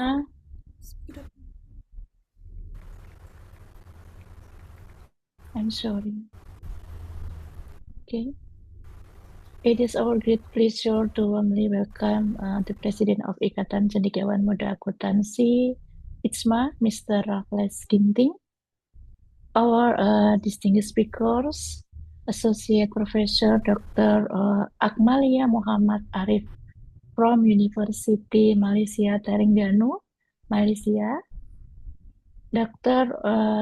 I'm sorry. Okay. It is our great pleasure to warmly welcome the President of Ikatan Cendekiawan Muda Akuntansi, ITSMA, Mr. Raffles Ginting, our distinguished speakers, Associate Professor Dr. Akmalia Muhammad Arif from University Malaysia Terengganu, Malaysia, Dr.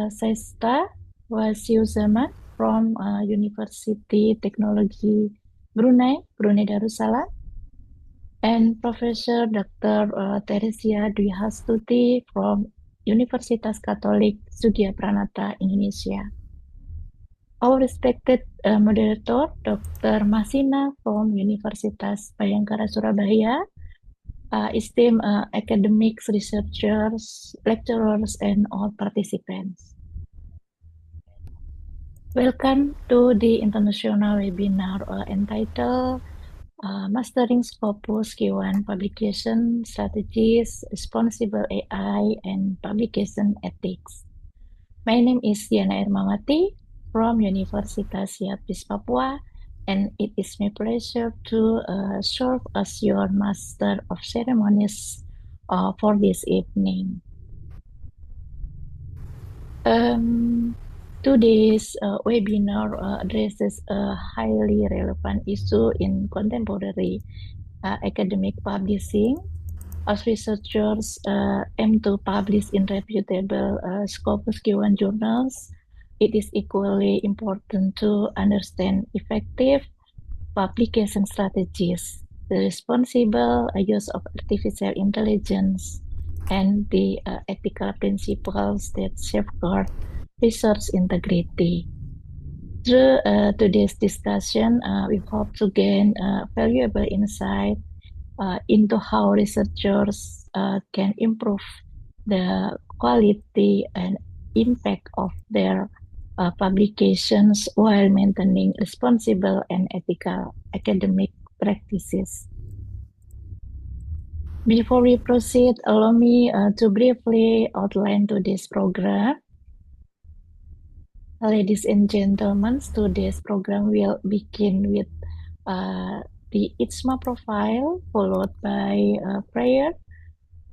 Saista Wasiu Zaman from University Technology Brunei, Brunei Darussalam, and Professor Dr. Teresia Dwi Hastuti from Universitas Katolik Sudia Pranata, Indonesia. Our respected moderator, Dr. Masina from Universitas Bhayangkara Surabaya, esteemed academics, researchers, lecturers, and all participants. Welcome to the international webinar entitled Mastering Scopus Q1 Publication Strategies, Responsible AI, and Publication Ethics. My name is Diana Ermawati from Universitas Siapis Papua, and it is my pleasure to serve as your Master of Ceremonies for this evening. Today's webinar addresses a highly relevant issue in contemporary academic publishing. As researchers aim to publish in reputable Scopus Q1 journals, it is equally important to understand effective publication strategies, the responsible use of artificial intelligence, and the ethical principles that safeguard research integrity. Through today's discussion, we hope to gain valuable insight into how researchers can improve the quality and impact of their publications while maintaining responsible and ethical academic practices. Before we proceed, allow me to briefly outline today's program. Ladies and gentlemen, today's program will begin with the ITSMA profile, followed by prayer.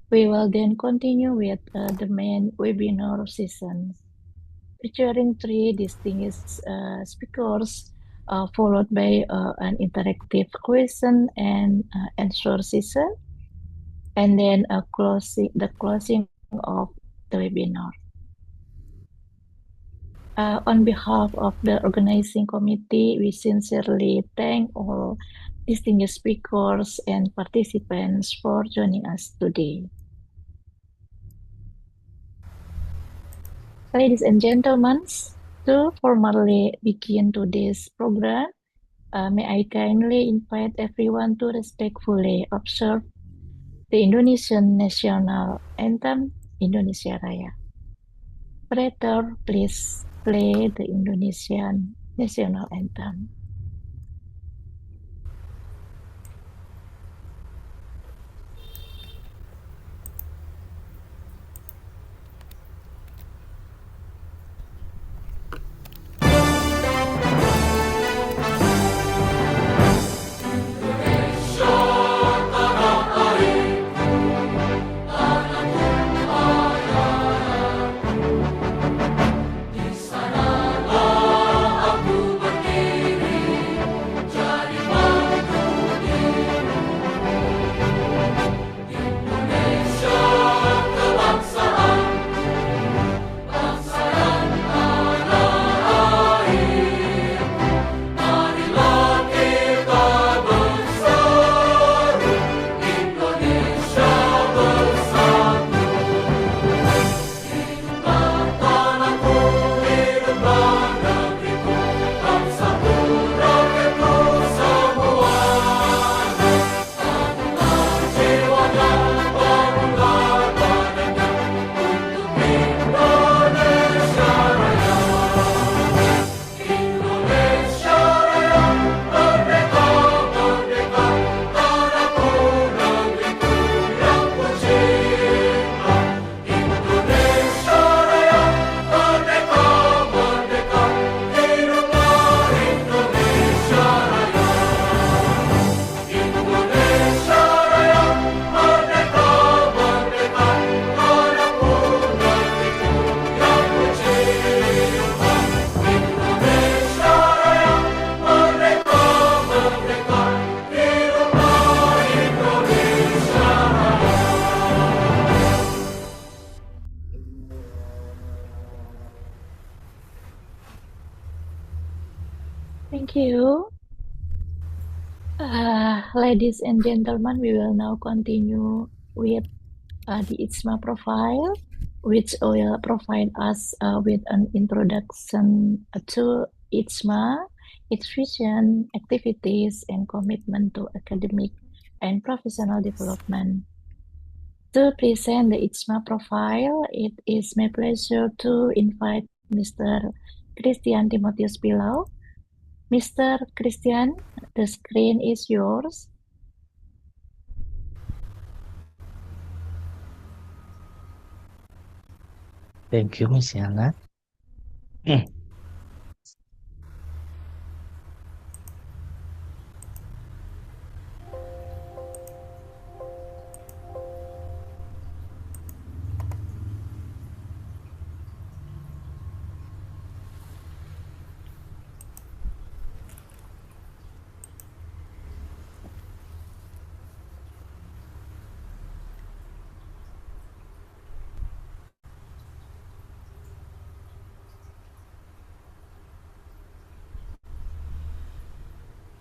We will then continue with the main webinar session, featuring 3 distinguished speakers, followed by an interactive question and answer session, and then the closing of the webinar. On behalf of the organizing committee, we sincerely thank all distinguished speakers and participants for joining us today. Ladies and gentlemen, to formally begin today's program, may I kindly invite everyone to respectfully observe the Indonesian national anthem, Indonesia Raya. Operator, please play the Indonesian national anthem. Di sanalah aku berdiri. Thank you. Ladies and gentlemen, we will now continue with the ITSMA profile, which will provide us with an introduction to ITSMA, its vision, activities, and commitment to academic and professional development. To present the ITSMA profile, it is my pleasure to invite Mr. Christian Timotheus Pilau. Mr. Christian, the screen is yours. Thank you, Miss Yana.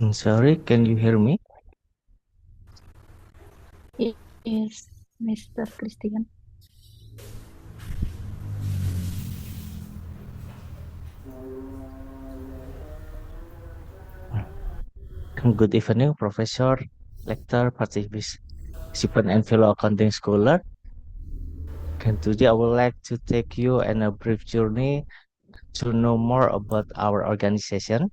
I'm sorry, can you hear me? Yes, Mr. Christian. Good evening, Professor, Lector, Participant, and fellow accounting scholar. And today I would like to take you on a brief journey to know more about our organization,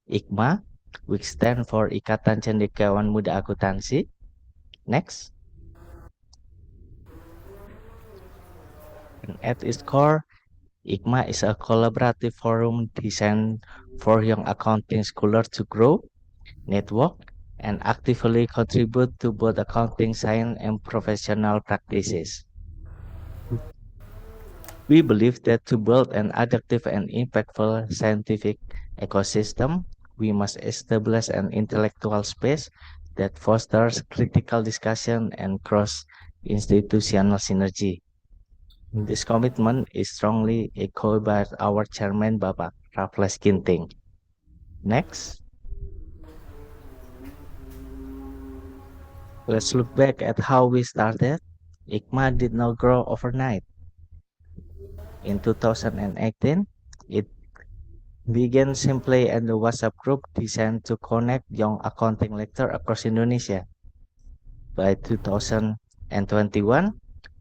IKMA, which stands for Ikatan Cendekiawan Muda Akuntansi. Next. And at its core, IKMA is a collaborative forum designed for young accounting scholars to grow, network, and actively contribute to both accounting science and professional practices. We believe that to build an adaptive and impactful scientific ecosystem, we must establish an intellectual space that fosters critical discussion and cross-institutional synergy. This commitment is strongly echoed by our chairman, Bapak Raffles Ginting. Next, let's look back at how we started. IKMA did not grow overnight. In 2018, it began simply as a WhatsApp group designed to connect young accounting lecturers across Indonesia. By 2021,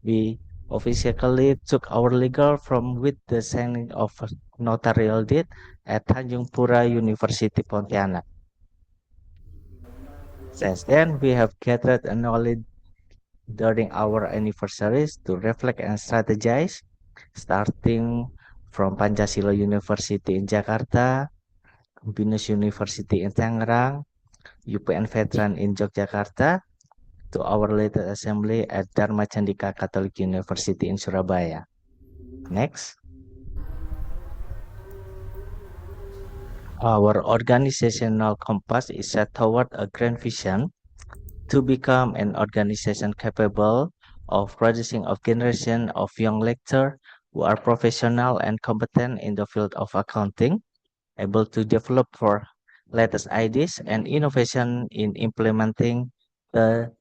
we officially took our legal form with the signing of a notarial deed at Tanjung Pura University, Pontianak. Since then, we have gathered a knowledge during our anniversaries to reflect and strategize, starting from Pancasila University in Jakarta, Binus University in Tangerang, UPN Veteran in Yogyakarta, to our latest assembly at Dharma Candika Catholic University in Surabaya. Next. Our organizational compass is set toward a grand vision to become an organization capable of producing a generation of young lecturers who are professional and competent in the field of accounting, able to develop for latest ideas and innovation in implementing the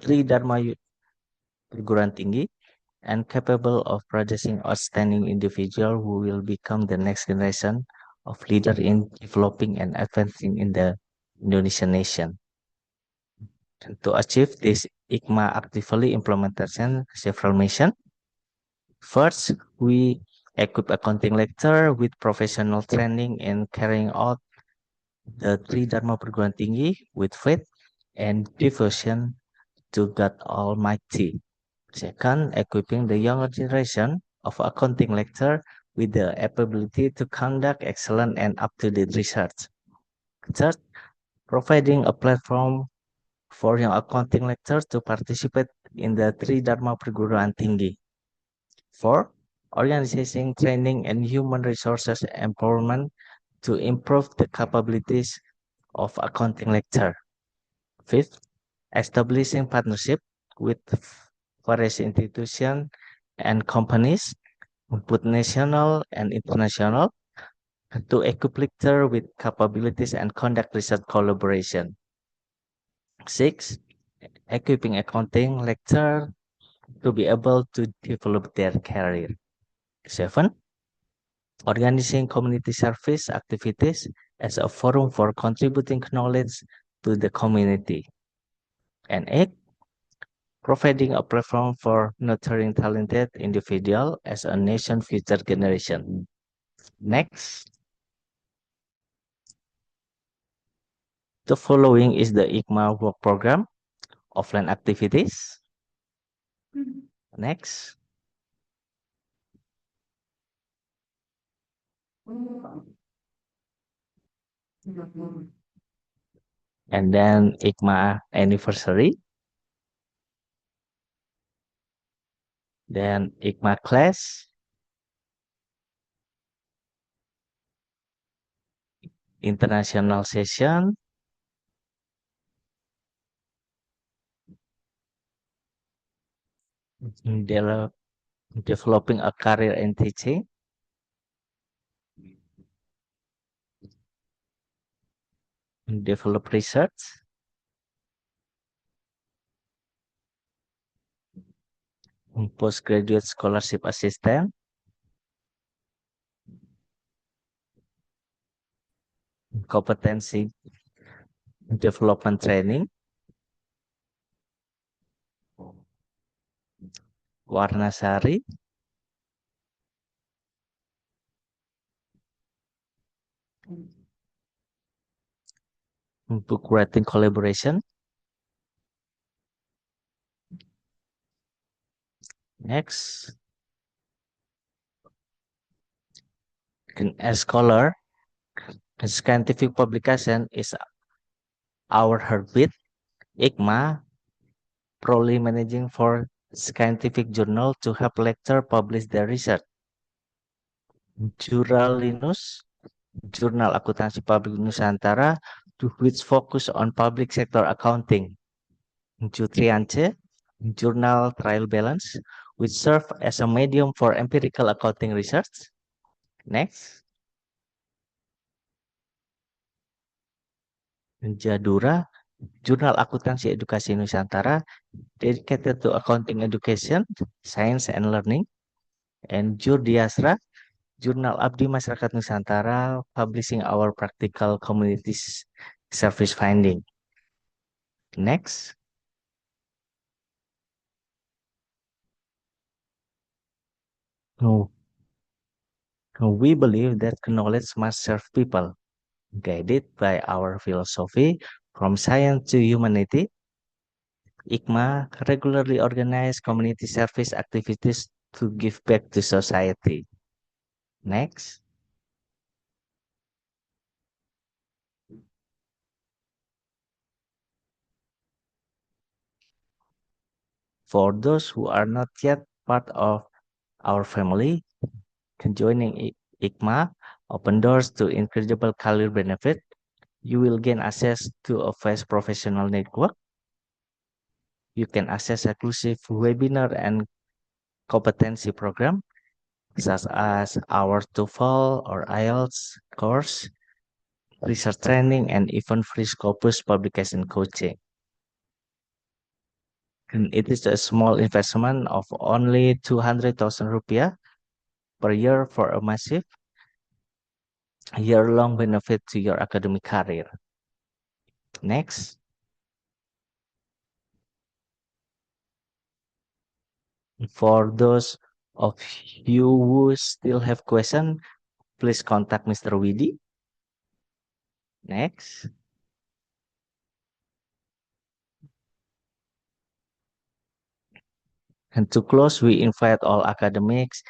three Dharma perguruan tinggi, and capable of producing outstanding individual who will become the next generation of leader in developing and advancing in the Indonesian nation. And to achieve this, IKMA actively implementation several missions. First, we equip accounting lecturer with professional training in carrying out the three Dharma perguruan tinggi with faith and devotion to God Almighty. Second, equipping the younger generation of accounting lecturer with the ability to conduct excellent and up-to-date research. Third, providing a platform for young accounting lecturers to participate in the three Dharma perguruan tinggi. Four, organizing training and human resources empowerment to improve the capabilities of accounting lecturer. Fifth, establishing partnership with various institutions and companies, both national and international, to equip lecturer with capabilities and conduct research collaboration. 6. Equipping accounting lecturer to be able to develop their career. 7. Organizing community service activities as a forum for contributing knowledge to the community. And 8. Providing a platform for nurturing talented individuals as a nation future generation. Next. The following is the IGMA work program, offline activities. Next. And then IGMA anniversary. Then IGMA class. International session. de- Developing a career in teaching. Develop research. Postgraduate scholarship assistant. Competency development training. Warnasari. Book writing collaboration. Next. A scholar. Scientific publication is our heartbeat. IGMA proudly managing for scientific journal to help lecturer publish their research. Juralinus, Jurnal Akuntansi Publik Nusantara, to which focus on public sector accounting. Jutriance, Journal Trial Balance, which serve as a medium for empirical accounting research. Next. Jadura, Jurnal Akuntansi Edukasi Nusantara, dedicated to accounting education, science and learning. And Jurdiasra, Jurnal Abdi Masyarakat Nusantara, publishing our practical communities service finding. Next. We believe that knowledge must serve people, guided by our philosophy from science to humanity. IGMA regularly organize community service activities to give back to society. Next. For those who are not yet part of our family, joining IGMA open doors to incredible career benefit. You will gain access to a vast professional network. You can access exclusive webinar and competency program, such as our TOEFL or IELTS course, research training, and even free Scopus publication coaching. And it is a small investment of only 200,000 rupiah per year for a massive year-long benefit to your academic career. Next. For those of you who still have questions, please contact Mr. Widi. Next. And to close, we invite all academics,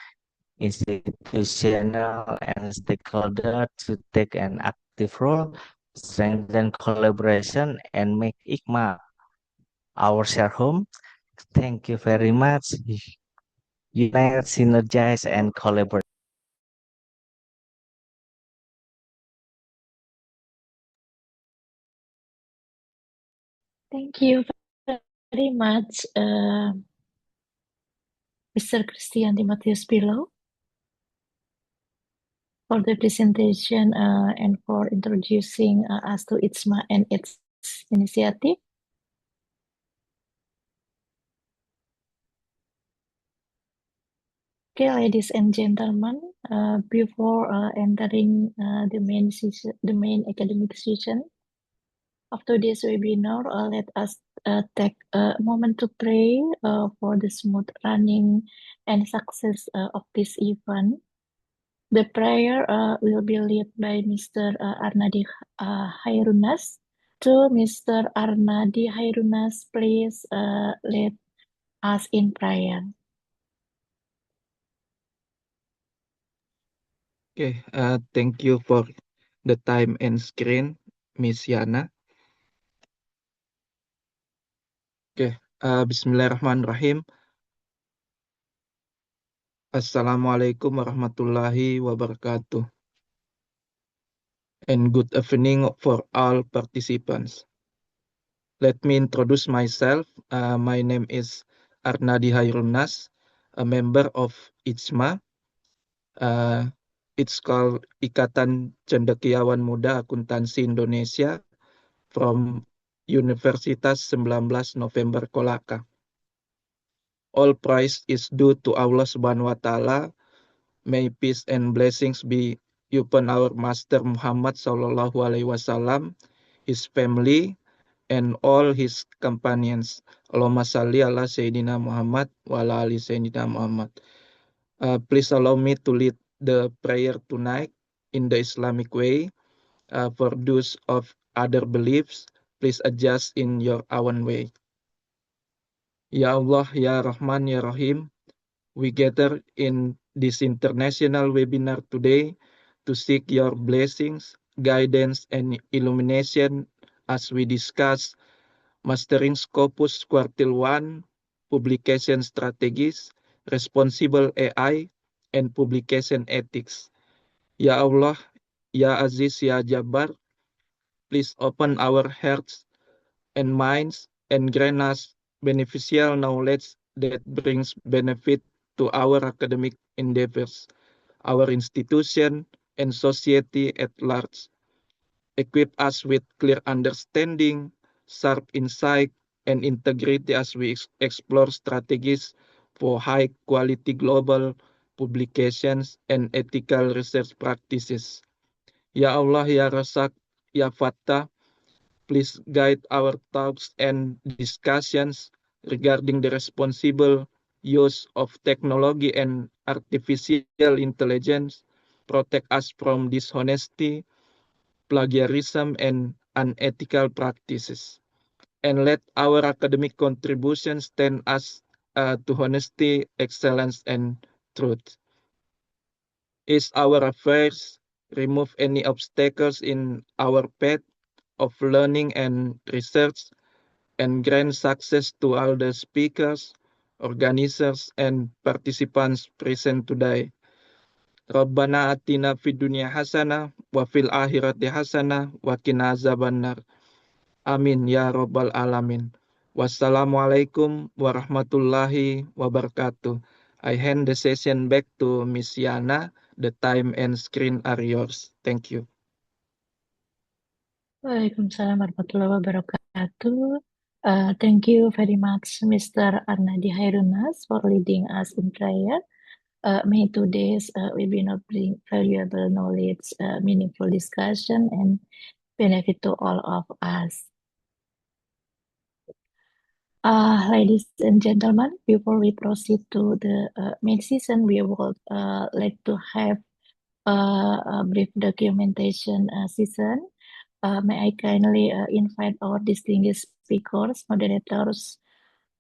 institutional, and stakeholders to take an active role, strengthen collaboration, and make IGMA our shared home. Thank you very much. Unite, synergize, and collaborate. Thank you very much, Mr. Christian Timotheus Pilo. for the presentation and for introducing us to ITSMA and its initiative. Okay, ladies and gentlemen, before entering the main academic session of today's webinar, let us take a moment to pray for the smooth running and success of this event. The prayer will be led by Mr. Arnadi Hairunas. To Mr. Arnadi Hairunas, please lead us in prayer. Okay, thank you for the time and screen, Miss Yana. Okay, Bismillahirrahmanirrahim. Assalamualaikum warahmatullahi wabarakatuh. And good evening for all participants. Let me introduce myself. My name is Arnadi Hairunas, a member of ITSMA. It's called Ikatan Cendekiawan Muda Akuntansi Indonesia from Universitas 19 November Kolaka. All praise is due to Allah Subhanahu wa Ta'ala. May peace and blessings be upon our Master Muhammad Sallallahu Alaihi Wasallam, his family, and all his companions. Allahumma salli ala Sayyidina Muhammad wa ala ali Sayyidina Muhammad. Please allow me to lead the prayer tonight in the Islamic way. For those of other beliefs, please adjust in your own way. Ya Allah, Ya Rahman, Ya Rahim, we gather in this international webinar today to seek your blessings, guidance, and illumination as we discuss Mastering Scopus Quartile 1, Publication Strategies, Responsible AI, and Publication Ethics. Ya Allah, Ya Aziz, Ya Jabbar, please open our hearts and minds and grant us beneficial knowledge that brings benefit to our academic endeavors, our institution, and society at large. Equip us with clear understanding, sharp insight, and integrity as we explore strategies for high-quality global publications and ethical research practices. Ya Allah, Ya Rasak, Ya Fattah, please guide our talks and discussions regarding the responsible use of technology and artificial intelligence. Protect us from dishonesty, plagiarism, and unethical practices. And let our academic contributions stand us to honesty, excellence, and truth. Is our affairs, remove any obstacles in our path of learning and research, and grant success to all the speakers, organizers, and participants present today. Rabbana atina fid dunya hasanah wa fil akhirati hasanah wa qina azabannar. Amin ya rabbal alamin. Wassalamualaikum warahmatullahi wabarakatuh. I hand the session back to Miss Yana. The time and screen are yours. Thank you. Waalaikumsalam warahmatullahi wabarakatuh. Thank you very much, Mr. Arnadi Hairunas, for leading us in prayer. May today's webinar bring valuable knowledge, meaningful discussion, and benefit to all of us. Ladies and gentlemen, before we proceed to the main session, we would like to have a brief documentation session. May I kindly invite our distinguished speakers, moderators,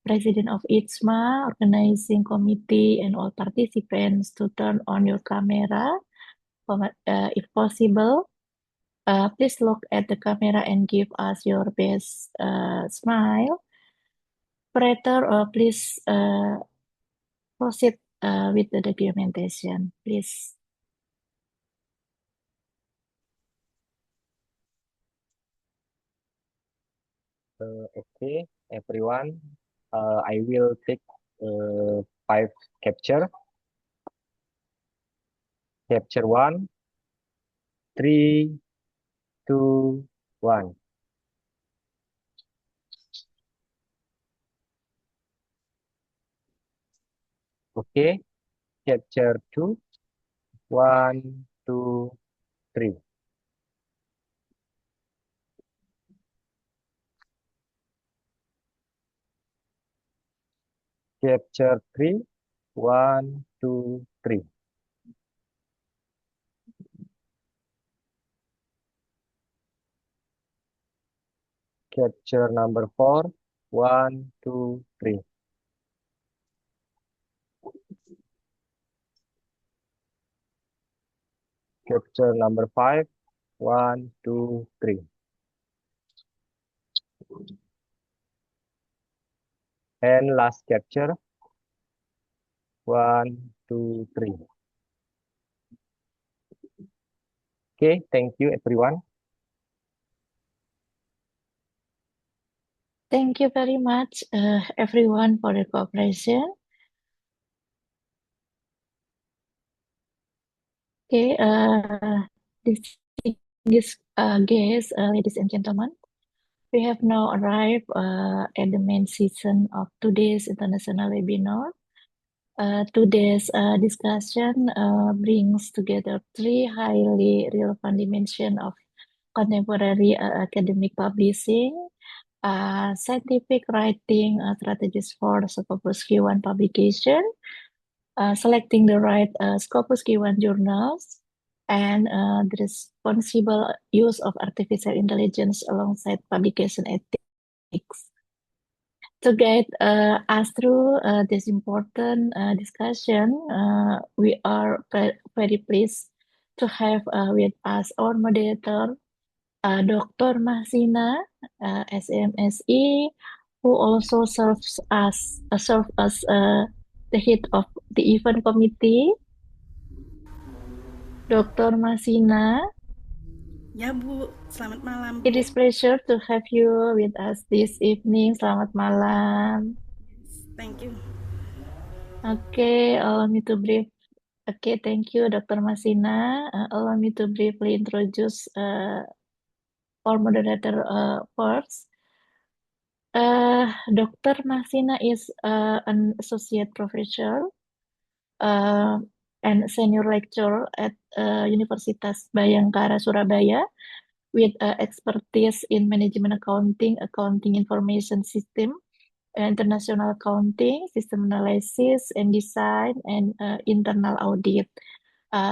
President of ITSMA, organizing committee, and all participants to turn on your camera, if possible. Please look at the camera and give us your best smile. Operator, please proceed with the documentation, please. Okay, everyone. I will take 5 capture. Capture 1, 3, 2, 1. Okay, capture 2. 1, 2, 3. Capture 3. 1, 2, 3. Capture number 4. 1, 2, 3. Capture number 5. 1, 2, 3. And last capture. 1, 2, 3. Okay, thank you everyone. Thank you very much, everyone, for the cooperation. Okay, distinguished guests, ladies and gentlemen, we have now arrived at the main season of today's international webinar. Today's discussion brings together three highly relevant dimensions of contemporary academic publishing, scientific writing strategies for Scopus Q1 publication, selecting the right Scopus Q1 journals, and the responsible use of artificial intelligence alongside publication ethics. To guide us through this important discussion, we are very pleased to have with us our moderator, Dr. Mahsina, SMSE, who also serves as the head of the event committee. Dr. Mahsina, Ya Bu, selamat malam Bu. it is pleasure to have you with us this evening. Selamat malam. Thank you. Okay, allow me to brief. Okay, thank you, Dr. Mahsina. Allow me to briefly introduce our moderator first. Dr. Mahsina is an associate professor and senior lecturer at Universitas Bhayangkara Surabaya with expertise in management accounting, accounting information system, international accounting, system analysis and design, and internal audit.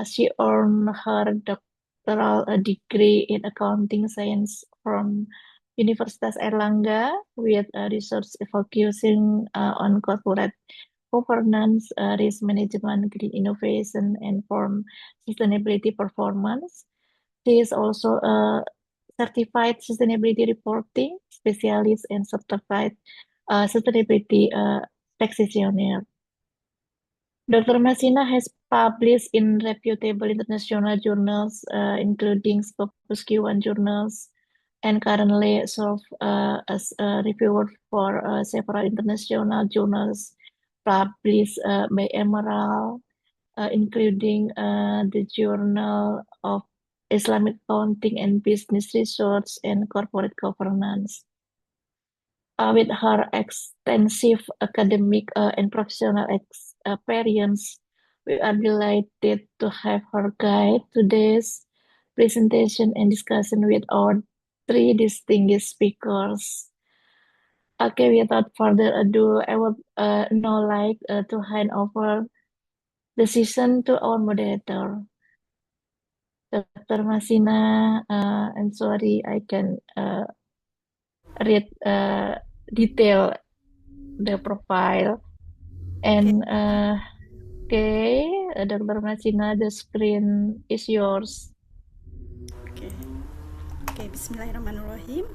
She earned her doctoral degree in accounting science from Universitas Erlangga with research focusing on corporate governance, risk management, green innovation, and firm sustainability performance. She is also a certified sustainability reporting specialist and certified sustainability practitioner. Dr. Masina has published in reputable international journals, including Scopus Q1 journals, and currently serves as a reviewer for several international journals published by Emerald, including the Journal of Islamic Accounting and Business Research and Corporate Governance. With her extensive academic and professional experience, we are delighted to have her guide today's presentation and discussion with our three distinguished speakers. Okay, without further ado, I would now like to hand over the session to our moderator, Dr. Masina. I'm sorry, I can read detail the profile. And okay, Dr. Masina, the screen is yours. Oke, bismillahirrahmanirrahim.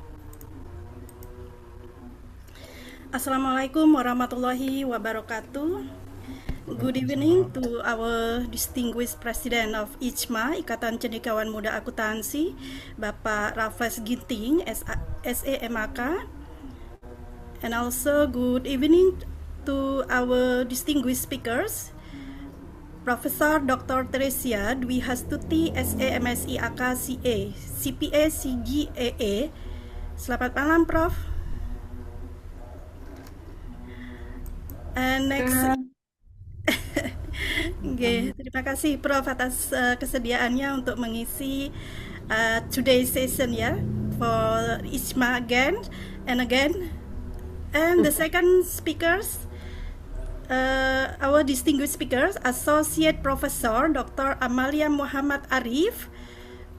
Assalamualaikum warahmatullahi wabarakatuh. Good evening to our distinguished President of ICMA, Ikatan Cendekiawan Muda Akuntansi, Bapak Raffles Ginting, SEMAK. And also good evening to our distinguished speakers, Profesor Dr. Teresia Dwi Hastuti SAMSI AK CA CPA CGAA. Selamat malam, Prof. And next, okay, terima kasih Prof atas kesediaannya untuk mengisi today's session ya for ISMA again and again. And the second speakers, our distinguished speakers, Associate Professor Dr. Amalia Muhammad Arif,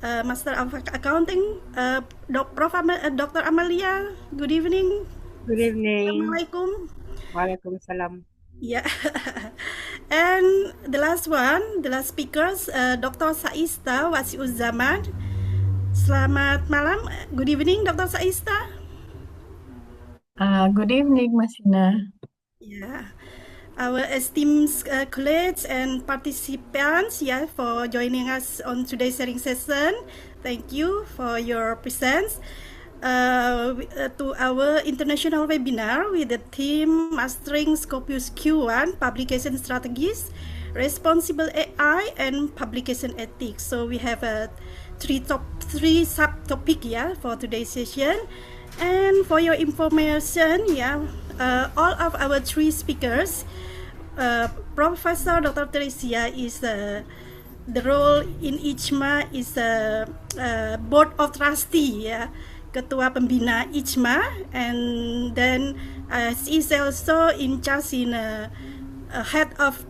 Master of Accounting. Dr. Amalia, good evening. Good evening. Assalamualaikum. Waalaikumsalam. Yeah. And the last speakers, Dr. Saista Wasiuzzaman. Selamat malam. Good evening, Dr. Saista. Good evening, Mas Ina. Yeah. Our esteemed colleagues and participants, for joining us on today's sharing session. Thank you for your presence. To our international webinar with the theme Mastering Scopus Q1 Publication Strategies, Responsible AI and Publication Ethics. So we have three subtopic for today's session. And for your information, all of our three speakers, Professor Dr. Teresia is the role in IJMA is board of trustee, Ketua Pembina IJMA, and then she is also in charge in head of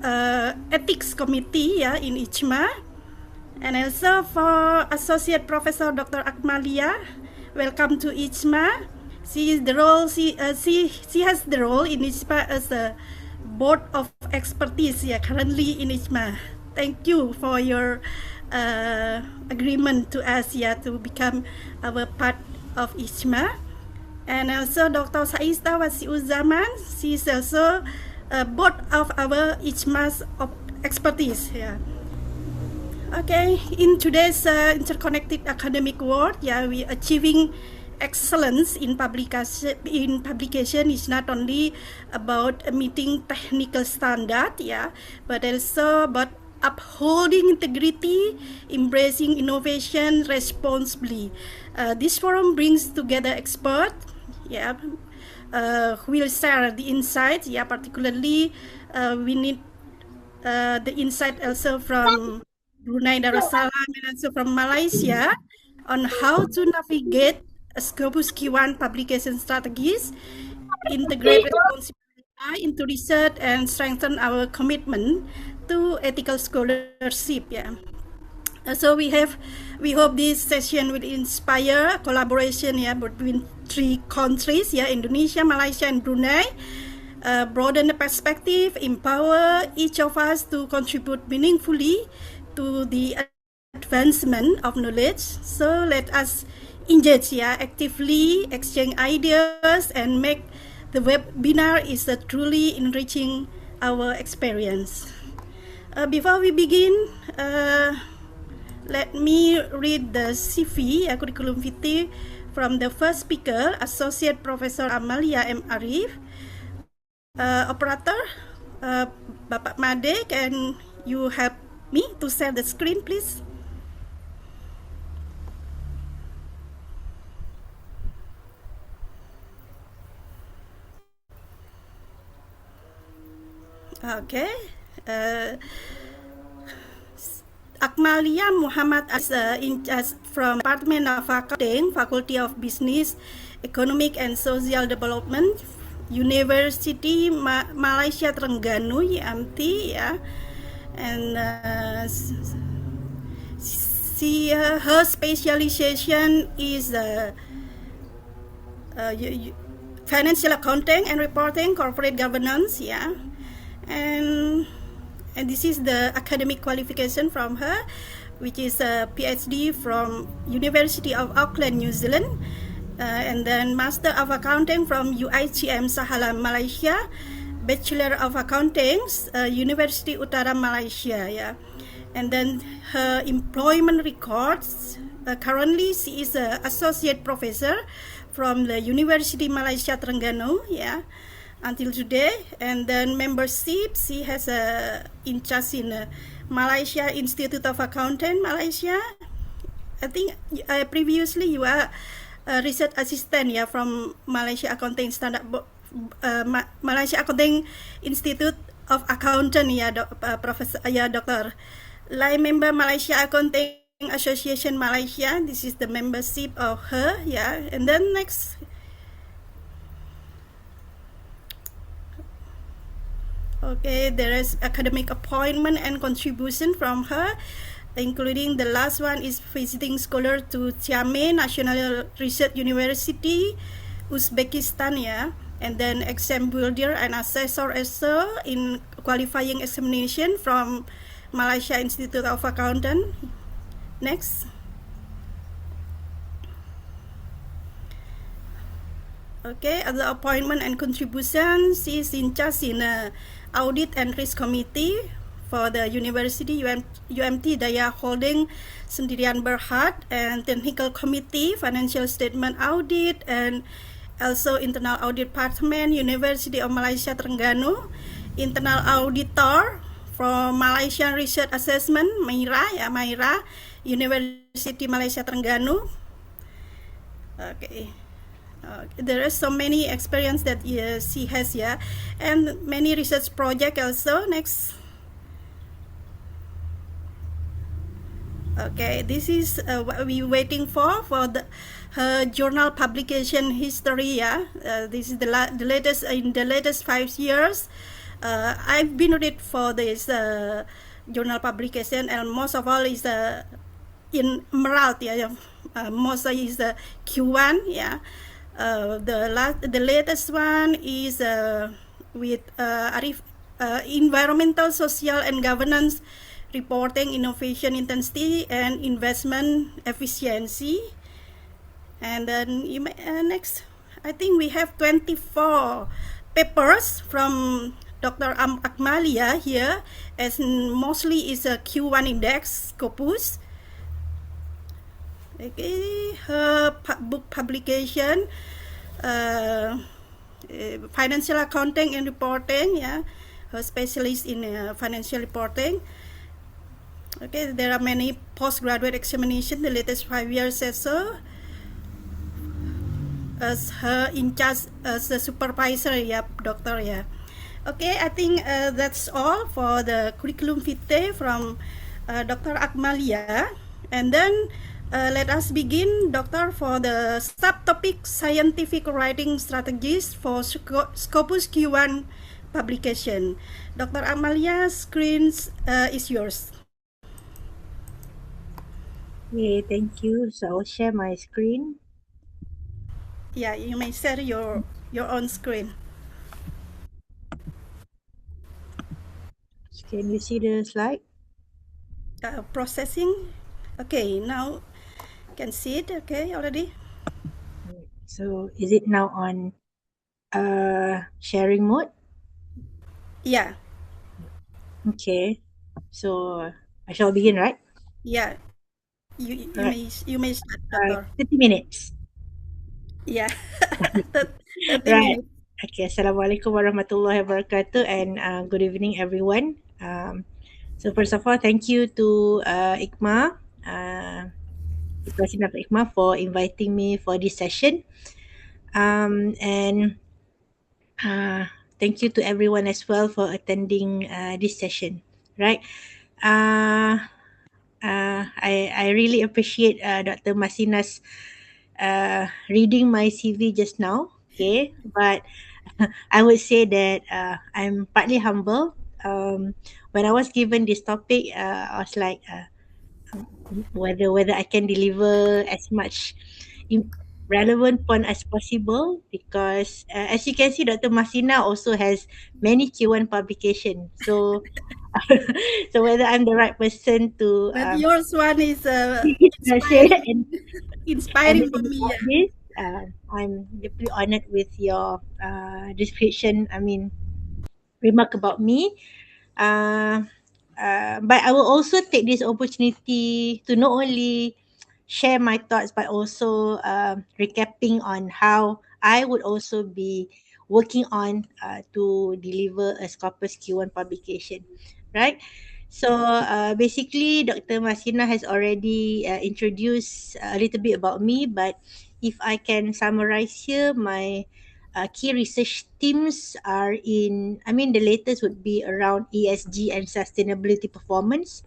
ethics committee in IJMA, and also for Associate Professor Dr. Akmalia, welcome to IJMA. She has the role in IJMA as a board of expertise currently in IJMA. Thank you for your agreement to us to become our part of IJMA. And also Dr. Saista Wasiuzzaman, she is also board of our IJMA's expertise. Okay, in today's interconnected academic world, we are achieving excellence in publication is not only about meeting technical standard, but also about upholding integrity, embracing innovation responsibly. This forum brings together experts, who will share the insights. Particularly, we need the insight also from Brunei Darussalam and also from Malaysia on how to navigate Scopus Q1 publication strategies, integrate responsibility into research, and strengthen our commitment to ethical scholarship. So we hope this session will inspire collaboration between three countries, Indonesia, Malaysia, and Brunei. Broaden the perspective, empower each of us to contribute meaningfully to the advancement of knowledge. So let us engage actively, exchange ideas, and make the webinar is truly enriching our experience. Before we begin, let me read the CV, curriculum vitae from the first speaker, Associate Professor Amalia M. Arif. Operator, Bapak Made, can you help me to share the screen, please? Okay. Akmalia Muhammad is in charge from Department of Accounting, Faculty of Business, Economic and Social Development, University Malaysia Terengganu (UMT), and her specialization is financial accounting and reporting, corporate governance, and this is the academic qualification from her, which is a PhD from University of Auckland, New Zealand, and then Master of Accounting from UITM Sahala, Malaysia, Bachelor of Accounting, University Utara, Malaysia, and then her employment records. Currently, she is an associate professor from the University Malaysia Terengganu, until today. And then membership, she has a in charge in Malaysia Institute of Accountant, Malaysia. I think previously you are a research assistant, yeah, from Malaysia Accounting Standard, Malaysia Accounting Institute of Accountant, yeah, Professor, yeah, Doctor. Like member Malaysia Accounting Association Malaysia. This is the membership of her, yeah. And then next. Okay, there is academic appointment and contribution from her, including the last one is visiting scholar to Xiamen National Research University, Uzbekistan, yeah. And then exam builder and assessor also in qualifying examination from Malaysia Institute of Accountant. Next. Okay, other appointment and contribution, she is in charge in audit and risk committee for the university UMT Daya Holding Sendirian Berhad, and technical committee financial statement audit, and also internal audit department University of Malaysia Terengganu, internal auditor from Malaysian Research Assessment MAIRA, ya MAIRA, University Malaysia Terengganu. Okay. There is so many experience that she has, yeah, and many research project also. Next. Okay, this is what we waiting for her journal publication history, yeah. This is the latest in the latest 5 years. I've been read for this journal publication, and most of all is in Emerald, yeah. Mostly is the Q1, yeah. The latest one is with environmental, social, and governance reporting, innovation intensity, and investment efficiency. And then next, I think we have 24 papers from Dr. Akmalia here, as mostly is a Q1 index, Scopus. Okay, her book publication, financial accounting and reporting, yeah, her specialist in financial reporting. Okay, there are many postgraduate examination, the latest 5 years or so, as her in charge as the supervisor, yeah, doctor, yeah. Okay, I think that's all for the curriculum vitae from Dr. Akmalia. And then let us begin, Doctor, for the subtopic scientific writing strategies for Scopus Q1 publication. Dr. Amalia, screen is yours. Okay, thank you. So I'll share my screen. Yeah, you may share your own screen. Can you see the slide? Processing. Okay, now can see it. Okay, already. So is it now on sharing mode? Yeah. Okay. So I shall begin, right? Yeah. You may start, Doctor. 30 minutes. Yeah. 30 Right. minutes. Okay. Assalamualaikum warahmatullahi wabarakatuh, and good evening, everyone. So first of all, thank you to Ikma, the President of Ikma, for inviting me for this session. And thank you to everyone as well for attending this session. Right. I really appreciate Dr. Masina's reading my CV just now. Okay, but I would say that I'm partly humble. When I was given this topic, I was like, whether I can deliver as much relevant point as possible, because as you can see, Dr. Masina also has many Q1 publication. So so whether I'm the right person to But yours one is share and inspiring for me. about this, I'm deeply honored with your description. I mean, remark about me. But I will also take this opportunity to not only share my thoughts, but also recapping on how I would also be working on to deliver a Scopus Q1 publication, right? So basically, Dr. Masina has already introduced a little bit about me, but if I can summarize here, my key research teams are the latest would be around ESG and sustainability performance.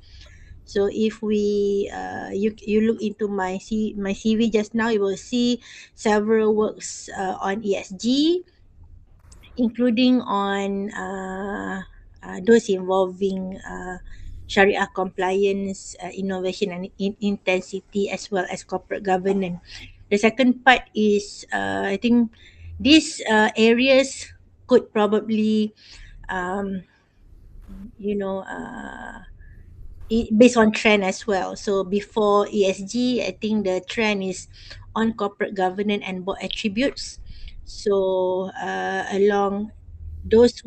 So if we you look into my CV just now, you will see several works on ESG, including on those involving Sharia compliance, innovation and intensity, as well as corporate governance. The second part is I think these areas could probably um, you know based on trend as well. So before ESG, I think the trend is on corporate governance and board attributes. So along those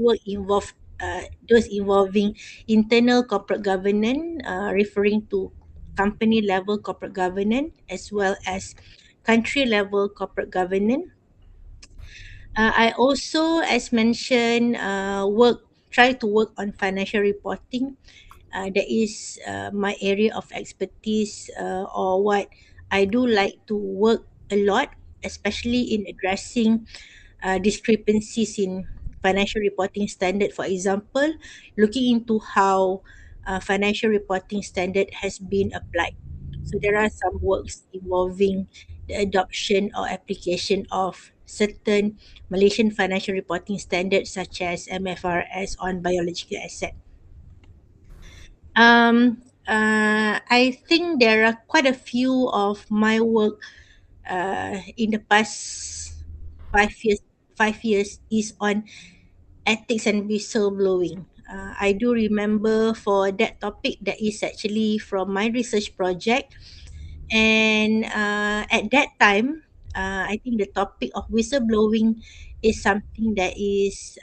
involving internal corporate governance, referring to company level corporate governance as well as country level corporate governance. I also, as mentioned, try to work on financial reporting. That is my area of expertise, or what I do like to work a lot, especially in addressing discrepancies in financial reporting standard. For example, looking into how financial reporting standard has been applied. So there are some works involving the adoption or application of certain Malaysian financial reporting standards such as MFRS on biological asset. I think there are quite a few of my work in the past 5 years. 5 years is on ethics and whistleblowing. I do remember for that topic that is actually from my research project, and at that time, I think the topic of whistleblowing is something that is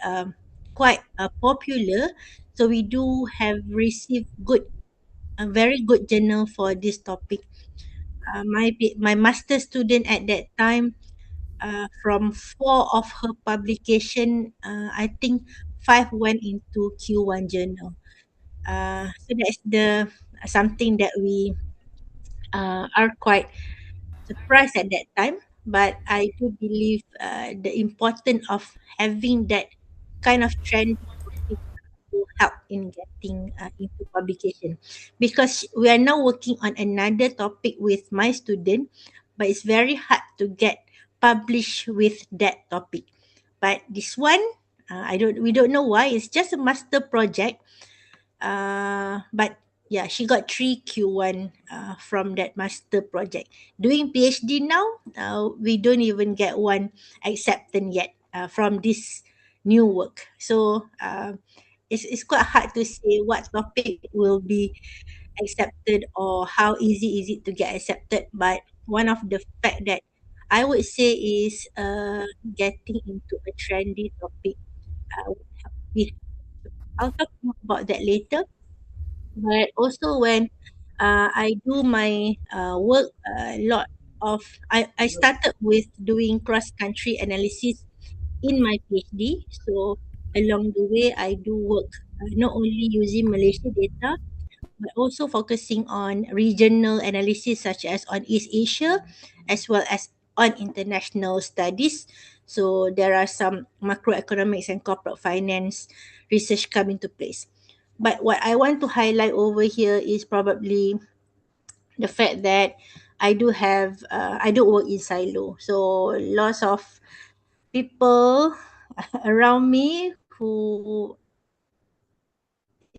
quite popular. So we do have received a very good journal for this topic. My master student at that time, from four of her publication, I think five went into Q1 journal. So that's the something that we are quite surprised at that time. But I do believe the importance of having that kind of trend to help in getting into publication, because we are now working on another topic with my student, but it's very hard to get published with that topic. But this one, I don't we don't know why, it's just a master project. But yeah, she got 3 Q1 from that master project. Doing PhD now, we don't even get one acceptance yet from this new work. So it's quite hard to say what topic will be accepted or how easy is it to get accepted. But one of the fact that I would say is getting into a trendy topic would help with. I'll talk more about that later. But also when I do my work, a lot of I started with doing cross country analysis in my PhD. So along the way, I do work not only using Malaysia data, but also focusing on regional analysis such as on East Asia as well as on international studies. So there are some macroeconomics and corporate finance research come into place. But what I want to highlight over here is probably the fact that I do work in silo. So lots of people around me who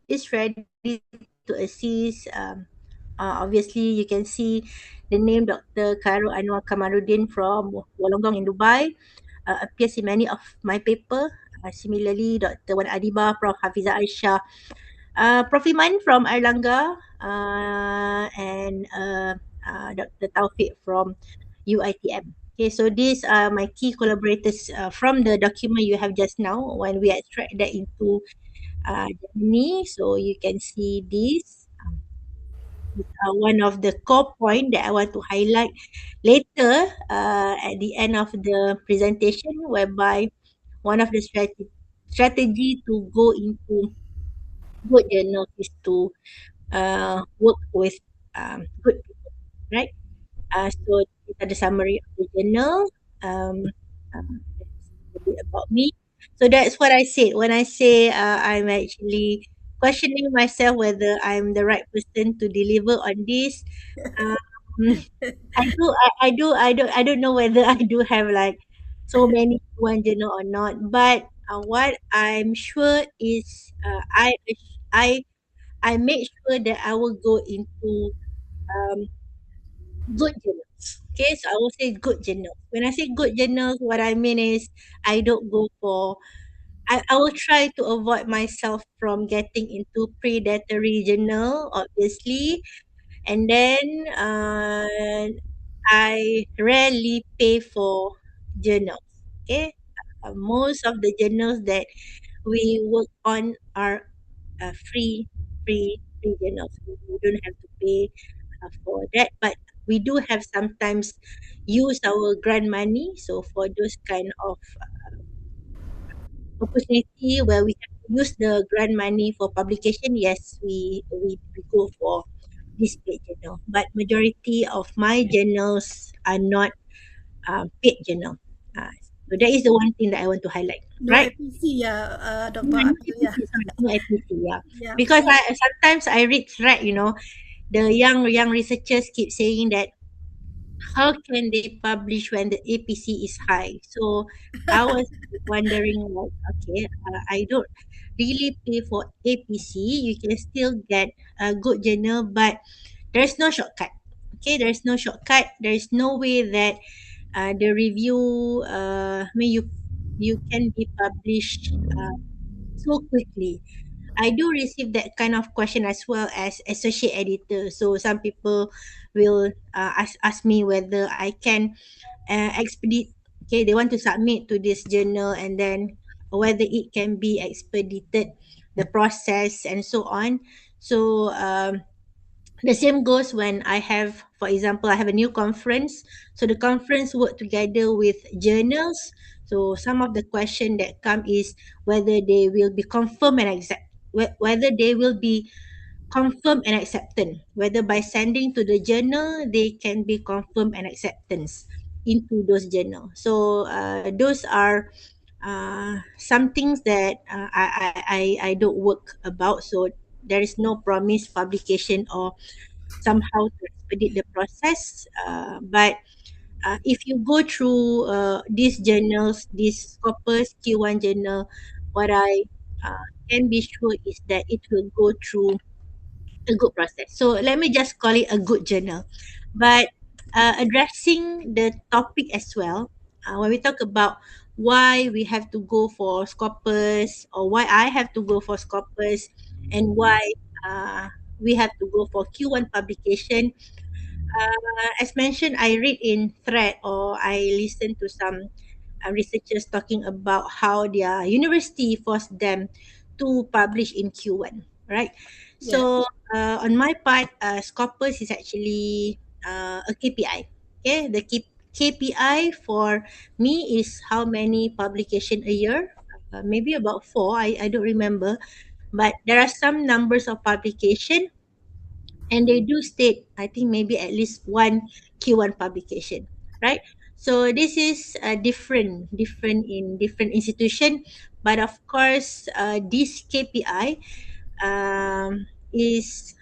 is ready to assist. Obviously, you can see the name Dr. Khairul Anwar Kamaruddin from Wollongong in Dubai appears in many of my paper. Similarly, Dr. Wan Adiba, Prof. Hafiza Aisyah, Prof. Iman from Erlangga, and Dr. Taufik from UITM. Okay, so these are my key collaborators from the document you have just now when we extract that into Germany. So you can see this. One of the core point that I want to highlight later at the end of the presentation, whereby one of the strategy to go into good journal is to work with good people, right? So these are the summary of the journal. That's a bit about me. So that's what I said when I say I'm actually questioning myself whether I'm the right person to deliver on this. Um, I don't know whether I do have like so many one journal or not. But what I'm sure is I I make sure that I will go into um good journals. Okay, so I will say good journals. When I say good journals, what I mean is I don't go for I will try to avoid myself from getting into predatory journal, obviously. And then I rarely pay for journals. Okay. Most of the journals that we work on are free journals. We don't have to pay for that, but we do have sometimes use our grant money. So for those kind of opportunity where we have to use the grant money for publication, yes, we go for this paid journal. But majority of my journals are not paid journal. So that is the one thing that I want to highlight, No right? APC, yeah, Dr. Yeah, no Abdul, yeah. APC, sorry, no APC, yeah. Yeah, Because so, I sometimes I read thread, the young researchers keep saying that how can they publish when the APC is high? So I was wondering, like, okay, I don't really pay for APC. You can still get a good journal, but there's no shortcut. Okay, there's no shortcut. There's no way that the review, you can be published so quickly. I do receive that kind of question as well as associate editor. So some people will ask me whether I can expedite. Okay, they want to submit to this journal and then whether it can be expedited, the process and so on. So the same goes when I have, for example, I have a new conference. So the conference work together with journals. So some of the question that come is whether they will be confirmed and accept, whether they will be confirmed and acceptance, whether by sending to the journal they can be confirmed and acceptance into those journal. So those are some things that I don't work about. So there is no promise publication or somehow to expedite the process. But if you go through these journals, this Scopus Q1 journal, what I can be sure is that it will go through a good process. So let me just call it a good journal. But addressing the topic as well, when we talk about why we have to go for Scopus or why I have to go for Scopus and why uh, we have to go for Q1 publication, as mentioned, I read in thread or I listen to some researchers talking about how their university forced them to publish in Q1, right? yeah, So on my part, Scopus is actually a KPI. Okay, the KPI for me is how many publication a year. Maybe about four. I don't remember, but there are some numbers of publication and they do state I think maybe at least one Q1 publication, right? So this is different in different institution, but of course this KPI is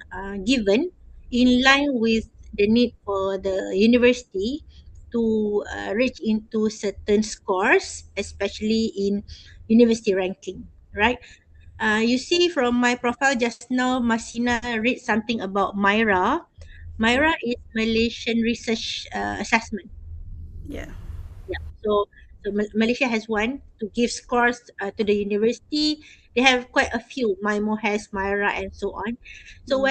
given in line with the need for the university to reach into certain scores, especially in university ranking, right? You see from my profile just now, Masina read something about Myra. yeah, Myra is Malaysian Research Assessment. yeah, Yeah. So Malaysia has one to give scores to the university. They have quite a few. MIMO has Myra and so on. So mm,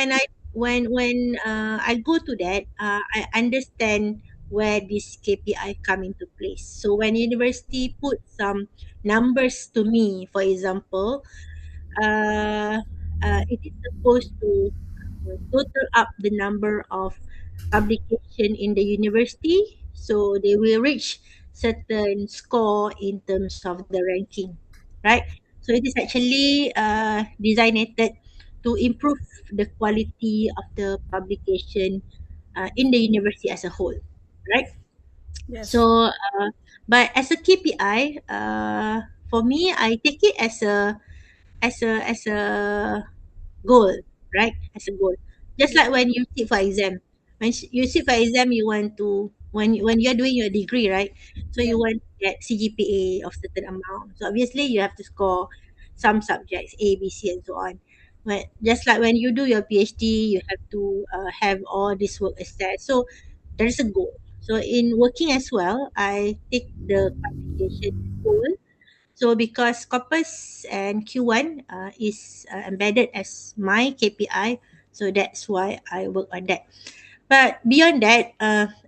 when I go to that, I understand where this KPI come into place. So when university put some numbers to me, for example, uh, it is supposed to total up the number of publication in the university. So they will reach certain score in terms of the ranking, right? So it is actually designated to improve the quality of the publication in the university as a whole, right? Yes. So, but as a KPI, for me, I take it as a goal, right? As a goal. Just Yeah. like when you sit for exam. You sit for exam, you want to when you're doing your degree, right? So Yeah. you want to get CGPA of certain amount. So obviously you have to score some subjects A, B, C, and so on. But just like when you do your PhD, you have to have all this work assessed. So there is a goal. So in working as well, I take the publication goal. So because Scopus and Q1 is embedded as my KPI, so that's why I work on that. But beyond that,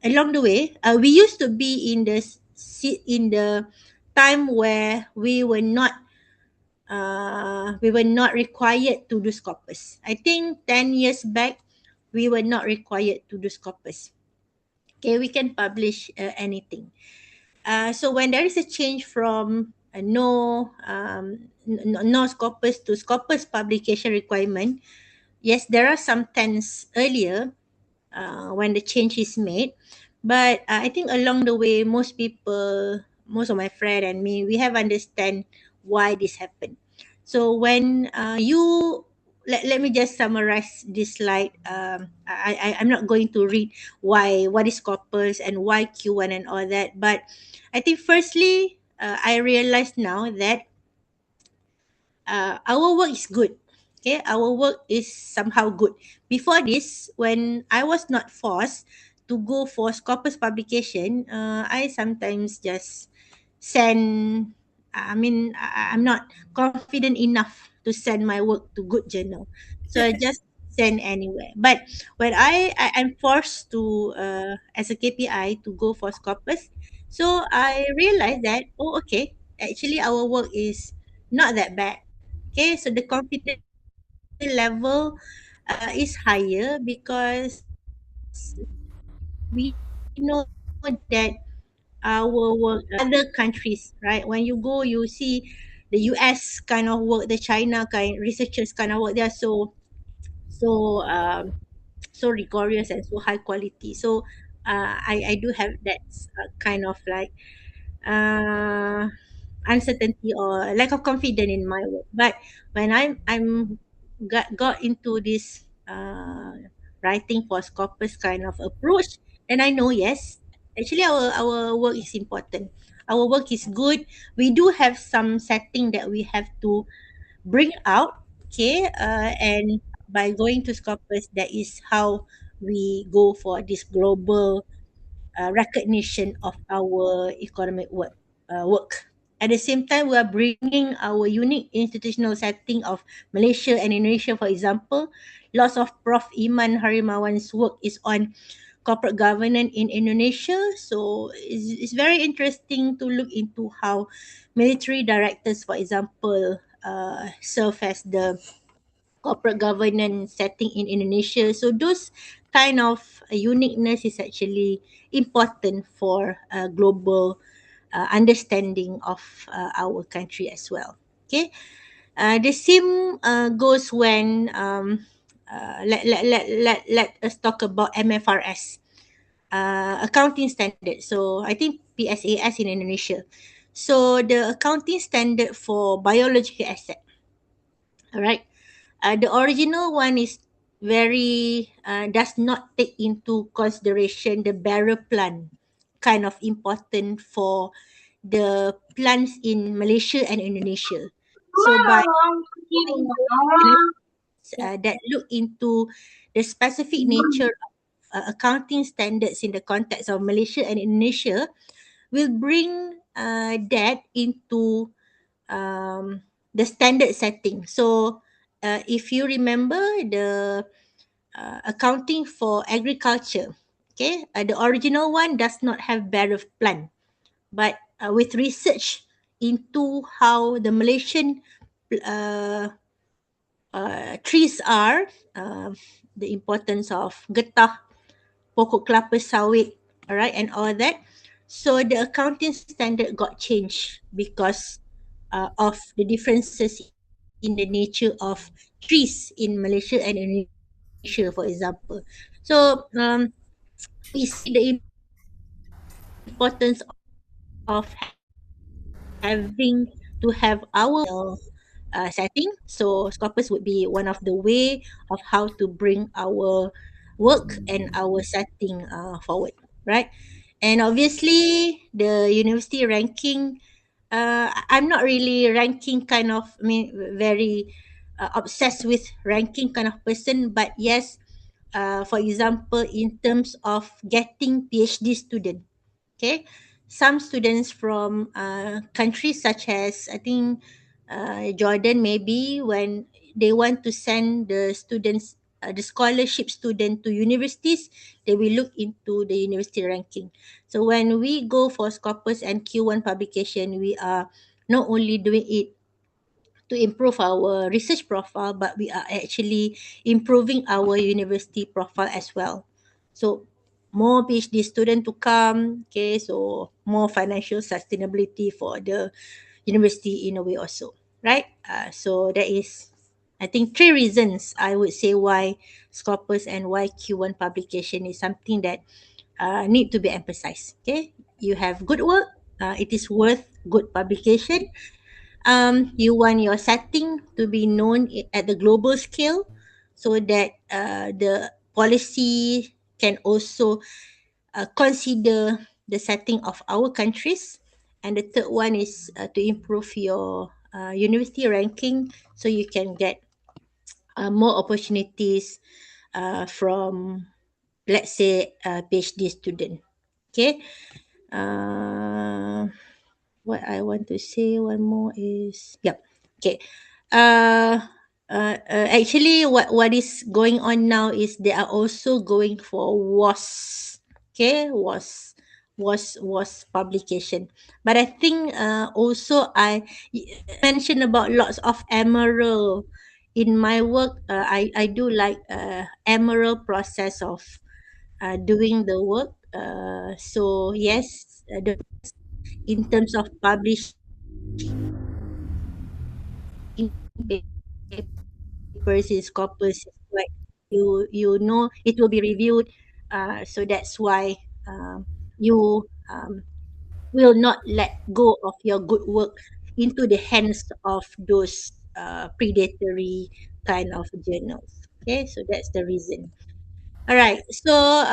along the way, we used to be in the time where we were not required to do Scopus. I think 10 years back, we were not required to do Scopus. Okay, we can publish anything. So when there is a change from no Scopus to Scopus publication requirement, yes, there are some times earlier when the change is made, but I think along the way, most of my friend and me, we have understand why this happened. So when let me just summarize this slide. I'm not going to read what is Scopus and why Q1 and all that, but I think firstly, I realize now that our work is good. Okay, our work is somehow good. Before this, when I was not forced to go for Scopus publication, I sometimes just send. I'm not confident enough to send my work to good journal, so I just send anywhere. But when I'm forced to as a KPI to go for Scopus, so I realized that, oh, okay, actually our work is not that bad. Okay, so the confidence level is higher because we know that our work, other countries, right? When you go, you see the US kind of work, the China kind researchers kind of work. They are so so rigorous and so high quality. So I do have that kind of like uh, uncertainty or lack of confidence in my work. But when I'm got into this writing for Scopus kind of approach, then I know, yes, actually our work is important. Our work is good. We do have some setting that we have to bring out. Okay, and by going to Scopus, that is how we go for this global recognition of our economic work. At the same time, we are bringing our unique institutional setting of Malaysia and Indonesia, for example. Lots of Prof. Iman Harimawan's work is on corporate governance in Indonesia. So it's very interesting to look into how military directors, for example, serve as the corporate governance setting in Indonesia. So those kind of uniqueness is actually important for global understanding of our country as well. Okay, the same goes when let us talk about MFRS, accounting standard. So I think PSAS in Indonesia. So the accounting standard for biological asset. All right. The original one is very does not take into consideration the barrel plant, kind of important for the plants in Malaysia and Indonesia. So by having those analysis that look into the specific nature of accounting standards in the context of Malaysia and Indonesia, will bring that into the standard setting. So, if you remember the accounting for agriculture, okay, the original one does not have barrel plant, but with research into how the Malaysian uh, trees are, the importance of getah, pokok kelapa sawit, all right, and all that. So the accounting standard got changed because of the differences in the nature of trees in Malaysia and Indonesia, for example. So we see the importance of having to have our setting. So Scopus would be one of the way of how to bring our work and our setting forward, right? And obviously the university ranking, I'm not really ranking kind of, I mean, very obsessed with ranking kind of person, but yes, for example, in terms of getting PhD student, okay, some students from countries such as, I think, Jordan, maybe when they want to send the students, the scholarship student to universities, they will look into the university ranking. So when we go for Scopus and Q1 publication, we are not only doing it to improve our research profile, but we are actually improving our university profile as well. So more PhD student to come, okay, so more financial sustainability for the university in a way also, right? So that is, I think, three reasons I would say why Scopus and why Q1 publication is something that need to be emphasized. Okay, you have good work, it is worth good publication. You want your setting to be known at the global scale, so that the policy can also consider the setting of our countries. And the third one is to improve your university ranking, so you can get more opportunities from, let's say, a PhD student. Okay. Uh, what I want to say one more is, yep. Okay. Uh, Actually, what is going on now is they are also going for WAS. Okay, was publication. But I think also mentioned about lots of emerald in my work. I do like emerald process of doing the work. So yes, in terms of publishing papers in Scopus is quite, you know it will be reviewed, so that's why you will not let go of your good work into the hands of those predatory kind of journals. Okay, so that's the reason. All right. So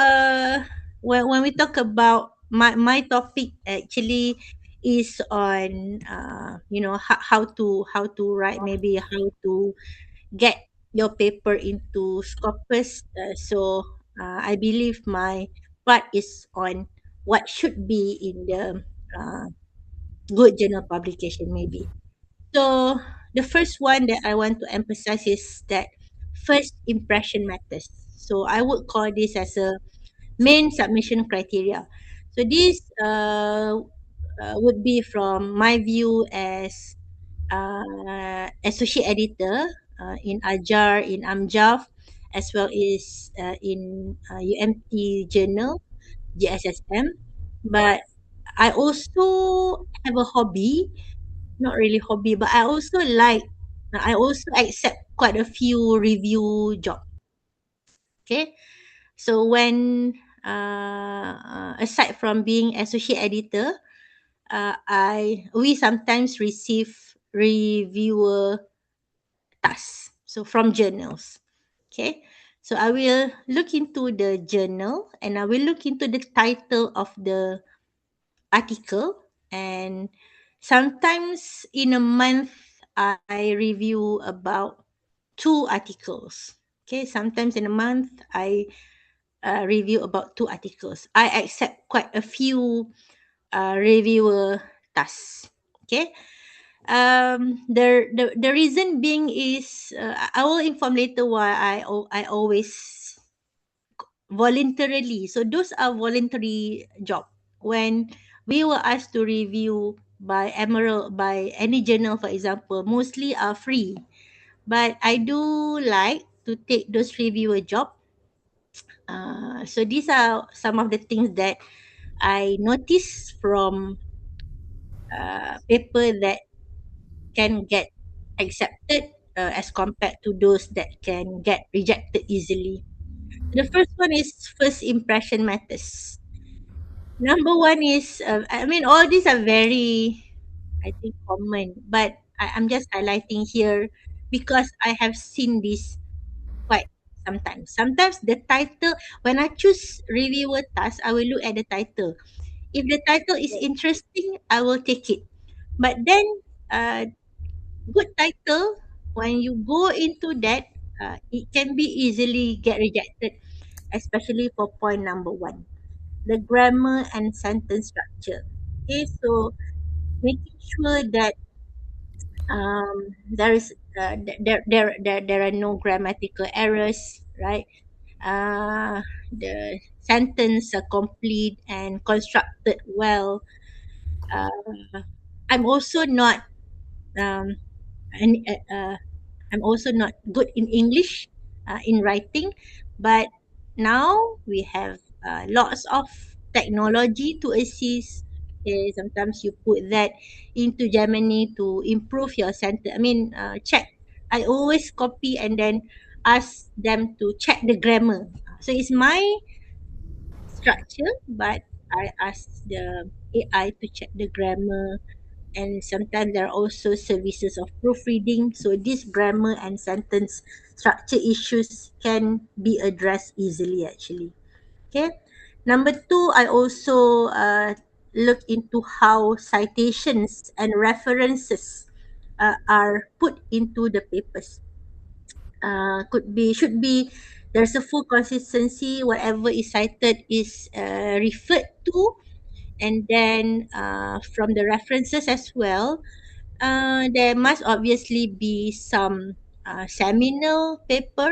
when we talk about my topic, actually is on how to write, maybe how to get your paper into Scopus. I believe my part is on what should be in the uh, good journal publication, maybe. So the first one that I want to emphasize is that first impression matters. So I would call this as a main submission criteria. So this would be from my view as associate editor in Ajar, in Amjaf, as well as in UMT Journal, GSSM. But I also have a hobby, not really hobby, but I also accept quite a few review job. Okay, so when aside from being associate editor, I we sometimes receive reviewer tasks, so from journals. Okay, so I will look into the journal and I will look into the title of the article, and sometimes in a month I review about 2 articles. Okay, sometimes in a month I review about 2 articles. I accept quite a few reviewer tasks. Okay. The reason being is I will inform later why I always voluntarily. So those are voluntary job. When we were asked to review by Emerald, by any journal, for example, mostly are free. But I do like to take those reviewer job. So these are some of the things that I notice from paper that can get accepted as compared to those that can get rejected easily. The first one is first impression matters. Number one is, I mean, all these are very, I think, common, but I'm just highlighting here because I have seen this quite sometimes. Sometimes the title, when I choose reviewer task, I will look at the title. If the title is interesting, I will take it. But then, uh, good title, when you go into that, it can be easily get rejected, especially for point number one, the grammar and sentence structure. Okay, so making sure that there is there are no grammatical errors, right? The sentence are complete and constructed well. Uh, I'm also not um, an, I'm also not good in English in writing, but now we have lots of technology to assist. Okay, sometimes you put that into Gemini to improve your sentence. I mean, check. I always copy and then ask them to check the grammar. So it's my structure, but I ask the AI to check the grammar, and sometimes there are also services of proofreading. So these grammar and sentence structure issues can be addressed easily actually. Okay. Number two, I also look into how citations and references are put into the papers. Could be, should be, there's a full consistency. Whatever is cited is referred to, and then from the references as well, there must obviously be some seminal paper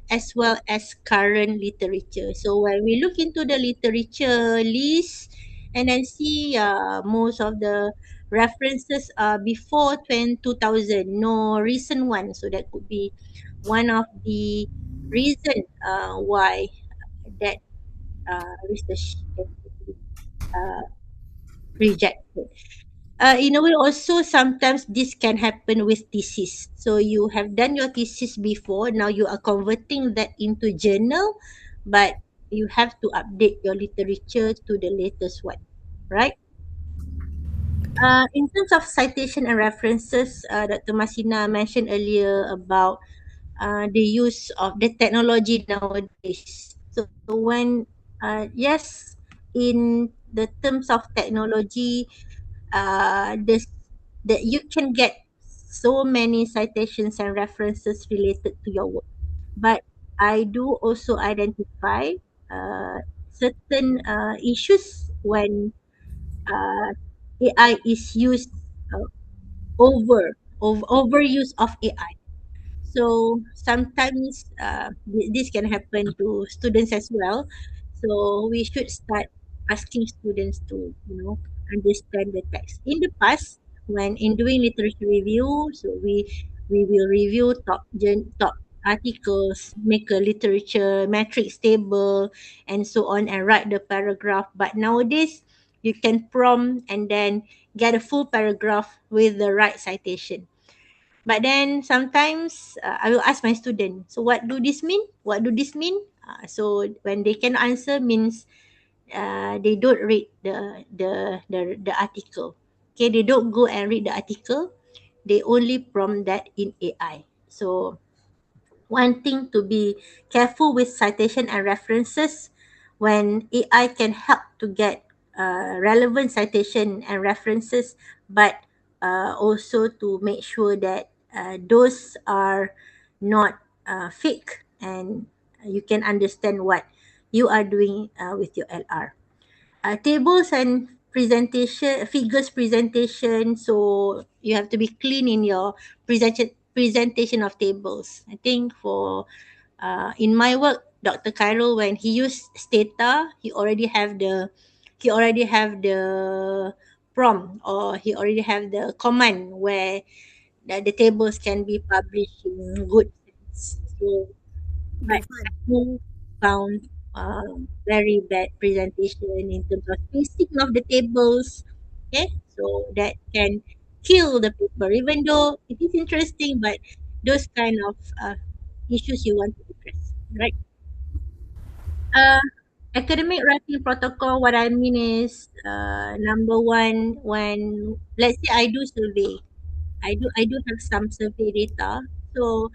as well as current literature. So when we look into the literature list and then see most of the references are before 2000, no recent one. So that could be one of the reason why that research can be uh, rejected. In a way, also sometimes this can happen with thesis. So you have done your thesis before, now you are converting that into journal, but you have to update your literature to the latest one, right? In terms of citation and references, Dr. Masina mentioned earlier about the use of the technology nowadays. So when yes, in the terms of technology, this that you can get so many citations and references related to your work, but I do also identify certain issues when uh, AI is used uh, overuse of AI. So sometimes this can happen to students as well. So we should start asking students to, understand the text. In the past, when in doing literature review, so we will review top articles, make a literature matrix table, and so on, and write the paragraph. But nowadays, you can prompt and then get a full paragraph with the right citation. But then sometimes I will ask my student, so what do this mean? What do this mean? So when they can answer means they don't read the article. Okay, they don't go and read the article. They only prompt that in AI. So one thing to be careful with citation and references, when AI can help to get relevant citation and references, but also to make sure that those are not fake, and you can understand what you are doing with your LR. Tables and presentation, figures presentation, so you have to be clean in your presentation of tables. I think for in my work, Dr. Cairo, when he used Stata, he already have the prompt, or he already have the command where the tables can be published in good sense. So, but Dufan. who found very bad presentation in terms of spacing of the tables. Okay, so that can kill the paper, even though it is interesting, but those kind of issues you want to address, right? Uh, Academic writing protocol, what I mean is, number one, when let's say I do survey, I do have some survey data. So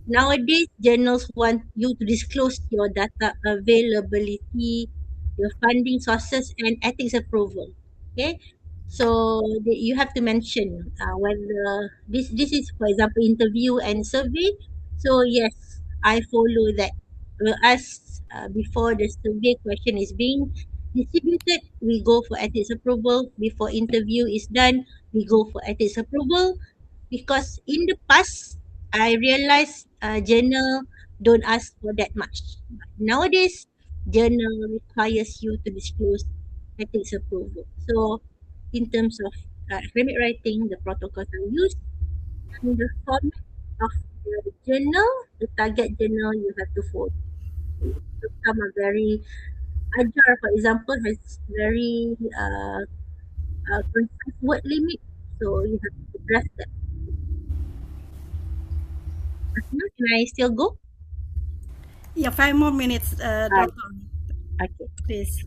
nowadays, journals want you to disclose your data availability, your funding sources, and ethics approval. Okay, so you have to mention whether this is, for example, interview and survey. So yes, I follow that. We'll ask before the survey question is being distributed. We go for ethics approval. Before interview is done, we go for ethics approval, because in the past I realized journal don't ask for that much. But nowadays, journal requires you to disclose ethics approval. So, in terms of academic writing, the protocols are used, and the format of the journal, the target journal you have to follow. So some are very agile, for example, has very concise word limit. So you have to address that. Can I still go? Yeah, 5 more minutes, Uh, Doctor. okay. Please.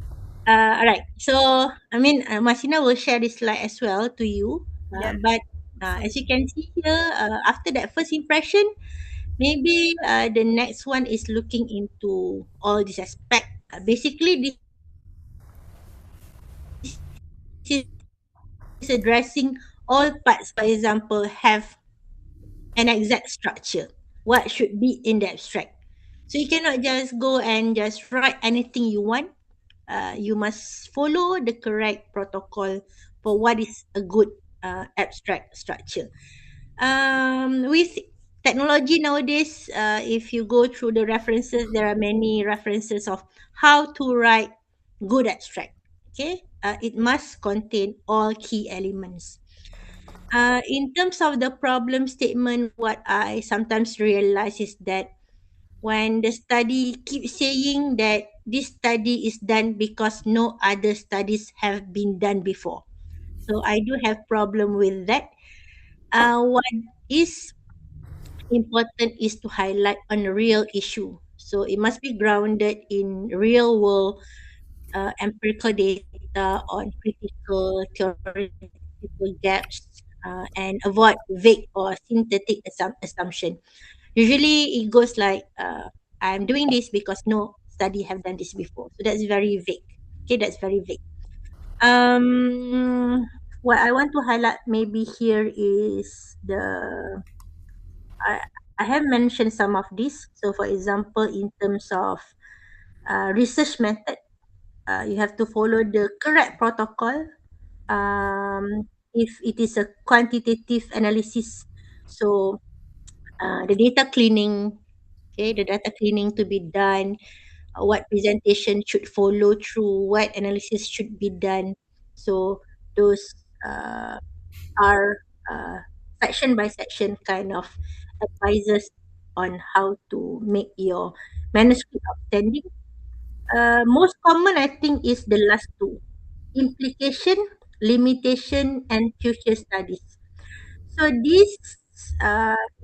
Alright. So, I mean, Masina will share this slide as well to you. Yeah. But as you can see here, after that first impression, maybe the next one is looking into all this aspect. Basically, this is addressing all parts. For example, have an exact structure. What should be in the abstract? So you cannot just go and just write anything you want. You must follow the correct protocol for what is a good abstract structure. With technology nowadays, if you go through the references, there are many references of how to write good abstract. Okay, it must contain all key elements. In terms of the problem statement, what I sometimes realize is that when the study keeps saying that this study is done because no other studies have been done before. So I do have problem with that. What is important is to highlight on a real issue. So it must be grounded in real world empirical data on critical theoretical gaps, and avoid vague or synthetic assumption. Usually it goes like, I'm doing this because no study have done this before. So that's very vague. Okay, that's very vague. What I want to highlight maybe here is I, I have mentioned some of this. So for example, in terms of research method, you have to follow the correct protocol. If it is a quantitative analysis, so the data cleaning, okay, the data cleaning to be done, what presentation should follow through, what analysis should be done. So those uh, are section by section kind of advices on how to make your manuscript outstanding. Most common, I think, is the last two: implication, limitation, and future studies. So this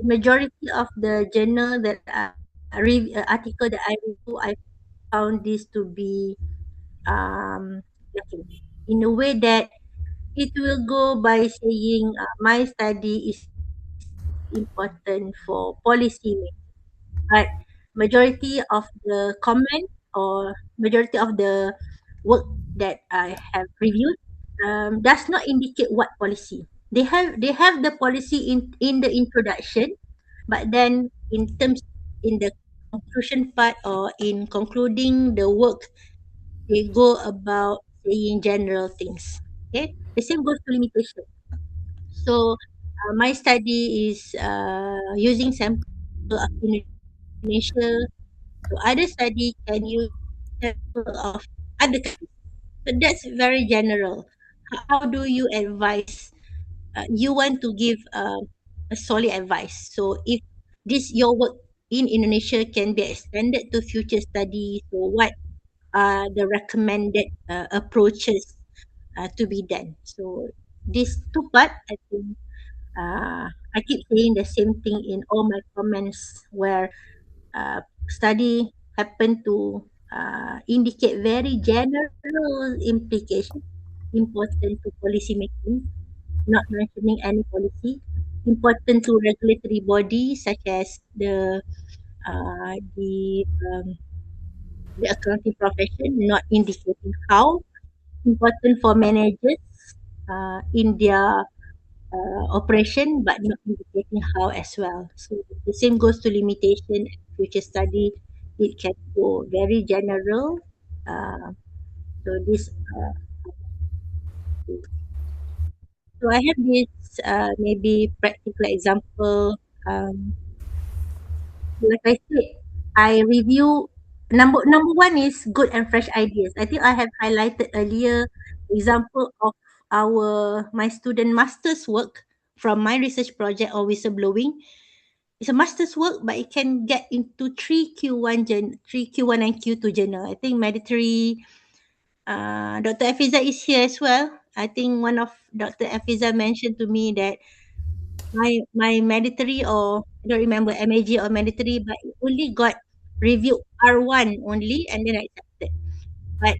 majority of the journal that article that I review, I found this to be lacking in a way that it will go by saying my study is important for policy making. But majority of the comment or majority of the work that I have reviewed does not indicate what policy. They have the policy in the introduction, but then in terms in the conclusion part or in concluding the work, they go about saying general things. Okay, the same goes to limitation. So my study is using sample of Indonesia. So other study can use sample of other countries. So that's very general. How do you advise? You want to give a solid advice. So if this your work in Indonesia can be extended to future study, so what are the recommended approaches to be done. So these two part, I think, I keep saying the same thing in all my comments where study happen to indicate very general implication important to policy making, not mentioning any policy, important to regulatory bodies such as uh, the um, the accounting profession, not indicating how, important for managers in their operation, but not indicating how as well. So the same goes to limitation and future study. It can go very general. Uh, so this, so I have this maybe practical example. Um, like I said, I review number one is good and fresh ideas. I think I have highlighted earlier example of my student master's work from my research project on whistleblowing. It's a master's work, but it can get into three Q1 and Q2 journal. I think mandatory. Dr. Afiza is here as well. I think one of Dr. Afiza mentioned to me that my mandatory, or I don't remember MAG or mandatory, but it only got review R1 only, and then I accepted. But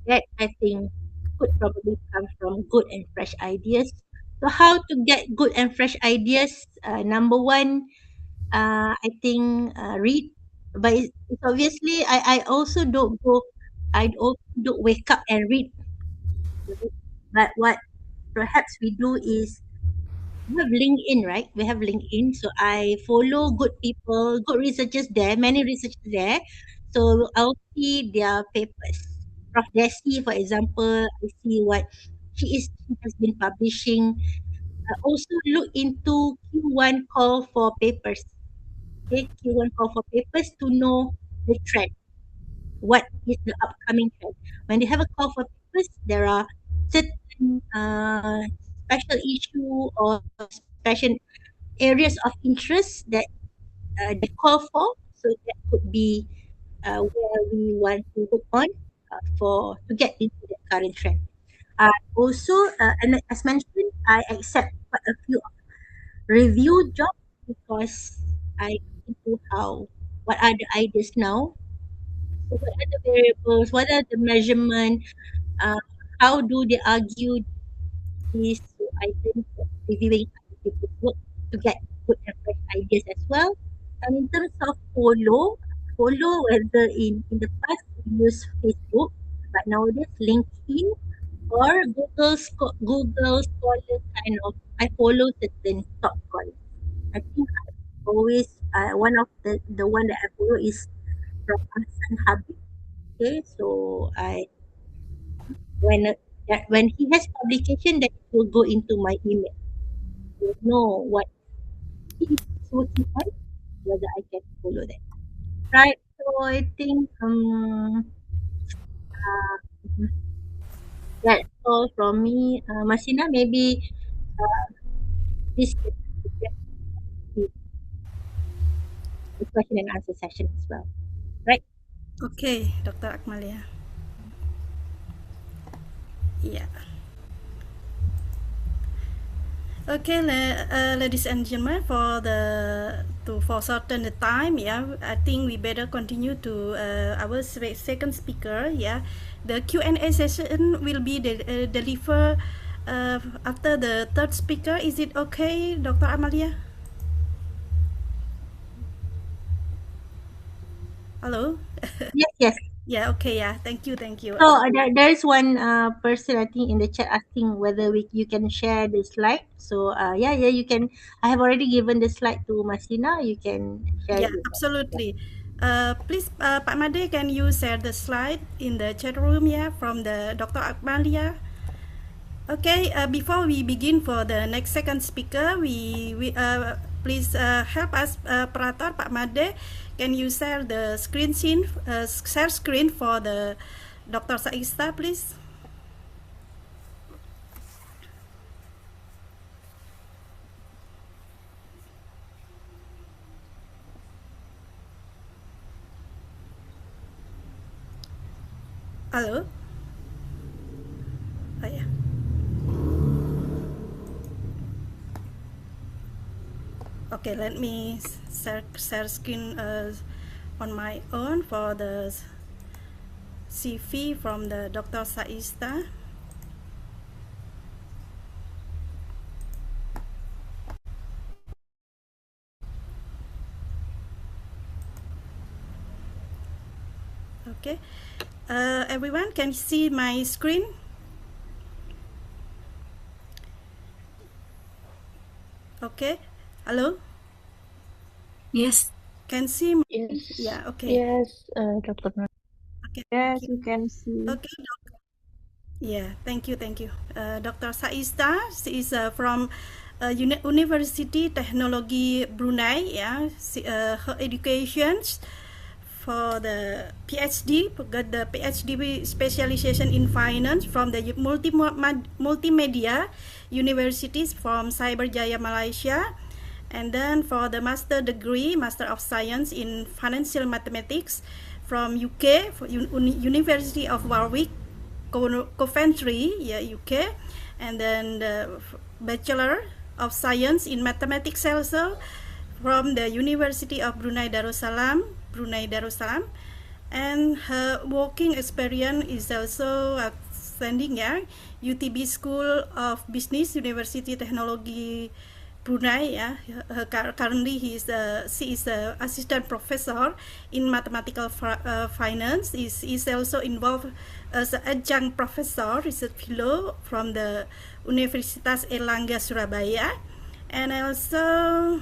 that I think could probably come from good and fresh ideas. So how to get good and fresh ideas? Number one, I think read, but it's obviously I also don't go. I also don't wake up and read. Right? But what perhaps we do is we have LinkedIn, right? We have LinkedIn, so I follow good people, good researchers there, many researchers there. So I'll see their papers. Prof. Desi, for example, I see what she has been publishing. I also look into Q1 call for papers. Okay, Q1 call for papers to know the trend. What is the upcoming trend? When they have a call for papers, there are certain special issue or special areas of interest that they call for. So that could be where we want to work on for to get into the current trend. Also, and as mentioned, I accept quite a few review jobs because I into how what are the ideas now. So what are the variables? What are the measurement? Uh, how do they argue this? So I think reviewing other people's work to get good and fresh ideas as well. And in terms of follow whether in the past we use Facebook, but nowadays LinkedIn or Google Scholar kind of. I follow certain top scholars. I think I always one of the one that I follow is from Hassan Habib. Okay, so I when when he has publication, that it will go into my email to know what he is working on, whether I can follow that. Right. So I think that's all from me. Masina, maybe this can be the question and answer session as well. Right. Okay, Dr. Akmalia. Yeah. Okay, ladies and gentlemen, for shorten the time, yeah, I think we better continue to our second speaker. Yeah, the Q&A session will be delivered after the third speaker. Is it okay, Dr. Amalia? Hello. Yes. Yes. Yeah. Okay. Yeah. Thank you. Thank you. So there is one person I think in the chat asking whether you can share the slide. So yeah, you can. I have already given the slide to Masina. You can share Yeah, it with us. absolutely. Please, Pak Made, can you share the slide in the chat room? Yeah, from the Dr. Akmalia. Okay. Before we begin for the next second speaker, we please help us, Operator Pak Made. Can you share the share screen for the Dr. Saista, please? Hello? Oh, yeah. Okay, let me share screen on my own for the CV from the Dr. Saista. Okay, everyone can see my screen? Okay, hello? Yes. Can see my, Yes. yeah, okay. Yes, Dr. Nur. Okay, Yes, thank you. you can see. Okay, yeah, thank you. Dr. Saista is from University Technology Brunei. Yeah, her education for the PhD, got the PhD specialization in finance from the multimedia universities from Cyberjaya, Malaysia. And then for the master degree, Master of Science in Financial Mathematics from UK, for University of Warwick, Coventry, yeah, UK. And then the Bachelor of Science in Mathematics also from the University of Brunei Darussalam, and her working experience is also outstanding. Yeah, UTB School of Business, University Technology Brunei. Yeah, currently she is the assistant professor in mathematical finance. Is also involved as an adjunct professor, research fellow from the Universitas Erlangga Surabaya, and also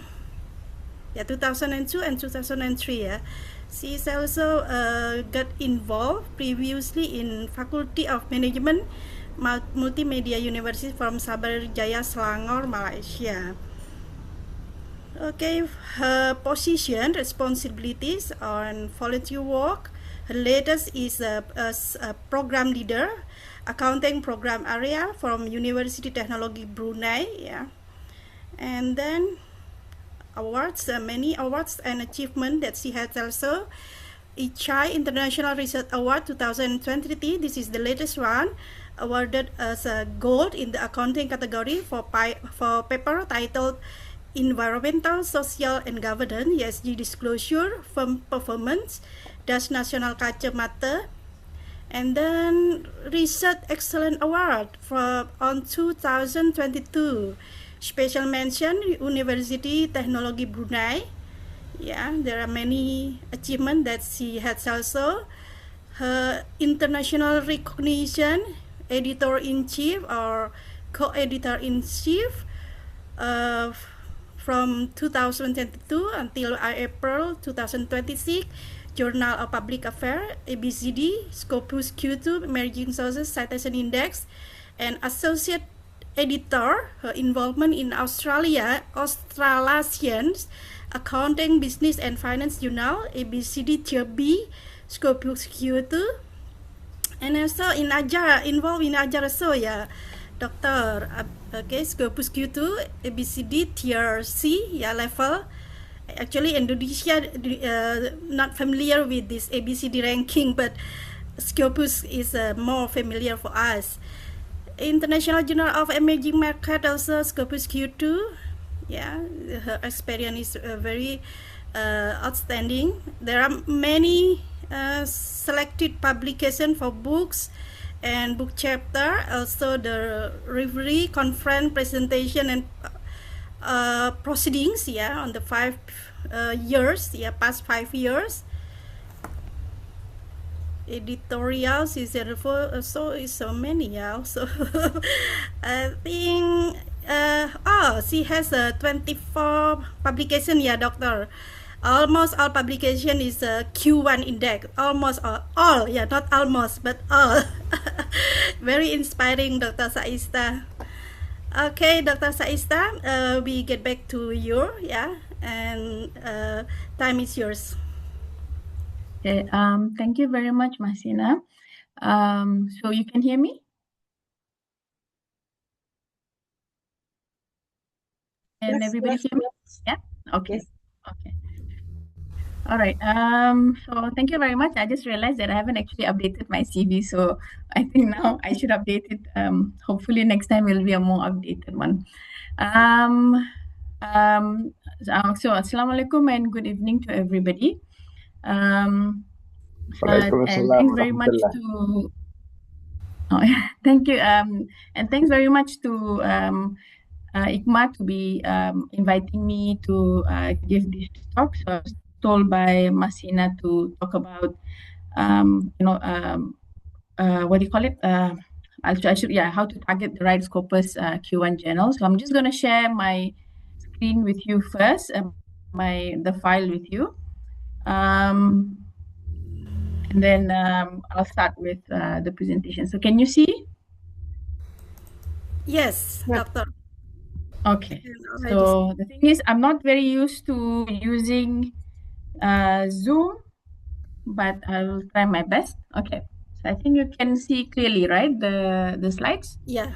2002 and 2003. Yeah, she is also got involved previously in Faculty of Management Multimedia University from Cyberjaya, Selangor, Malaysia. Okay, her position, responsibilities on volunteer work. Her latest is as a program leader, accounting program area from University Technology Brunei. Yeah, and then awards, many awards and achievement that she has also. ICHAI International Research Award 2023, this is the latest one, awarded as a gold in the accounting category for paper titled Environmental, Social and Governance, ESG Disclosure, Firm Performance, Does National Culture Matter? And then Research Excellence Award on 2022. Special mention, University Technology Brunei. Yeah, there are many achievements that she has also. Her international recognition, editor-in-chief or co-editor-in-chief from 2022 until April 2026, Journal of Public Affairs, ABCD, Scopus Q2, Emerging Sources Citation Index, and Associate Editor, her involvement in Australasians Accounting, Business and Finance Journal, ABCD Tier B, Scopus Q2, and also involved in Ajar also, yeah, Doctor. Okay, Scopus Q2, ABCD Tier C, yeah, level. Actually, Indonesia not familiar with this ABCD ranking, but Scopus is more familiar for us. International Journal of Emerging Market also Scopus Q2. Yeah, her experience is very outstanding. There are many selected publication for books and book chapter, also the reverie, conference, presentation and proceedings, yeah, on the 5 years, yeah, past 5 years. Editorials is so is so many, yeah, also. I think she has a 24 publication, yeah, Doctor. Almost all publication is a Q1 index. Almost all, yeah, not almost, but all. Very inspiring, Dr. Saista. Okay, Dr. Saista, we get back to you, yeah, and time is yours. Okay, thank you very much, Masina. So you can hear me? Can everybody hear me? Yeah? Okay. Yes. Okay. All right. So thank you very much. I just realized that I haven't actually updated my CV, so I think now I should update it. Hopefully next time will be a more updated one. So Assalamualaikum and good evening to everybody. And Waalaikumsalam thanks very much warahmatullah. to thank you. And thanks very much to Ikma to be inviting me to give this talk. So I was told by Masina to talk about, what do you call it? I should, how to target the right Scopus Q1 journal. So I'm just going to share my screen with you first, the file with you. And then I'll start with the presentation. So can you see? Yes, Doctor. Okay. So the thing is, I'm not very used to using Zoom, but I'll try my best. Okay. So I think you can see clearly, right? The slides? Yeah.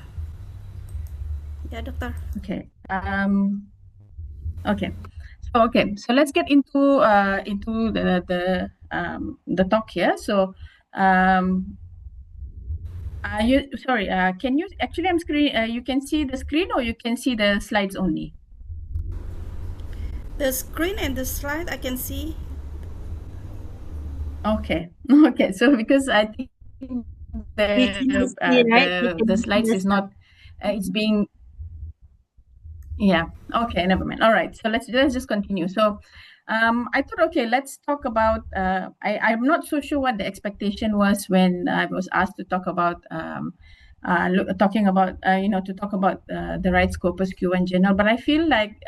Yeah, Doctor. Okay. Okay. So let's get into the talk here. So can you actually you can see the screen or you can see the slides only? The screen and the slide I can see. Okay. Okay. So because I think the slides is not it's being okay, never mind. All right, so let's just continue. So I thought, okay, let's talk about I'm not so sure what the expectation was when I was asked to talk about to talk about the right Scopus Q1 journal, but I feel like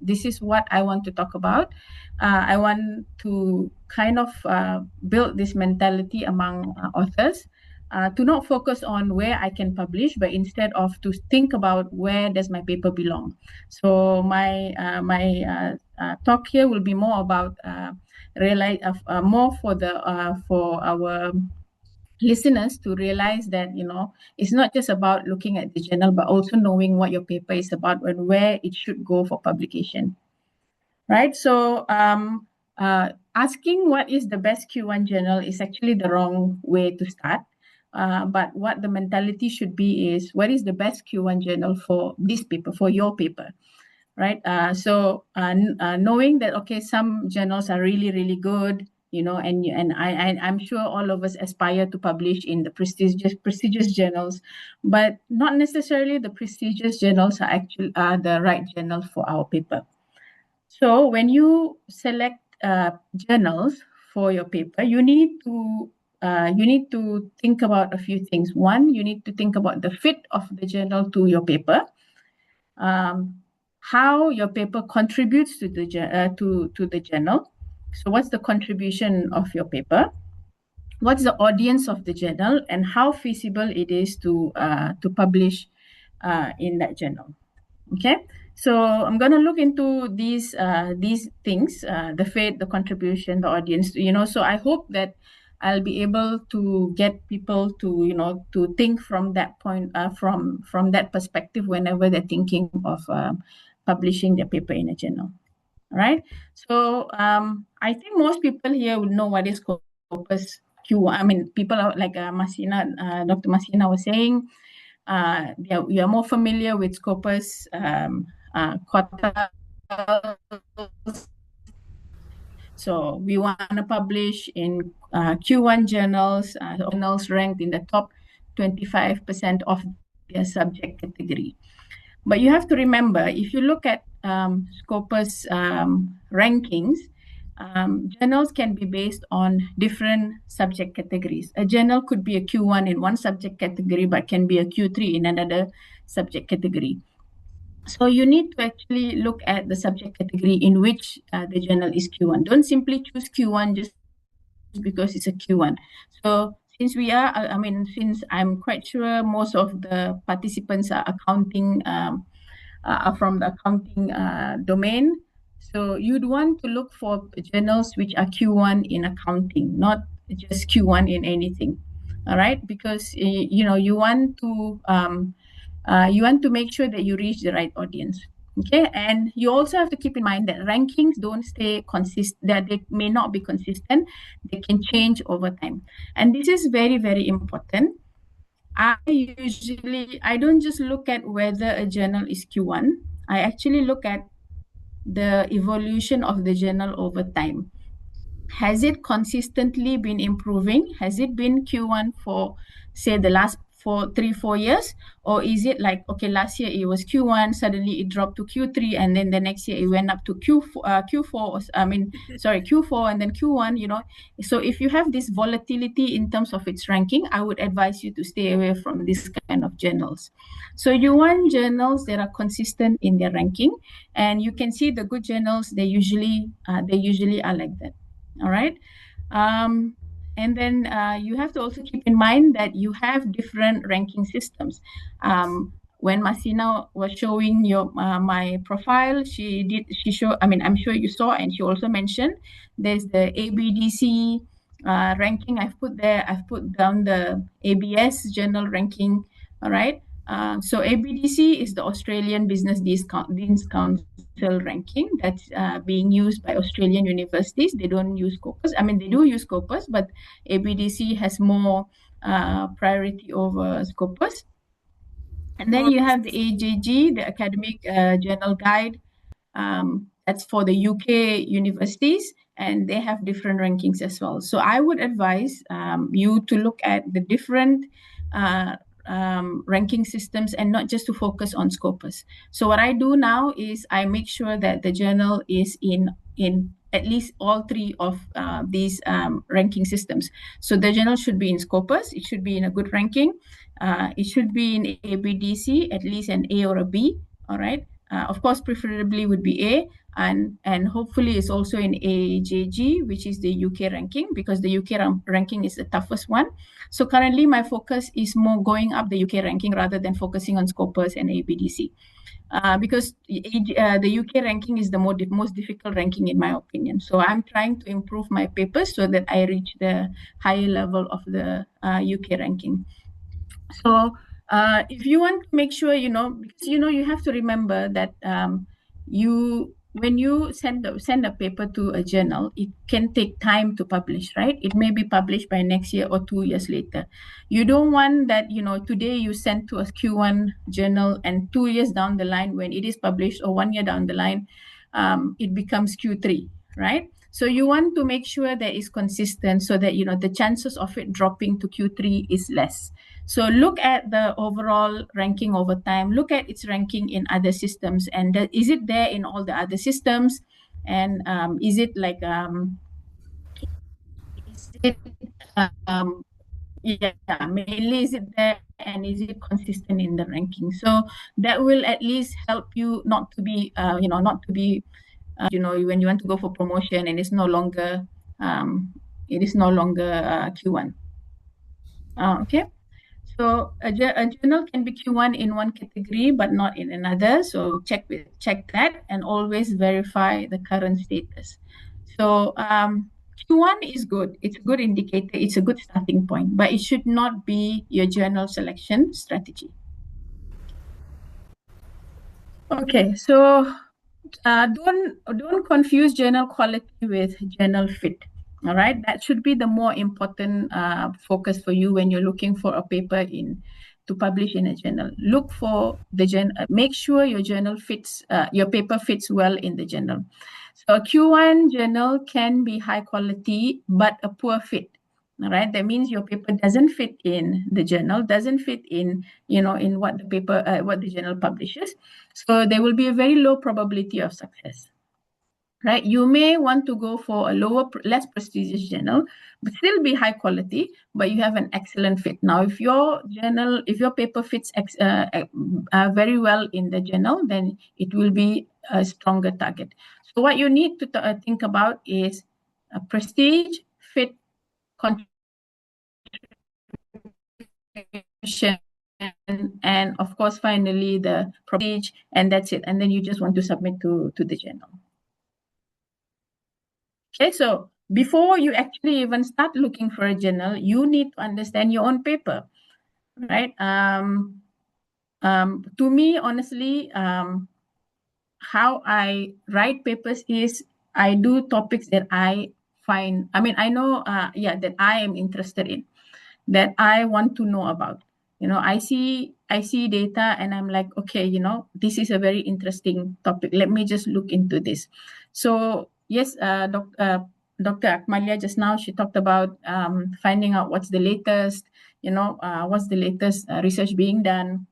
this is what I want to talk about. I want to kind of build this mentality among authors to not focus on where I can publish, but instead of to think about where does my paper belong. So my talk here will be more about more for our listeners to realize that it's not just about looking at the journal, but also knowing what your paper is about and where it should go for publication. Right. So asking what is the best Q1 journal is actually the wrong way to start. But what the mentality should be is what is the best Q1 journal for this paper, for your paper, right? So knowing that, okay, some journals are really, really good, and I'm sure all of us aspire to publish in the prestigious journals, but not necessarily the prestigious journals are the right journal for our paper. So when you select journals for your paper, you need to think about a few things. One, you need to think about the fit of the journal to your paper, how your paper contributes to the journal. So what's the contribution of your paper? What's the audience of the journal, and how feasible it is to publish in that journal? Okay, so I'm going to look into these things, the fit, the contribution, the audience, so I hope that I'll be able to get people to to think from that point, from that perspective whenever they're thinking of publishing their paper in a journal. All right, so I think most people here would know what is Scopus Q1. I mean, people are like Dr. Masina was saying, you are more familiar with Scopus quartiles. So we want to publish in Q1 journals, journals ranked in the top 25% of their subject category. But you have to remember, if you look at Scopus rankings, journals can be based on different subject categories. A journal could be a Q1 in one subject category, but can be a Q3 in another subject category. So you need to actually look at the subject category in which the journal is Q1. Don't simply choose Q1 just because it's a Q1. So since since I'm quite sure most of the participants are accounting, are from the accounting domain. So you'd want to look for journals which are Q1 in accounting, not just Q1 in anything. All right, because you want to make sure that you reach the right audience. Okay, and you also have to keep in mind that rankings don't stay consistent, that they may not be consistent, they can change over time. And this is very, very important. I don't just look at whether a journal is Q1, I actually look at the evolution of the journal over time. Has it consistently been improving? Has it been Q1 for, say, the last 4 years? Or is it like, okay, last year it was Q1, suddenly it dropped to Q3, and then the next year it went up to Q4, Q4 and then Q1, So if you have this volatility in terms of its ranking, I would advise you to stay away from this kind of journals. So you want journals that are consistent in their ranking, and you can see the good journals, they usually are like that. All right. And then you have to also keep in mind that you have different ranking systems. When Masina was showing my profile, I'm sure you saw, and she also mentioned there's the ABDC ranking. I've put down the ABS journal ranking. All right. So ABDC is the Australian Business Deans Council ranking that's being used by Australian universities. They don't use Scopus. They do use Scopus, but ABDC has more priority over Scopus. And then you have the AJG, the Academic Journal Guide. That's for the UK universities, and they have different rankings as well. So I would advise you to look at the different ranking systems and not just to focus on Scopus. So what I do now is I make sure that the journal is in at least all three of these ranking systems. So the journal should be in Scopus, it should be in a good ranking, it should be in ABDC, at least an A or a B, all right? Of course, preferably would be A, and hopefully it's also in AJG, which is the UK ranking, because the UK ranking is the toughest one. So currently my focus is more going up the UK ranking rather than focusing on Scopus and ABDC. Because the UK ranking is the most difficult ranking in my opinion. So I'm trying to improve my papers so that I reach the higher level of the UK ranking. So if you want to make sure, because you have to remember that when you send a paper to a journal, it can take time to publish, right? It may be published by next year or 2 years later. You don't want that, today you send to a Q1 journal and 2 years down the line when it is published, or 1 year down the line, it becomes Q3, right? So you want to make sure that it's consistent so that, the chances of it dropping to Q3 is less. So look at the overall ranking over time, look at its ranking in other systems, and is it there in all the other systems? And is it like, mainly is it there, and is it consistent in the ranking? So that will at least help you not to be, when you want to go for promotion and it's no longer Q1. Okay. So a journal can be Q1 in one category, but not in another. So check that and always verify the current status. So Q1 is good. It's a good indicator. It's a good starting point, but it should not be your journal selection strategy. Okay, so don't confuse journal quality with journal fit. All right, that should be the more important focus for you when you're looking for a paper to publish in a journal. Look for make sure your journal fits, your paper fits well in the journal. So a Q1 journal can be high quality but a poor fit. All right, that means your paper doesn't fit in the journal, doesn't fit in in what the journal publishes. So there will be a very low probability of success. Right, you may want to go for a less prestigious journal, but still be high quality, but you have an excellent fit. Now, if your paper fits very well in the journal, then it will be a stronger target. So what you need to think about is prestige, fit, contribution, and of course, finally the prestige, and that's it. And then you just want to submit to the journal. Okay, so before you actually even start looking for a journal, you need to understand your own paper, right? To me, honestly, how I write papers is I do topics that I find, I know, that I am interested in, that I want to know about. I see data and I'm like, okay, this is a very interesting topic. Let me just look into this. So yes, Dr. Akmalia just now, she talked about finding out what's the latest, research being done,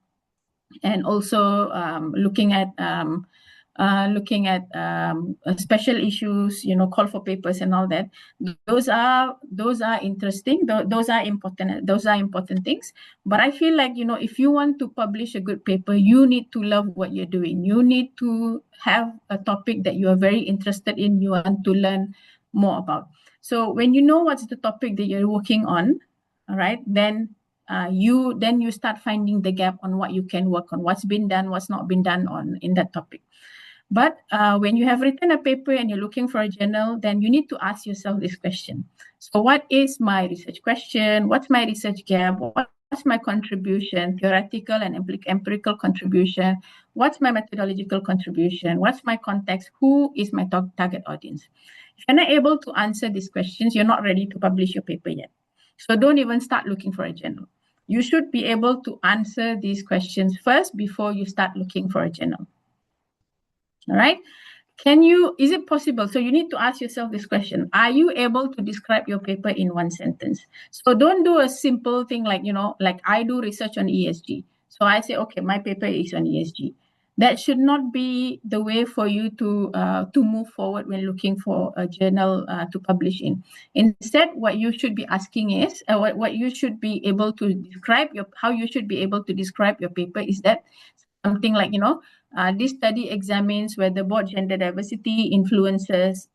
and also looking at special issues, call for papers and all that. Those are interesting. Those are important. Those are important things. But I feel like, if you want to publish a good paper, you need to love what you're doing. You need to have a topic that you are very interested in. You want to learn more about. So when you know what's the topic that you're working on, all right, then you start finding the gap on what you can work on, what's been done, what's not been done on in that topic. But when you have written a paper and you're looking for a journal, then you need to ask yourself this question. So what is my research question? What's my research gap? What's my contribution, theoretical and empirical contribution? What's my methodological contribution? What's my context? Who is my target audience? If you're not able to answer these questions, you're not ready to publish your paper yet. So don't even start looking for a journal. You should be able to answer these questions first before you start looking for a journal. All right. Is it possible? So you need to ask yourself this question. Are you able to describe your paper in one sentence? So don't do a simple thing like, like I do research on ESG. So I say, okay, my paper is on ESG. That should not be the way for you to move forward when looking for a journal to publish in. Instead, what you should be asking is, what you should be able to describe how you should be able to describe your paper is that something like, this study examines whether board gender diversity influences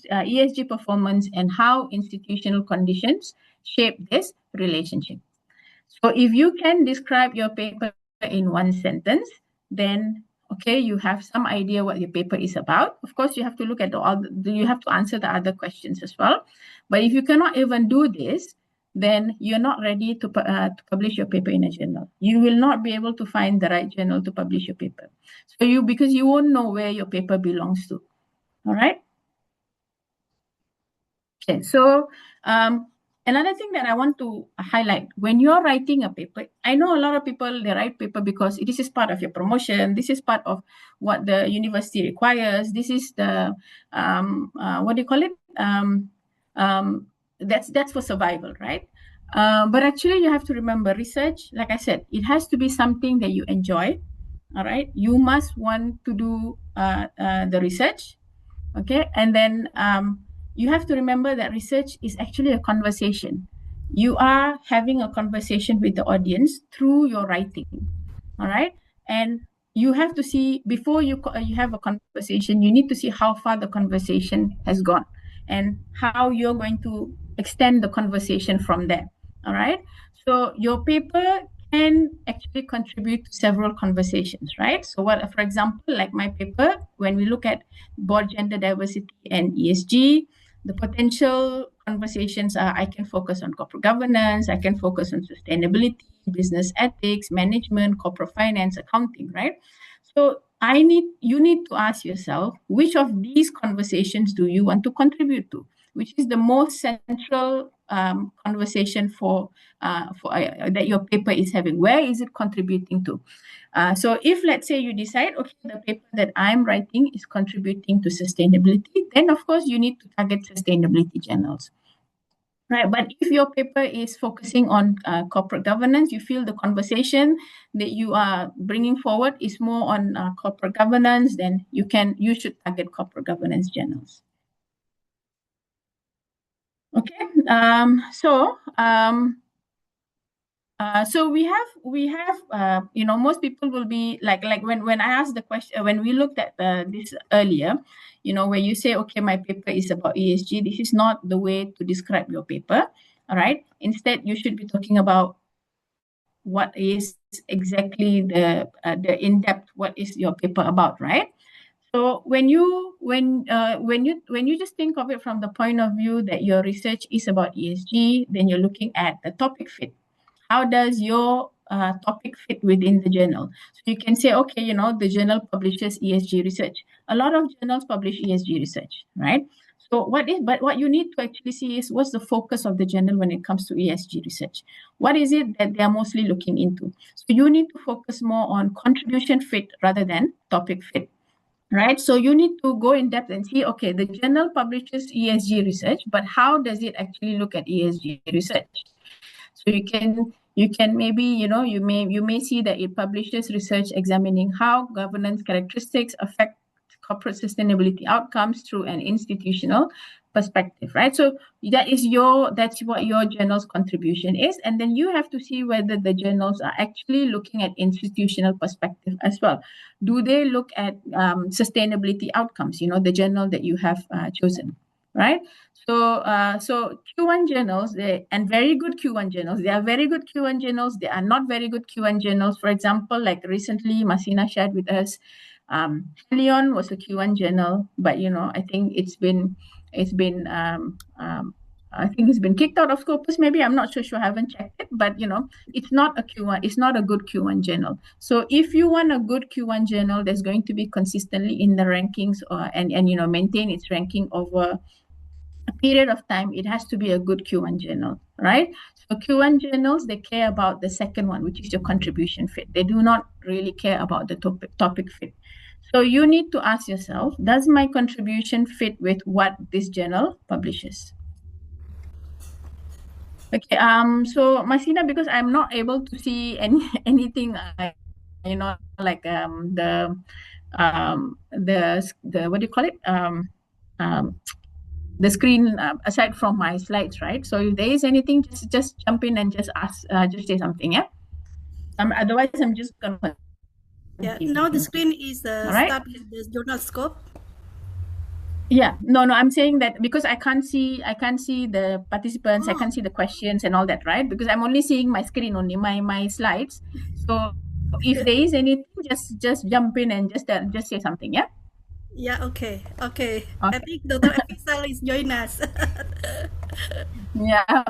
ESG performance and how institutional conditions shape this relationship. So if you can describe your paper in one sentence, then okay, you have some idea what your paper is about. Of course, you have to look at you have to answer the other questions as well. But if you cannot even do this, then you're not ready to publish your paper in a journal. You will not be able to find the right journal to publish your paper. So because you won't know where your paper belongs to. All right. Okay. So another thing that I want to highlight, when you're writing a paper, I know a lot of people, they write paper because this is part of your promotion. This is part of what the university requires. This is the, what do you call it? That's for survival, right? But actually you have to remember research, like I said, it has to be something that you enjoy. All right. You must want to do the research. Okay. And then you have to remember that research is actually a conversation. You are having a conversation with the audience through your writing. All right. And you have to see, before you have a conversation, you need to see how far the conversation has gone and how you're going to extend the conversation from there. All right. So your paper can actually contribute to several conversations, right? So for example, like my paper, when we look at board gender diversity and ESG, the potential conversations are, I can focus on corporate governance, I can focus on sustainability, business ethics, management, corporate finance, accounting, right? So you need to ask yourself, which of these conversations do you want to contribute to? Which is the most central conversation for that your paper is having? Where is it contributing to? So if, let's say, you decide, okay, the paper that I'm writing is contributing to sustainability, then of course you need to target sustainability journals. Right, but if your paper is focusing on corporate governance, you feel the conversation that you are bringing forward is more on corporate governance, then you should target corporate governance journals. Okay, so we have most people will be like when I asked the question, when we looked at this earlier, where you say, okay, my paper is about ESG, this is not the way to describe your paper. All right, instead you should be talking about what is exactly the in-depth, what is your paper about, right? So when you just think of it from the point of view that your research is about ESG, then you're looking at the topic fit. How does your topic fit within the journal. So you can say, okay, the journal publishes ESG research. A lot of journals publish ESG research, right? So what you need to actually see is what's the focus of the journal when it comes to ESG research. What is it that they are mostly looking into? So you need to focus more on contribution fit rather than topic fit. Right, so you need to go in depth and see, okay, the journal publishes ESG research, but how does it actually look at ESG research? So you can maybe, you may see that it publishes research examining how governance characteristics affect corporate sustainability outcomes through an institutional perspective, right? So that's what your journal's contribution is, and then you have to see whether the journals are actually looking at institutional perspective as well. Do they look at sustainability outcomes? The journal that you have chosen, right? So Q1 journals, and very good Q1 journals. They are very good Q1 journals. They are not very good Q1 journals. For example, like recently, Masina shared with us, Helion was a Q1 journal, but I think it's been I think it's been kicked out of Scopus. Maybe, I'm not so sure. I haven't checked it, but it's not a Q1. It's not a good Q1 journal. So if you want a good Q1 journal that's going to be consistently in the rankings and maintain its ranking over a period of time, it has to be a good Q1 journal, right? So Q1 journals, they care about the second one, which is your contribution fit. They do not really care about the topic fit. So you need to ask yourself, does my contribution fit with what this journal publishes? Okay, so Masina, because I'm not able to see anything, like the what do you call it? The screen aside from my slides, right? So if there is anything, just jump in and just ask, just say something, yeah. Otherwise, I'm just gonna. Yeah. Now the screen is right. start with the journal scope. Yeah, no, I'm saying that because I can't see the participants, I can't see the questions and all that, right? Because I'm only seeing my screen, only my slides. So if there is anything, just jump in and just say something, yeah. Yeah. Okay. I think Dr. Afisal is joining us. Yeah.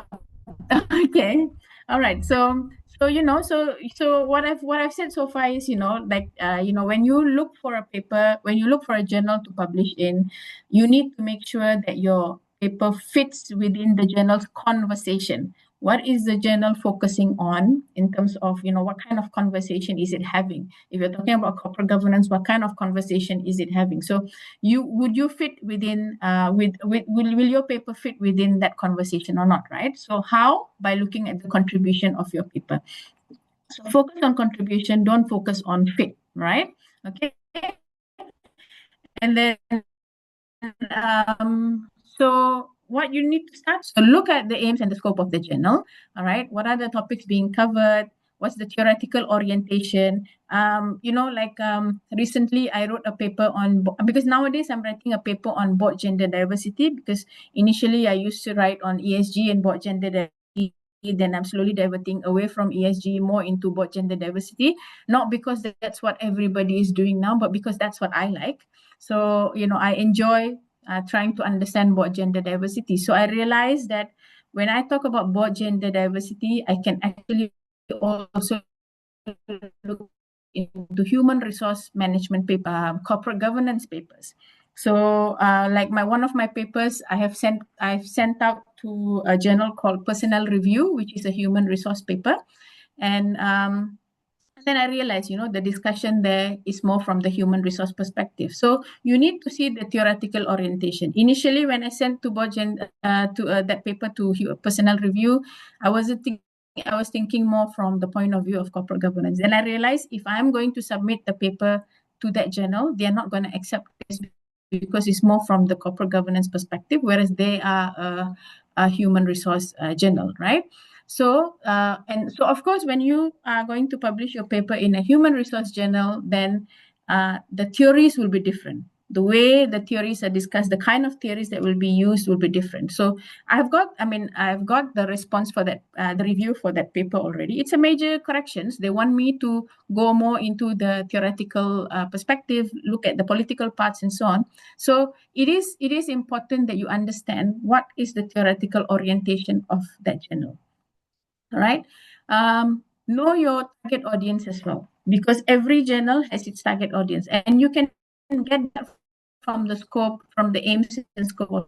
Okay. All right. So what I've said so far is, like when you look for a paper, when you look for a journal to publish in, you need to make sure that your paper fits within the journal's conversation. What is the journal focusing on in terms of, what kind of conversation is it having? If you're talking about corporate governance, what kind of conversation is it having? So would you fit within will your paper fit within that conversation or not, right? So how? By looking at the contribution of your paper. So focus on contribution, don't focus on fit, right? Okay. And then so what you need to start, so look at the aims and the scope of the journal. All right, what are the topics being covered? What's the theoretical orientation? Recently I wrote a paper on, because nowadays I'm writing a paper on board gender diversity, because initially I used to write on ESG and board gender diversity. Then I'm slowly diverting away from ESG more into board gender diversity, not because that's what everybody is doing now, but because that's what I like. So, I enjoy trying to understand board gender diversity. So I realized that when I talk about board gender diversity, I can actually also look into human resource management paper, corporate governance papers. So, like one of my papers, I've sent out to a journal called Personnel Review, which is a human resource paper, and then I realized, the discussion there is more from the human resource perspective. So you need to see the theoretical orientation. Initially, when I sent to that paper to Personnel Review, I was thinking more from the point of view of corporate governance. Then I realized if I'm going to submit the paper to that journal, they're not going to accept this because it's more from the corporate governance perspective, whereas they are a human resource journal, right? So, of course, when you are going to publish your paper in a human resource journal, then the theories will be different. The way the theories are discussed, the kind of theories that will be used will be different. So I've got the response for that, the review for that paper already. It's a major corrections. They want me to go more into the theoretical perspective, look at the political parts and so on. So it is important that you understand what is the theoretical orientation of that journal. All right. know your target audience as well, because every journal has its target audience, and you can get that from the scope, from the aims and scope of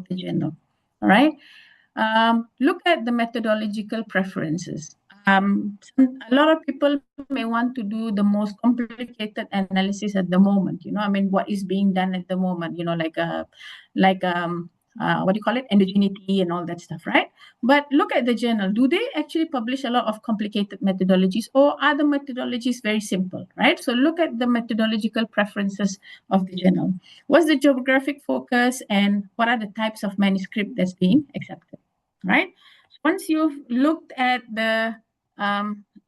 the journal. All right. Look at the methodological preferences. A lot of people may want to do the most complicated analysis at the moment. What is being done at the moment? What do you call it? Endogeneity and all that stuff, right? But look at the journal. Do they actually publish a lot of complicated methodologies, or are the methodologies very simple, right? So look at the methodological preferences of the journal. What's the geographic focus, and what are the types of manuscript that's being accepted, right? Once you've looked at the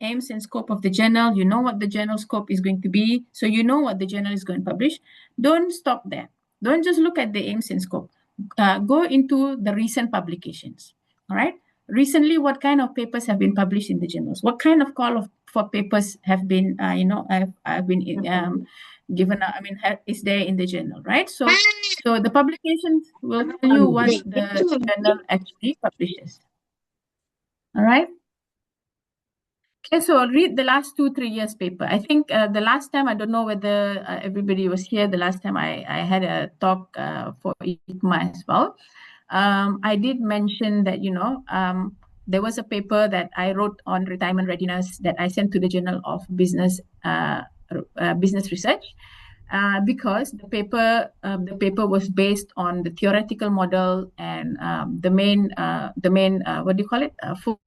aims and scope of the journal, you know what the journal scope is going to be, so you know what the journal is going to publish. Don't stop there. Don't just look at the aims and scope. Go into the recent publications, all right? Recently, what kind of papers have been published in the journals? What kind of call for papers have been, have been given? Is there in the journal, right? So the publications will tell you what the journal actually publishes. All right. Okay, so I'll read the last 2-3 years paper. I think the last time, I don't know whether everybody was here, the last time I had a talk for ICMA as well. I did mention that, there was a paper that I wrote on retirement readiness that I sent to the Journal of Business Research. Because the paper was based on the theoretical model, and the main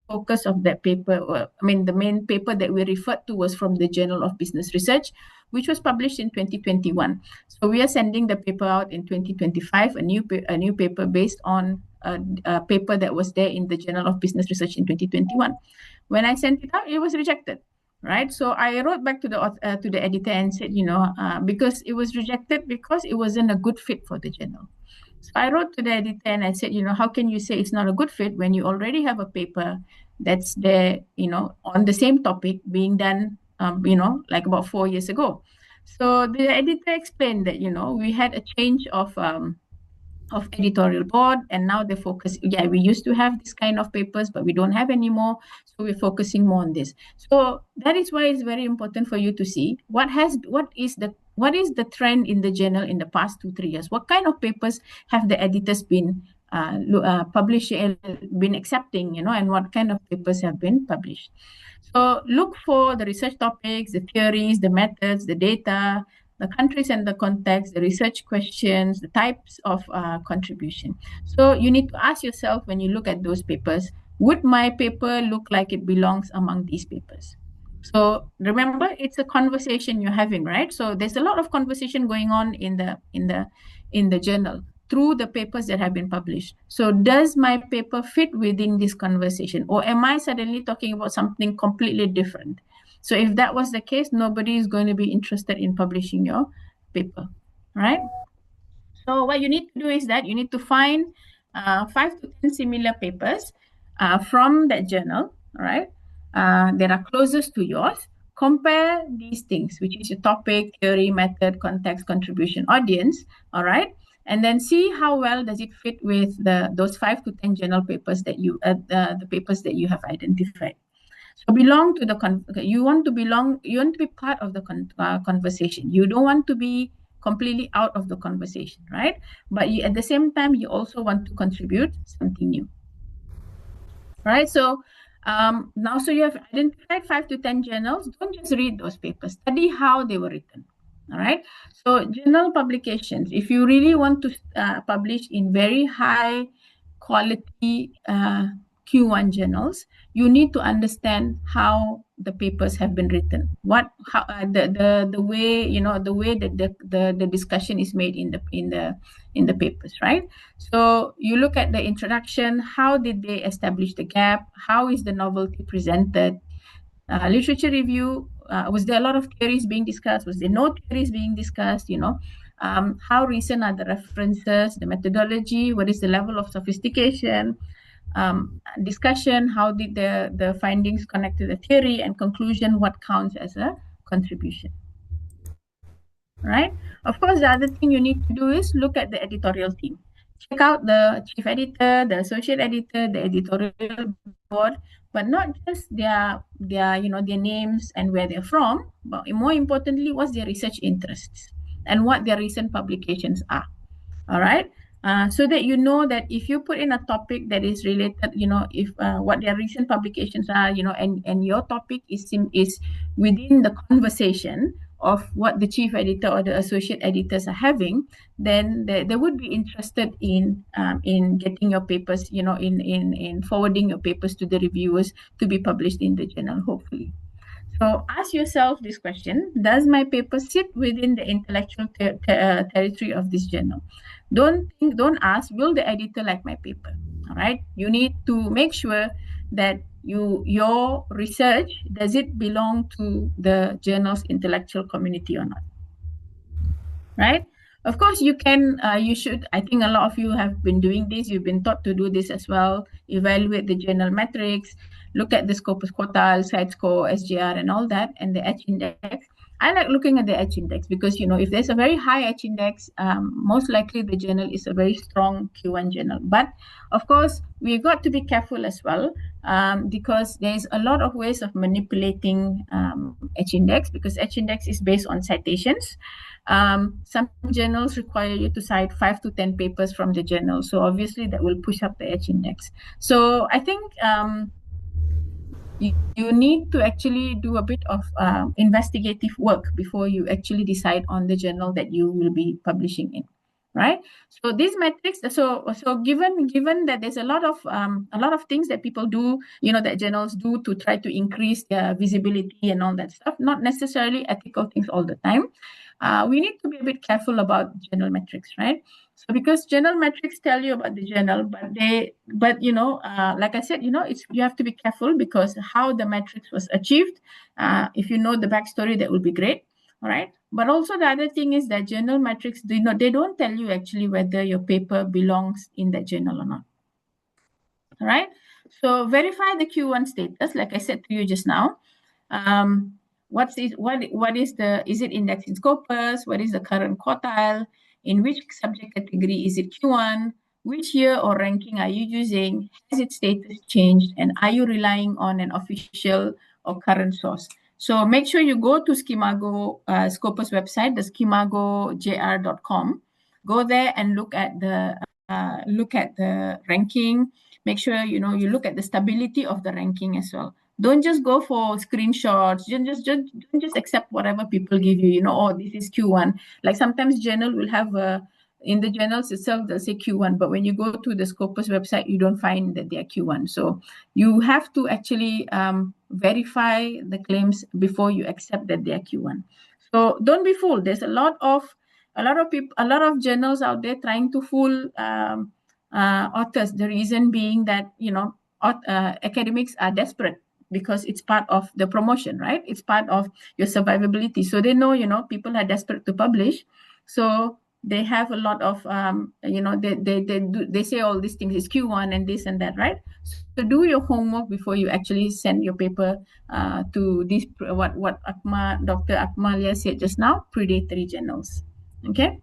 focus of that paper. The main paper that we referred to was from the Journal of Business Research, which was published in 2021. So we are sending the paper out in 2025, a new paper based on a paper that was there in the Journal of Business Research in 2021. When I sent it out, it was rejected. Right, so I wrote back to the editor and said, because it was rejected because it wasn't a good fit for the journal. So I wrote to the editor and I said, how can you say it's not a good fit when you already have a paper that's there, on the same topic being done, like about 4 years ago. So the editor explained that, we had a change of editorial board, and now they focus. We used to have this kind of papers, but we don't have anymore, so we're focusing more on this. So that is why it's very important for you to see what is the trend in the journal in the past 2-3 years. What kind of papers have the editors been publishing, been accepting, and what kind of papers have been published. So look for the research topics, the theories, the methods, the data, the countries and the context, the research questions, the types of contribution. So you need to ask yourself, when you look at those papers, would my paper look like it belongs among these papers? So remember, it's a conversation you're having, right? So there's a lot of conversation going on in the journal through the papers that have been published. So does my paper fit within this conversation, or am I suddenly talking about something completely different? So if that was the case, nobody is going to be interested in publishing your paper, right? So what you need to do is that you need to find 5 to 10 similar papers from that journal, right? That are closest to yours. Compare these things, which is your topic, theory, method, context, contribution, audience, all right? And then see how well does it fit with those 5 to 10 journal papers that the papers that you have identified. So belong to you want to be part of the conversation. You don't want to be completely out of the conversation, right? But at the same time, you also want to contribute something new, right? So now, so you have identified 5 to 10 journals. Don't just read those papers. Study how they were written. All right. So journal publications, if you really want to publish in very high quality Q1 journals, you need to understand how the papers have been written. The way that the discussion is made in the papers, right? So you look at the introduction. How did they establish the gap? How is the novelty presented? Literature review. Was there a lot of theories being discussed? Was there no theories being discussed? How recent are the references, the methodology? What is the level of sophistication? Discussion, how did the findings connect to the theory, and conclusion, what counts as a contribution, right? Of course, the other thing you need to do is look at the editorial team. Check out the chief editor, the associate editor, the editorial board. but not just their names and where they're from, but more importantly, what's their research interests and what their recent publications are. All right. So that you know that if you put in a topic that is related, if what their recent publications are, and your topic is within the conversation of what the chief editor or the associate editors are having, then they would be interested in getting your papers, in forwarding your papers to the reviewers to be published in the journal, hopefully. So ask yourself this question: does my paper sit within the intellectual territory of this journal? Don't ask, will the editor like my paper? All right. You need to make sure that your research, does it belong to the journal's intellectual community or not? Right? Of course, you can, you should, I think a lot of you have been doing this, you've been taught to do this as well, evaluate the journal metrics, look at the Scopus quartile, site score, SGR and all that, and the H index. I like looking at the H index because, if there's a very high H index, most likely the journal is a very strong Q1 journal. But of course, we've got to be careful as well, because there's a lot of ways of manipulating H index, because H index is based on citations. Some journals require you to cite 5 to 10 papers from the journal. So obviously that will push up the H index. So I think you need to actually do a bit of investigative work before you actually decide on the journal that you will be publishing in, right? So these metrics, so given that there's a lot of things that people do, that journals do to try to increase their visibility and all that stuff, not necessarily ethical things all the time. We need to be a bit careful about journal metrics, right? So because journal metrics tell you about the journal, but like I said, you have to be careful because how the metrics was achieved. If you know the backstory, that would be great. All right. But also the other thing is that journal metrics, they don't tell you actually whether your paper belongs in that journal or not. All right. So verify the Q1 status, like I said to you just now. What is it indexed in Scopus? What is the current quartile? In which subject category is it Q1? Which year or ranking are you using? Has its status changed? And are you relying on an official or current source? So make sure you go to Scimago Scopus website, the scimagojr.com. Go there and look at the ranking. Make sure you look at the stability of the ranking as well. Don't just go for screenshots. Don't just accept whatever people give you. This is Q1. Like sometimes journal will have in the journals itself they'll say Q1, but when you go to the Scopus website, you don't find that they are Q1. So you have to actually verify the claims before you accept that they are Q1. So don't be fooled. There's a lot of people, a lot of journals out there trying to fool authors. The reason being that academics are desperate because it's part of the promotion, right? It's part of your survivability. So they know people are desperate to publish, so they have a lot of they say all these things is Q1 and this and that, right? So do your homework before you actually send your paper to these what Dr. Akmalia said just now, predatory journals. Okay.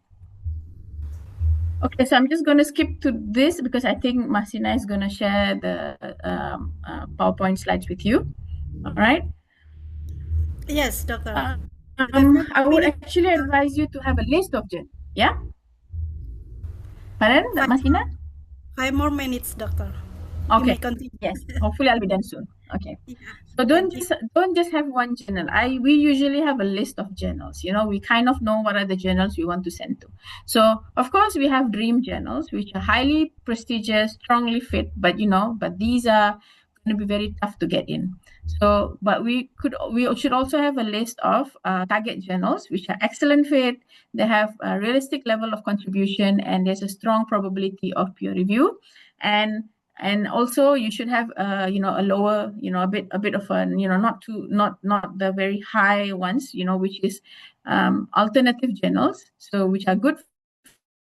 Okay, so I'm just going to skip to this because I think Masina is going to share the PowerPoint slides with you. All right? Yes, Doctor. I would actually advise you to have a list of journals. Yeah? Pardon, Masina? 5 more minutes, Doctor. Okay. Yes, hopefully I'll be done soon. Okay. Yeah. So don't just have one journal. We usually have a list of journals. We kind of know what are the journals we want to send to. So of course we have dream journals, which are highly prestigious, strongly fit, but these are going to be very tough to get in. So, but we should also have a list of target journals, which are excellent fit. They have a realistic level of contribution, and there's a strong probability of peer review, and also you should have a lower, a bit of a not the very high ones, which is alternative journals, so which are good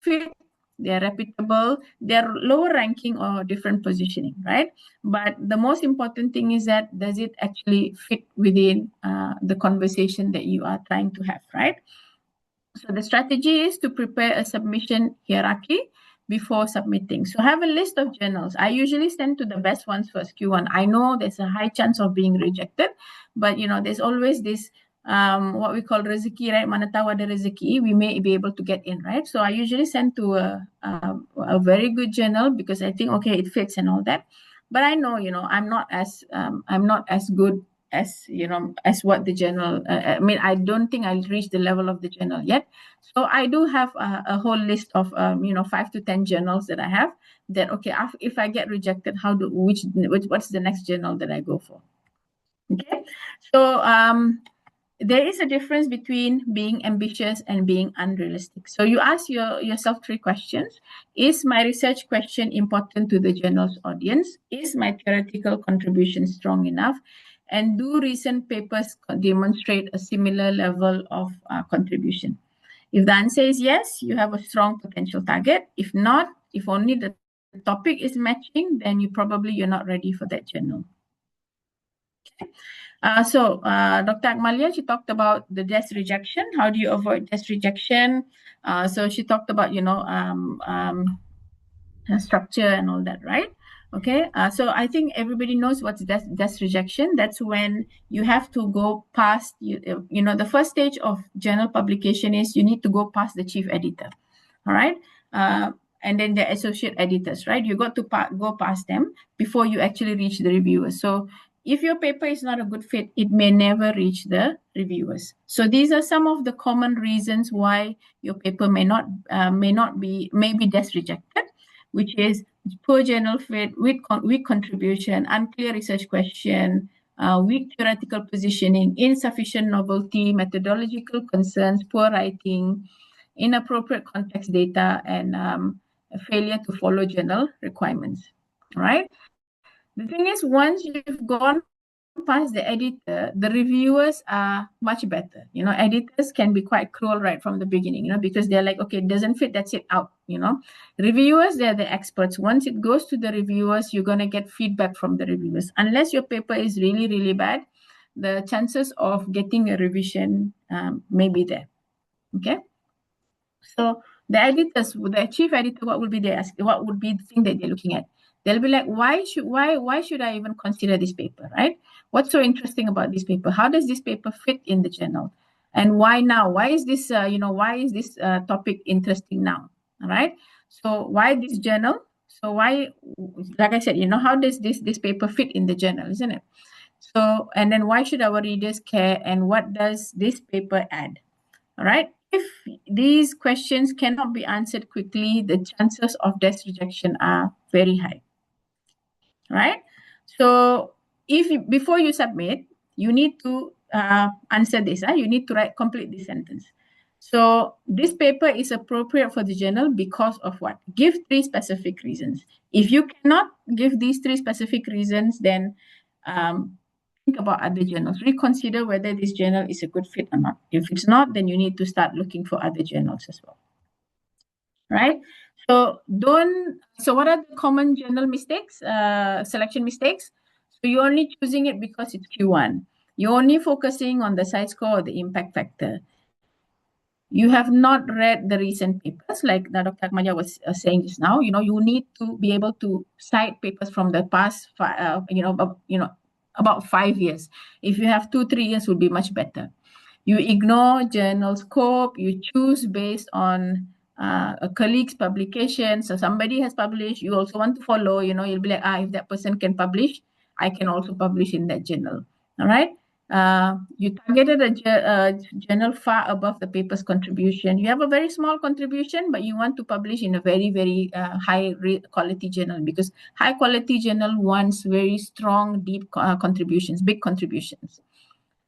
fit, they're reputable, they're lower ranking or different positioning, right? But the most important thing is that does it actually fit within the conversation that you are trying to have, right? So the strategy is to prepare a submission hierarchy before submitting. So have a list of journals. I usually send to the best ones first, Q1. I know there's a high chance of being rejected, but there's always this what we call rezeki, right? Mana tahu ada rezeki, we may be able to get in, right? So I usually send to a very good journal because I think, okay, it fits and all that. But I know, I'm not as good as as what the journal. I mean, I don't think I'll reach the level of the journal yet. So I do have a whole list of 5 to 10 journals that I have. That okay, if I get rejected, what's the next journal that I go for? Okay, so there is a difference between being ambitious and being unrealistic. So you ask yourself 3 questions. Is my research question important to the journal's audience? Is my theoretical contribution strong enough? And do recent papers demonstrate a similar level of contribution? If the answer is yes, you have a strong potential target. If not, if only the topic is matching, then you're not ready for that journal. Okay. Dr. Akmalia, she talked about the desk rejection. How do you avoid desk rejection? So she talked about, structure and all that, right? Okay. So I think everybody knows what's desk rejection. That's when you have to go past, the first stage of journal publication is you need to go past the chief editor. All right. And then the associate editors, right? You got to go past them before you actually reach the reviewers. So if your paper is not a good fit, it may never reach the reviewers. So these are some of the common reasons why your paper may be desk rejected, which is poor journal fit, weak contribution, unclear research question, weak theoretical positioning, insufficient novelty, methodological concerns, poor writing, inappropriate context data, and a failure to follow journal requirements. All right. The thing is, once you've gone past the editor, the reviewers are much better. Editors can be quite cruel right from the beginning, because they're like, okay, it doesn't fit, that's it, out. Reviewers, they're the experts. Once it goes to the reviewers, you're going to get feedback from the reviewers. Unless your paper is really, really bad, the chances of getting a revision may be there. Okay. So the editors, the chief editor, what would be the thing that they're looking at? They'll be like, why should I even consider this paper, right? What's so interesting about this paper? How does this paper fit in the journal? And why now? Why is this topic interesting now? All right. So why this journal? So why, like I said, how does this paper fit in the journal, isn't it? So, and then why should our readers care? And what does this paper add? All right. If these questions cannot be answered quickly, the chances of desk rejection are very high. Right? So before you submit, you need to answer this. You need to complete this sentence. So this paper is appropriate for the journal because of what? Give 3 specific reasons. If you cannot give these 3 specific reasons, then think about other journals. Reconsider whether this journal is a good fit or not. If it's not, then you need to start looking for other journals as well. Right? So what are the common journal mistakes, selection mistakes? So you're only choosing it because it's Q1. You're only focusing on the size score or the impact factor. You have not read the recent papers, like Dr. Akmalia was saying just now. You need to be able to cite papers from the past, about 5 years. If you have 2-3 years, would be much better. You ignore journal scope. You choose based on a colleague's publication. So somebody has published, you also want to follow. You'll be like, if that person can publish, I can also publish in that journal. All right. You targeted a journal far above the paper's contribution. You have a very small contribution, but you want to publish in a very, very high quality journal, because high quality journal wants very strong, deep contributions, big contributions.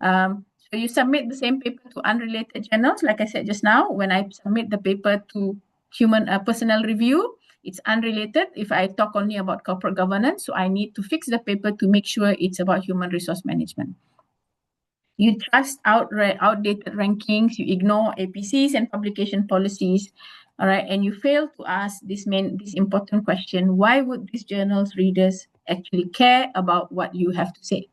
So you submit the same paper to unrelated journals. Like I said just now, when I submit the paper to human personnel review, it's unrelated if I talk only about corporate governance. So I need to fix the paper to make sure it's about human resource management. You trust outdated rankings, you ignore APCs and publication policies, all right, and you fail to ask this important question: why would these journals' readers actually care about what you have to say?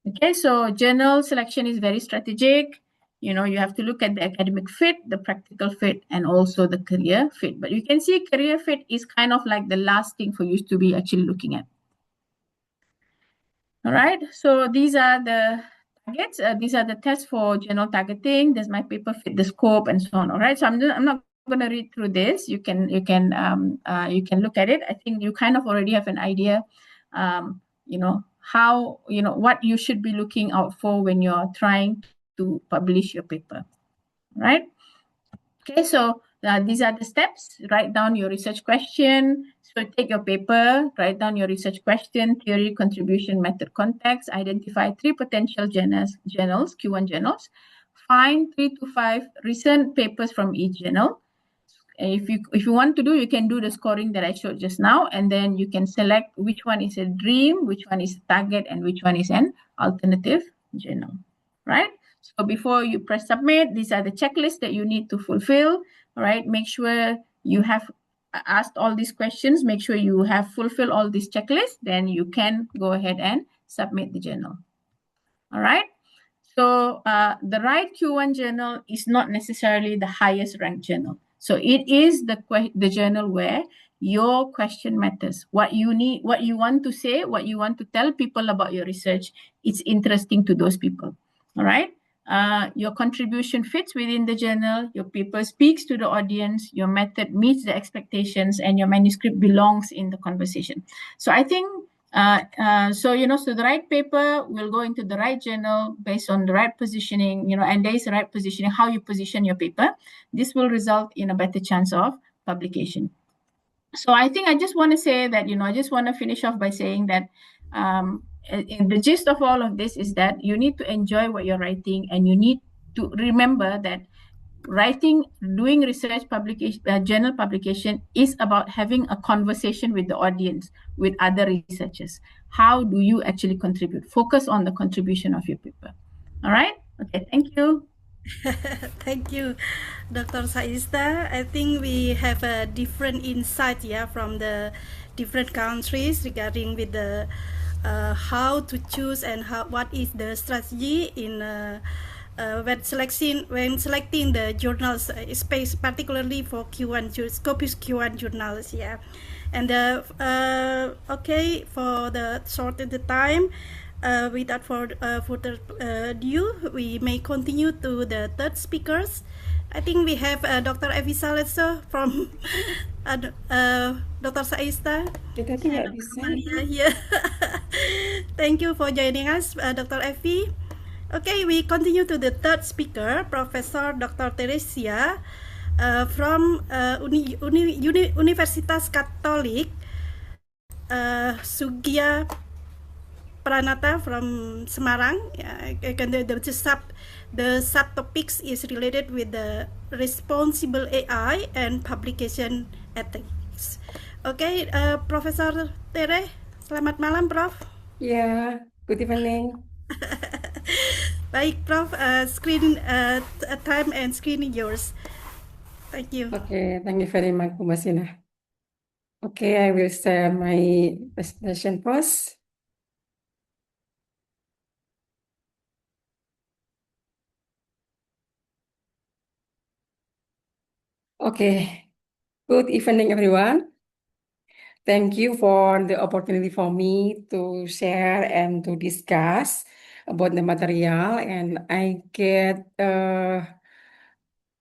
Okay, so journal selection is very strategic. You have to look at the academic fit, the practical fit, and also the career fit. But you can see career fit is kind of like the last thing for you to be actually looking at. All right, so these are the targets. These are the tests for general targeting. There's my paper fit, the scope, and so on. All right, so I'm not going to read through this. You can look at it. I think you kind of already have an idea, how what you should be looking out for when you're trying to publish your paper, right? Okay, so these are the steps. Write down your research question. So take your paper, write down your research question, theory, contribution, method, context, identify 3 potential journals, Q1 journals, find 3 to 5 recent papers from each journal. If you want to do, you can do the scoring that I showed just now, and then you can select which one is a dream, which one is a target, and which one is an alternative journal, right? So before you press submit, these are the checklists that you need to fulfill, all right? Make sure you have asked all these questions, make sure you have fulfilled all these checklists, then you can go ahead and submit the journal, all right? So the right Q1 journal is not necessarily the highest ranked journal. So it is the journal where your question matters. What you need, what you want to say, what you want to tell people about your research, it's interesting to those people. All right. Your contribution fits within the journal, your paper speaks to the audience, your method meets the expectations, and your manuscript belongs in the conversation. So I think so the right paper will go into the right journal based on the right positioning, and there is the right positioning, how you position your paper. This will result in a better chance of publication. So I think I just want to say that, I just want to finish off by saying that the gist of all of this is that you need to enjoy what you're writing, and you need to remember that writing, doing research publication, journal publication is about having a conversation with the audience, with other researchers. How do you actually contribute? Focus on the contribution of your paper. All right? Okay, thank you. Thank you, Dr. Saista. I think we have a different insight, from the different countries regarding with the how to choose and what is the strategy in when selecting the journals, space particularly for Q1 Scopus Q1 journals, and okay, for the short of the time, without further ado, we may continue to the third speakers. I think we have Dr. Evi Saleso from Dr. Saista. Here. Thank you for joining us, Dr. Evi. Okay, we continue to the third speaker, Professor Dr. Teresia from Universitas Katolik Sugia Pranata from Semarang. The subtopics is related with the responsible AI and publication ethics. Okay, Professor Tere, selamat malam, Prof. Yeah, good evening. Baik, Prof. Screen time and screen yours. Thank you. Okay, thank you very much, Bu Masina. Okay, I will share my presentation first. Okay, good evening, everyone. Thank you for the opportunity for me to share and to discuss about the material, and I get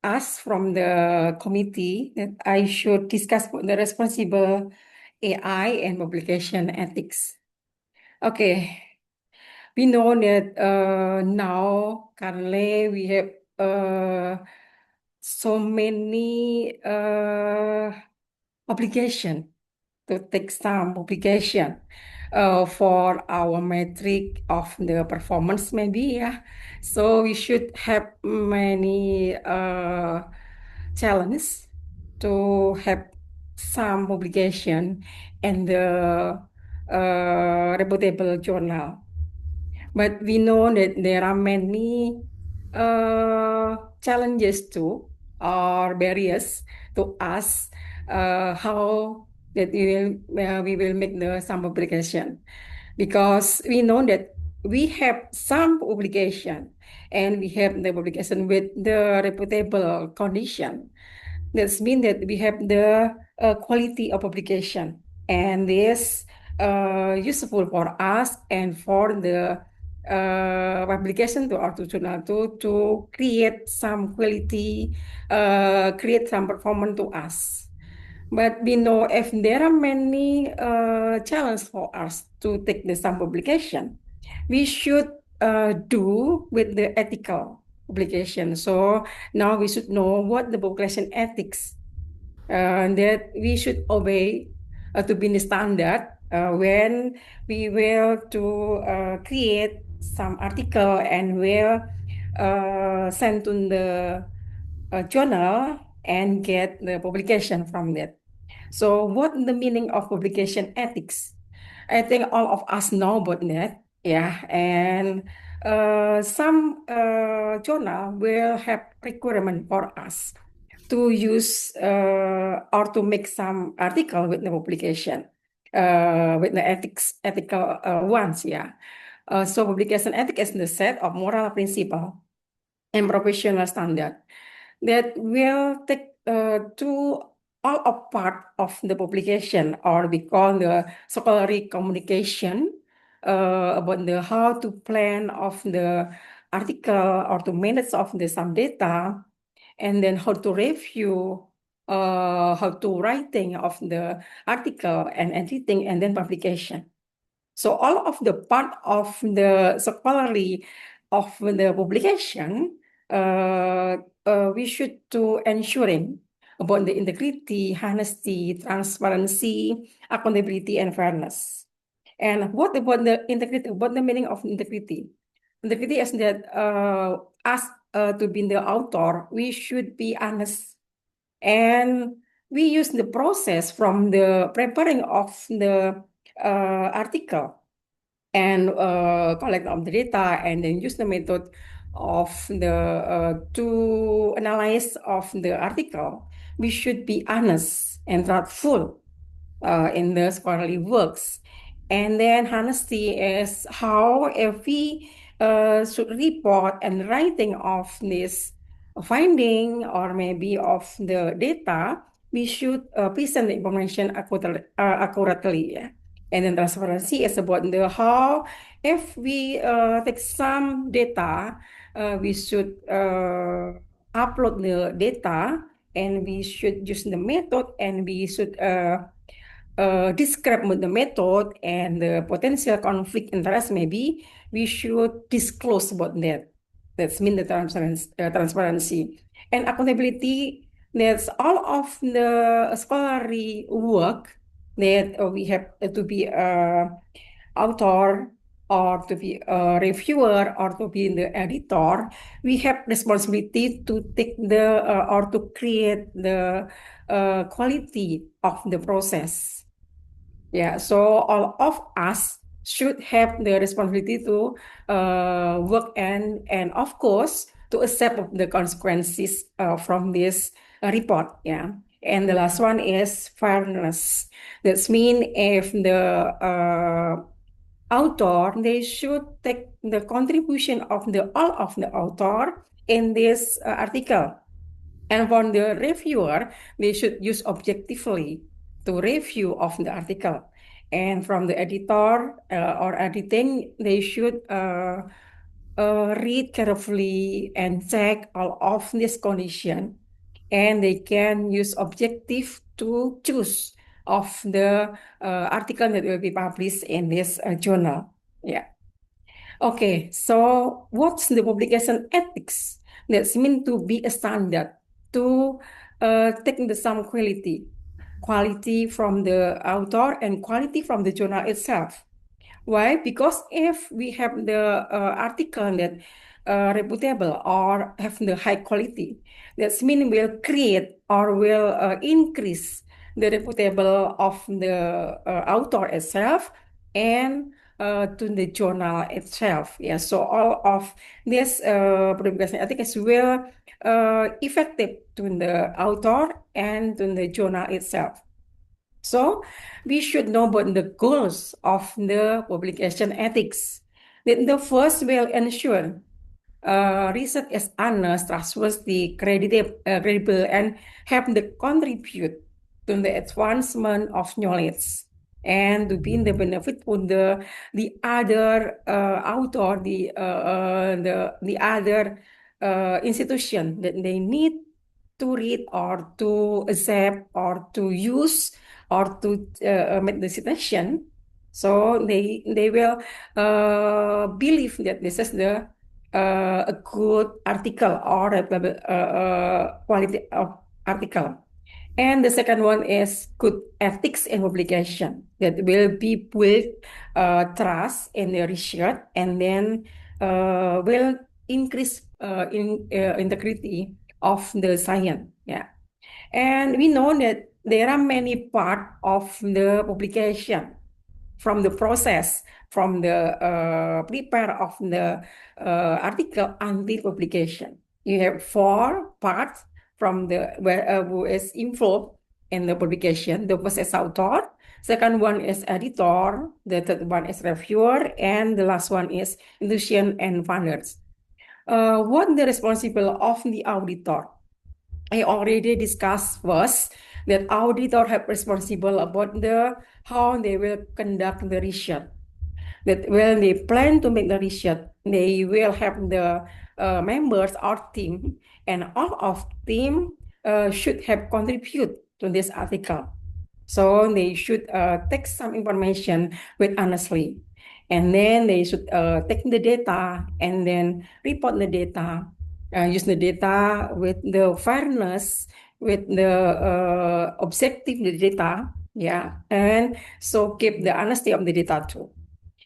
asked from the committee that I should discuss the responsible AI and publication ethics. Okay, we know that now currently we have so many obligation to take some publication for our metric of the performance, maybe, So we should have many challenges to have some publication in the reputable journal. But we know that there are many challenges too, or barriers to us, how that we will make some publication, because we know that we have some publication, and we have the publication with the reputable condition. That means that we have the quality of publication, and this useful for us and for the publication to our journal to create some quality, create some performance to us. But we know if there are many challenges for us to take the some publication, we should do with the ethical publication. So now we should know what the publication ethics that we should obey to be the standard when we will to create some article and will send to the journal and get the publication from that. So what the meaning of publication ethics? I think all of us know about that. Yeah, and some journal will have requirement for us to use or to make some article with the publication with the ethical ones. Yeah. So publication ethics is the set of moral principle and professional standard that will take to all of part of the publication, or we call the scholarly communication about the how to plan of the article or to manage of the some data, and then how to review, how to writing of the article and editing and then publication. So all of the part of the scholarly of the publication, we should to ensuring about the integrity, honesty, transparency, accountability, and fairness. And what about the integrity? What the meaning of integrity? Integrity is that us to be the author, we should be honest, and we use the process from the preparing of the article and collect of the data, and then use the method of the to analyze of the article. We should be honest and truthful in the scholarly works. And then honesty is how if we should report and writing of this finding or maybe of the data, we should present the information accurately. Yeah. And then transparency is about the how if we take some data, we should upload the data, and we should use the method, and we should describe the method and the potential conflict interest. Maybe we should disclose about that. That's mean the transparency and accountability. That's all of the scholarly work that we have to be author or to be a reviewer or to be the editor. We have responsibility to take the or to create the quality of the process. Yeah, so all of us should have the responsibility to work and of course to accept the consequences from this report. Yeah, and the last one is fairness. That's mean if the author, they should take the contribution of the all of the author in this article. And for the reviewer, they should use objectively to review of the article. And from the editor or editing, they should read carefully and check all of this condition. And they can use objective to choose of the article that will be published in this journal. Yeah. Okay, so what's the publication ethics? That's meant to be a standard to take the some quality from the author and quality from the journal itself. Why? Because if we have the article that reputable or have the high quality, that means will create or will increase the reputable of the author itself and to the journal itself. Yeah, so all of this publication I think is will effective to the author and to the journal itself. So we should know about the goals of the publication ethics. The first will ensure research is honest, trustworthy, credible, and have the contribute to the advancement of knowledge and to be in the benefit for the other author, the other institution that they need to read or to accept or to use or to make the citation. So they will believe that this is a good article or a quality of article. And the second one is good ethics in publication that will be build trust in the research and then will increase integrity of the science. Yeah. And we know that there are many parts of the publication from the process, from the prepare of the article until publication. You have 4 parts from the who is involved in the publication. The first is author, second one is editor, the third one is reviewer, and the last one is institution and funders. What the responsible of the auditor? I already discussed first that auditor have responsible about how they will conduct the research. That when they plan to make the research, they will have the members or team, and all of team should have contribute to this article. So they should take some information with honestly, and then they should take the data and then report the data, use the data with the fairness, with the objective the data, yeah, and so keep the honesty of the data too.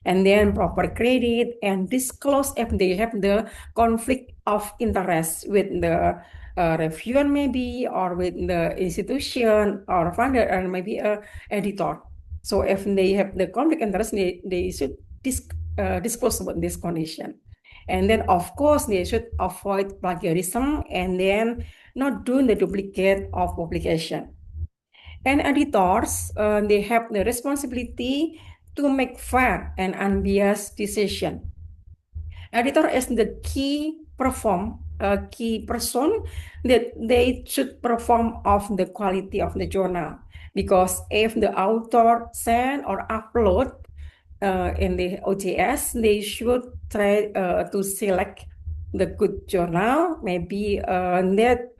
And then proper credit and disclose if they have the conflict of interest with the reviewer maybe, or with the institution or funder, and maybe a editor. So if they have the conflict interest, they should disclose about this condition. And then of course they should avoid plagiarism and then not doing the duplicate of publication. And editors, they have the responsibility to make fair and unbiased decision. Editor is the key person that they should perform of the quality of the journal. Because if the author send or upload in the OJS, they should try to select the good journal, maybe that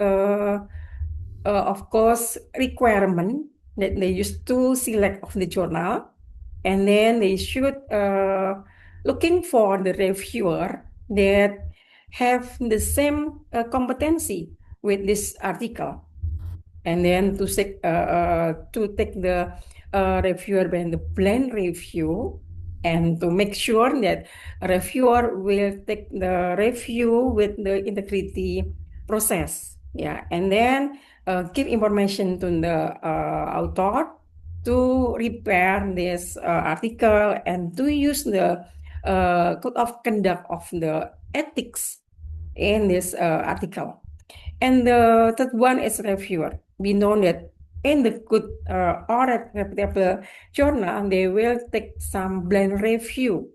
of course requirement that they used to select of the journal, and then they should looking for the reviewer that have the same competency with this article, and then to take the reviewer by the blend review, and to make sure that a reviewer will take the review with the integrity process, yeah, and then give information to the author to repair this article and to use the code of conduct of the ethics in this article. And the third one is reviewer. We know that in the good or reputable journal, they will take some blind review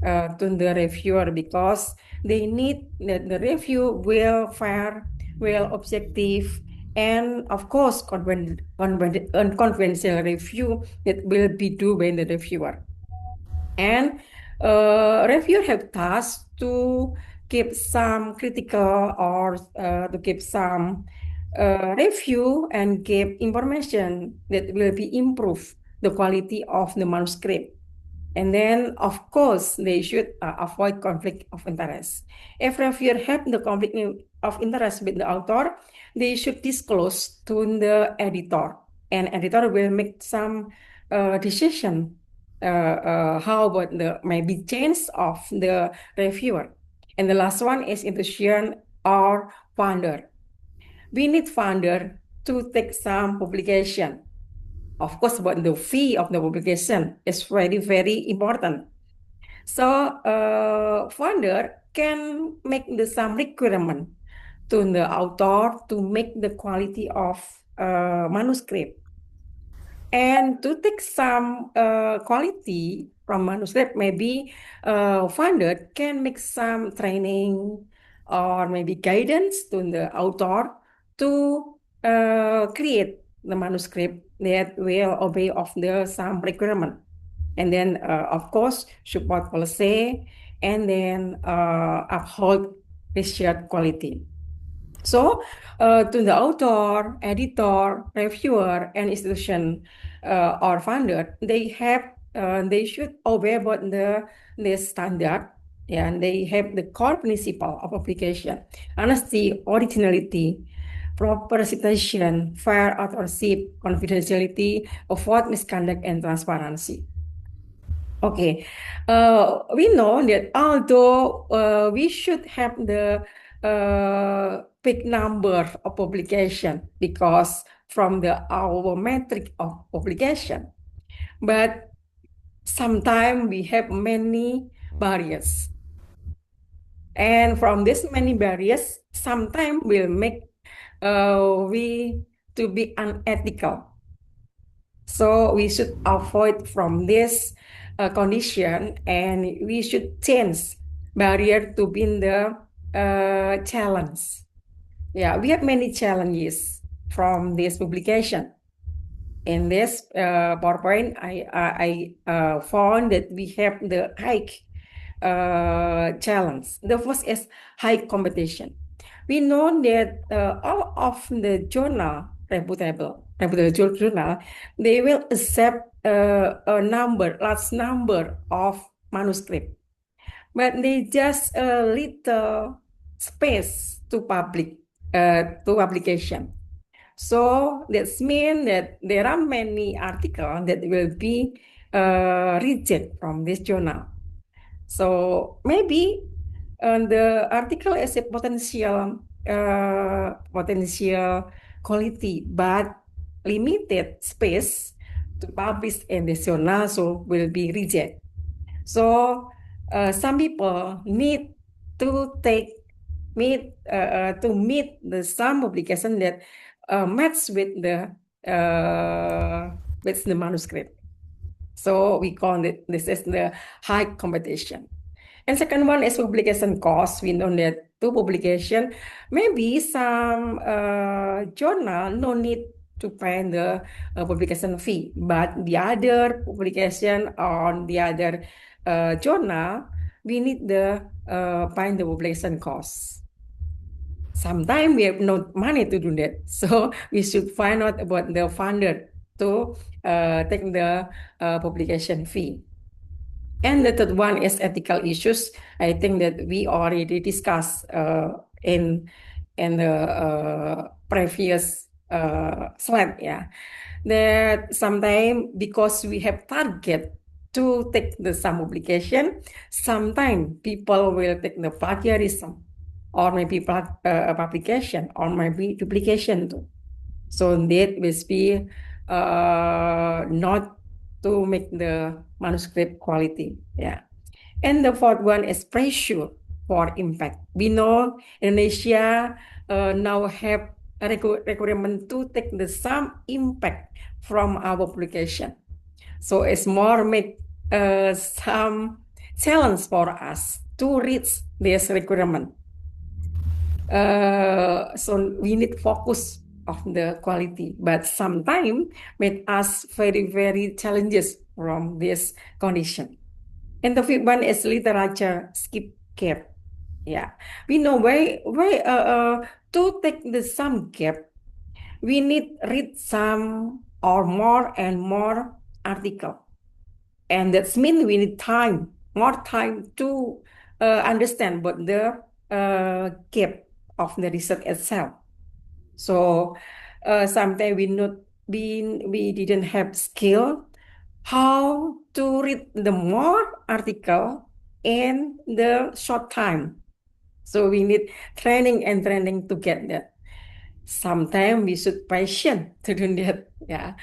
to the reviewer, because they need that the review will fair, will objective, and of course confidential review that will be done by the reviewer. And reviewer have tasks to give some critical or to give some review and give information that will be improve the quality of the manuscript. And then, of course, they should avoid conflict of interest. If reviewer have the conflict of interest with the author, they should disclose to the editor, and editor will make some decision how about the maybe change of the reviewer. And the last one is institution or funder. We need funder to take some publication. Of course, but the fee of the publication is very, very important. So funder can make some requirement to the author to make the quality of manuscript. And to take some quality, from manuscript, maybe funder can make some training or maybe guidance to the author to create the manuscript that will obey of the some requirement. And then, of course, support policy and then uphold research quality. So, to the author, editor, reviewer, and institution or funder, they should obey about the standard, yeah, and they have the core principle of application: honesty, originality, proper citation, fair authorship, confidentiality, avoid misconduct, and transparency. Okay, we know that although we should have the big number of publication because from the our metric of publication, but sometimes we have many barriers, and from this many barriers, sometimes will make we to be unethical. So we should avoid from this condition, and we should change barrier to be in the challenge. Yeah, we have many challenges from this publication. In this PowerPoint, I found that we have the high challenge. The first is high competition. We know that all of the reputable journal, they will accept large number of manuscript, but they just a little space to publication. So that means that there are many articles that will be rejected from this journal. So maybe the article is a potential quality, but limited space to publish in this journal, so will be rejected. So some people need to meet the some publication that match with the manuscript. So we call it this is the high competition. And second one is publication cost. We know that to publication, maybe some journal no need to pay the publication fee, but the other publication on the other journal, we need the pay the publication cost. Sometimes we have no money to do that, so we should find out about the funder to take the publication fee. And the third one is ethical issues. I think that we already discussed in the previous slide, yeah. That sometimes because we have target to take the some publication, sometimes people will take the plagiarism or maybe publication or maybe duplication too. So that will be not to make the manuscript quality. Yeah. And the fourth one is pressure for impact. We know Indonesia now have a requirement to take the some impact from our publication. So it's more make some challenge for us to reach this requirement. So we need focus of the quality, but sometimes make us very, very challenges from this condition. And the fifth one is literature skip gap. Yeah, we know why to take the some gap, we need read some or more and more article, and that means we need more time to understand what the gap of the research itself. So sometimes we didn't have skill how to read the more article in the short time. So we need training and training to get that. Sometimes we should patient to do that. Yeah.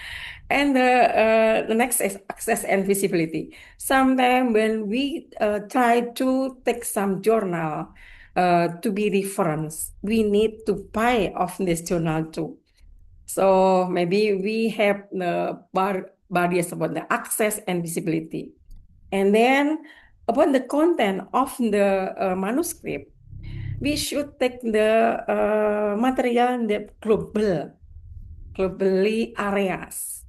And the next is access and visibility. Sometimes when we try to take some journal to be reference, we need to pay off this journal too. So maybe we have the barriers about the access and visibility. And then about the content of the manuscript, we should take the material in the globally areas.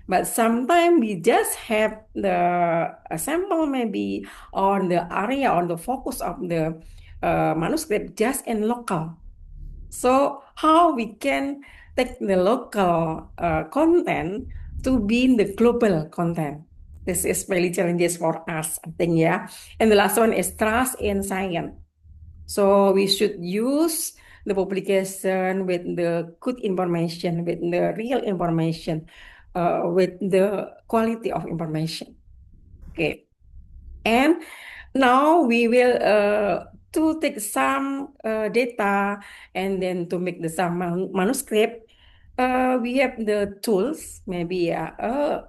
But sometimes we just have the sample maybe on the area, on the focus of the manuscript just in local. So how we can take the local content to be in the global content? This is really challenges for us, I think, yeah. And the last one is trust in science. So we should use the publication with the good information, with the real information, with the quality of information. Okay. And now we will to take some data and then to make the some manuscript. We have the tools, maybe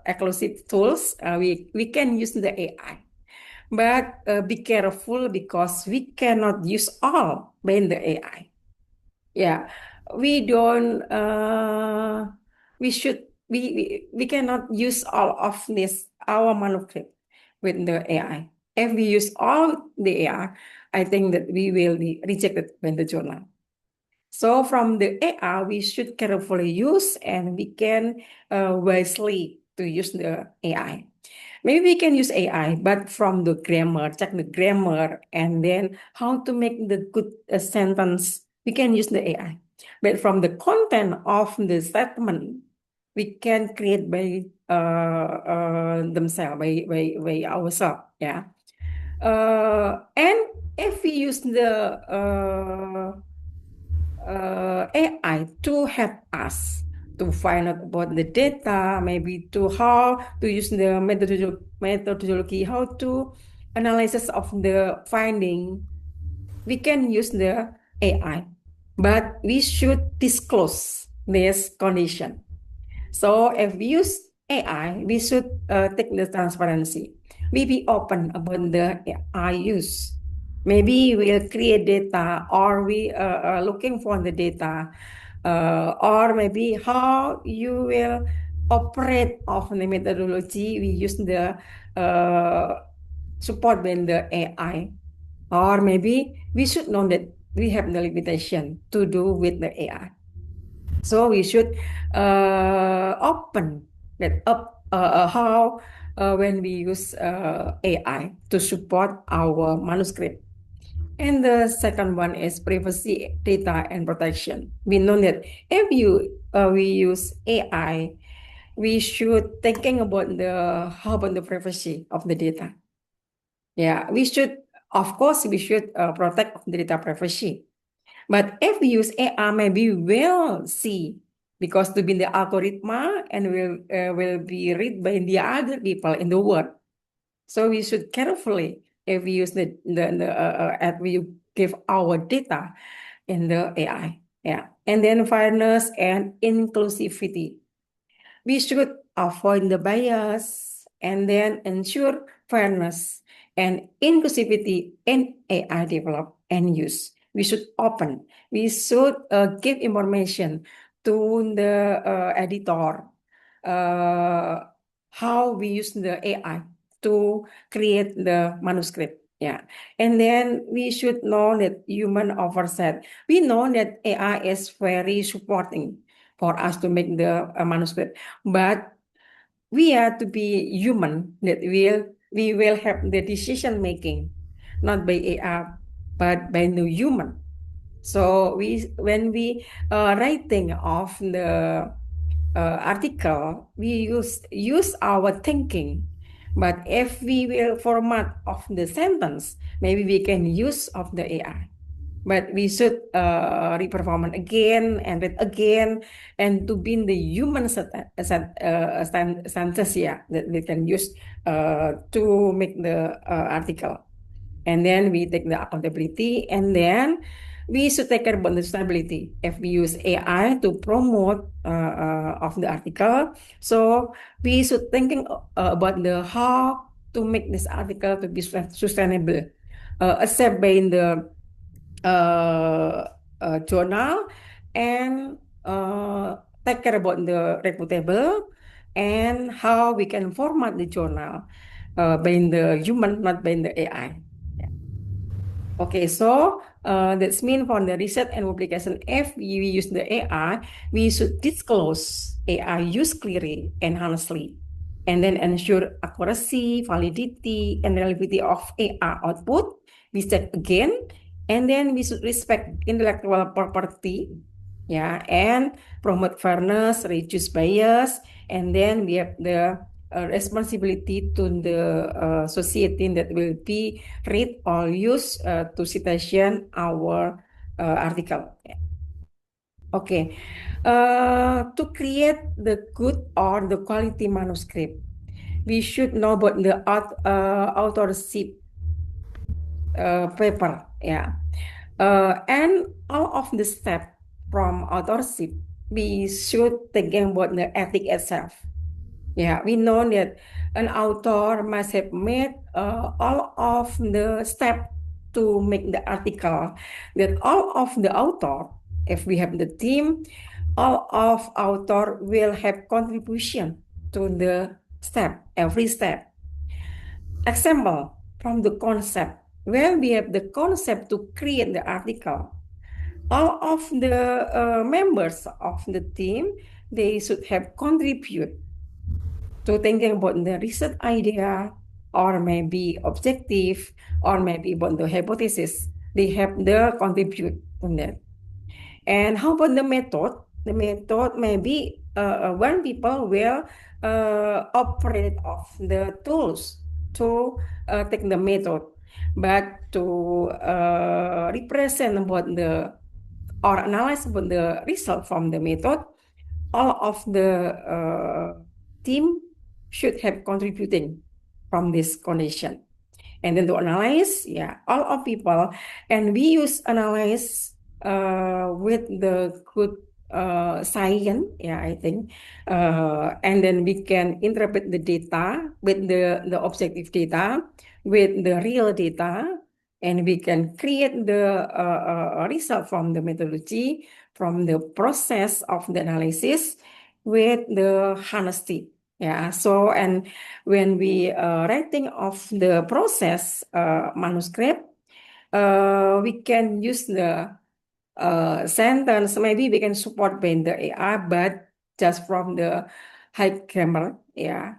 exclusive tools. We can use the AI. But be careful because we cannot use all by the AI. Yeah, we don't. We cannot use all of this our manuscript with the AI. If we use all the AI, I think that we will be rejected by the journal. So from the AI, we should carefully use and we can wisely to use the AI. Maybe we can use AI, but from the grammar, check the grammar, and then how to make the good sentence, we can use the AI. But from the content of the statement, we can create by themselves, by ourselves, yeah. And if we use the AI to help us to find out about the data, maybe to how to use the methodology, how to analysis of the finding, we can use the AI, but we should disclose this condition. So if we use AI, we should take the transparency. We be open about the AI use. Maybe we'll create data or we are looking for the data or maybe how you will operate of the methodology. We use the support by the AI. Or maybe we should know that we have the limitation to do with the AI. So we should open that up how when we use AI to support our manuscript. And the second one is privacy, data, and protection. We know that if we use AI, we should thinking about the how about the privacy of the data. Yeah, we should, of course, we should protect the data privacy. But if we use AI, maybe we'll see because to be the algorithm and will be read by the other people in the world. So we should carefully if we use as we give our data in the AI. Yeah, and then fairness and inclusivity. We should avoid the bias and then ensure fairness and inclusivity in AI develop and use. We should open. We should give information to the editor how we use the AI to create the manuscript. Yeah, and then we should know that human oversight. We know that AI is very supporting for us to make the manuscript, but we have to be human that we will have the decision making, not by AI, but by the human. So when we writing of the article, we use our thinking. But if we will format of the sentence, maybe we can use of the AI. But we should reperform it again and read again, and to be in the human senses, yeah, that we can use to make the article. And then we take the accountability, and then we should take care about the sustainability. If we use AI to promote of the article, so we should thinking about the how to make this article to be sustainable, accept by in the journal and take care about the reputable and how we can format the journal by the human, not by the AI. Okay, so that's mean for the research and publication, if we use the AI, we should disclose AI use clearly and honestly, and then ensure accuracy, validity, and reliability of AI output. We check again, and then we should respect intellectual property, yeah, and promote fairness, reduce bias, and then we have the responsibility to the society that will be read or use to citation our article. Okay, to create the good or the quality manuscript, we should know about the authorship paper, yeah, and all of the steps from authorship, we should think about the ethic itself. Yeah, we know that an author must have made all of the steps to make the article. That all of the author, if we have the team, all of author will have contribution to the step, every step. Example from the concept. When we have the concept to create the article, all of the members of the team, they should have contribute to thinking about the research idea, or maybe objective, or maybe about the hypothesis. They have the contribute on that. And how about the method? The method maybe when people will operate of the tools to take the method, but to represent about the or analyze about the result from the method, all of the team should have contributing from this condition. And then to analyze, yeah, all of people, and we use analyze with the good science, yeah, I think, and then we can interpret the data with the objective data, with the real data, and we can create the result from the methodology, from the process of the analysis with the honesty. Yeah, so and when we writing of the process manuscript, we can use the sentence. Maybe we can support by the AI, but just from the high grammar, yeah,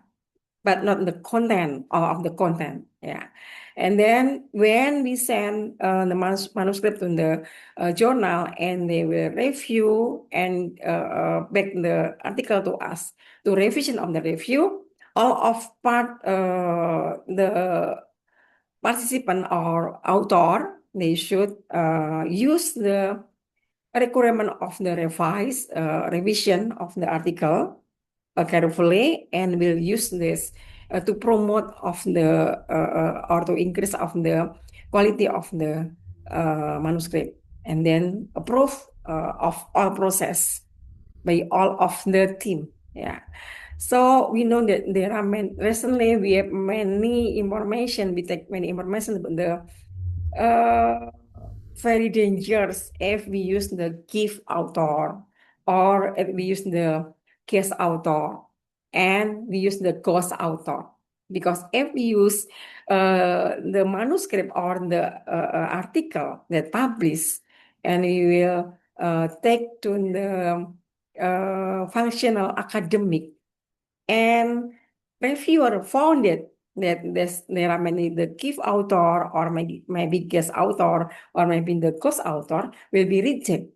but not the content, all of the content, yeah. And then when we send the manuscript to the journal, and they will review and back the article to us, to revision of the review, all of part the participant or author, they should use the requirement of the revision of the article carefully, and will use this to promote of the or to increase of the quality of the manuscript, and then approve of all process by all of the team. Yeah. So we know that there are many, recently we have many information, we take many information about the very dangerous if we use the gift author, or if we use the guest author, and we use the ghost author. Because if we use the manuscript or the article that published, and we will take to the functional academic, and reviewer found it that there are many the gift author, or maybe guest author, or maybe the ghost author will be rejected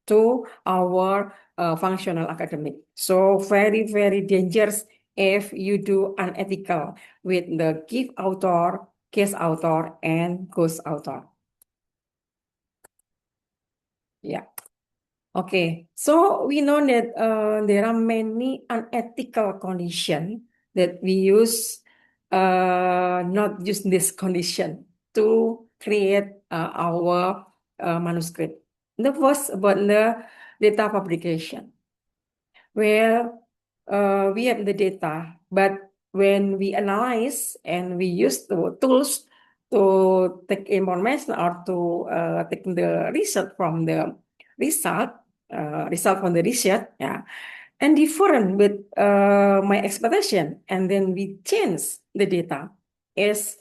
to our functional academic. So very, very dangerous if you do unethical with the gift author, guest author, and ghost author. Yeah. Okay, so we know that there are many unethical conditions that we use, not use this condition to create our manuscript. The first about the data publication. Well, we have the data, but when we analyze and we use the tools to take information, or to take the result from the result, from the research, yeah, and different with my expectation, and then we change the data. is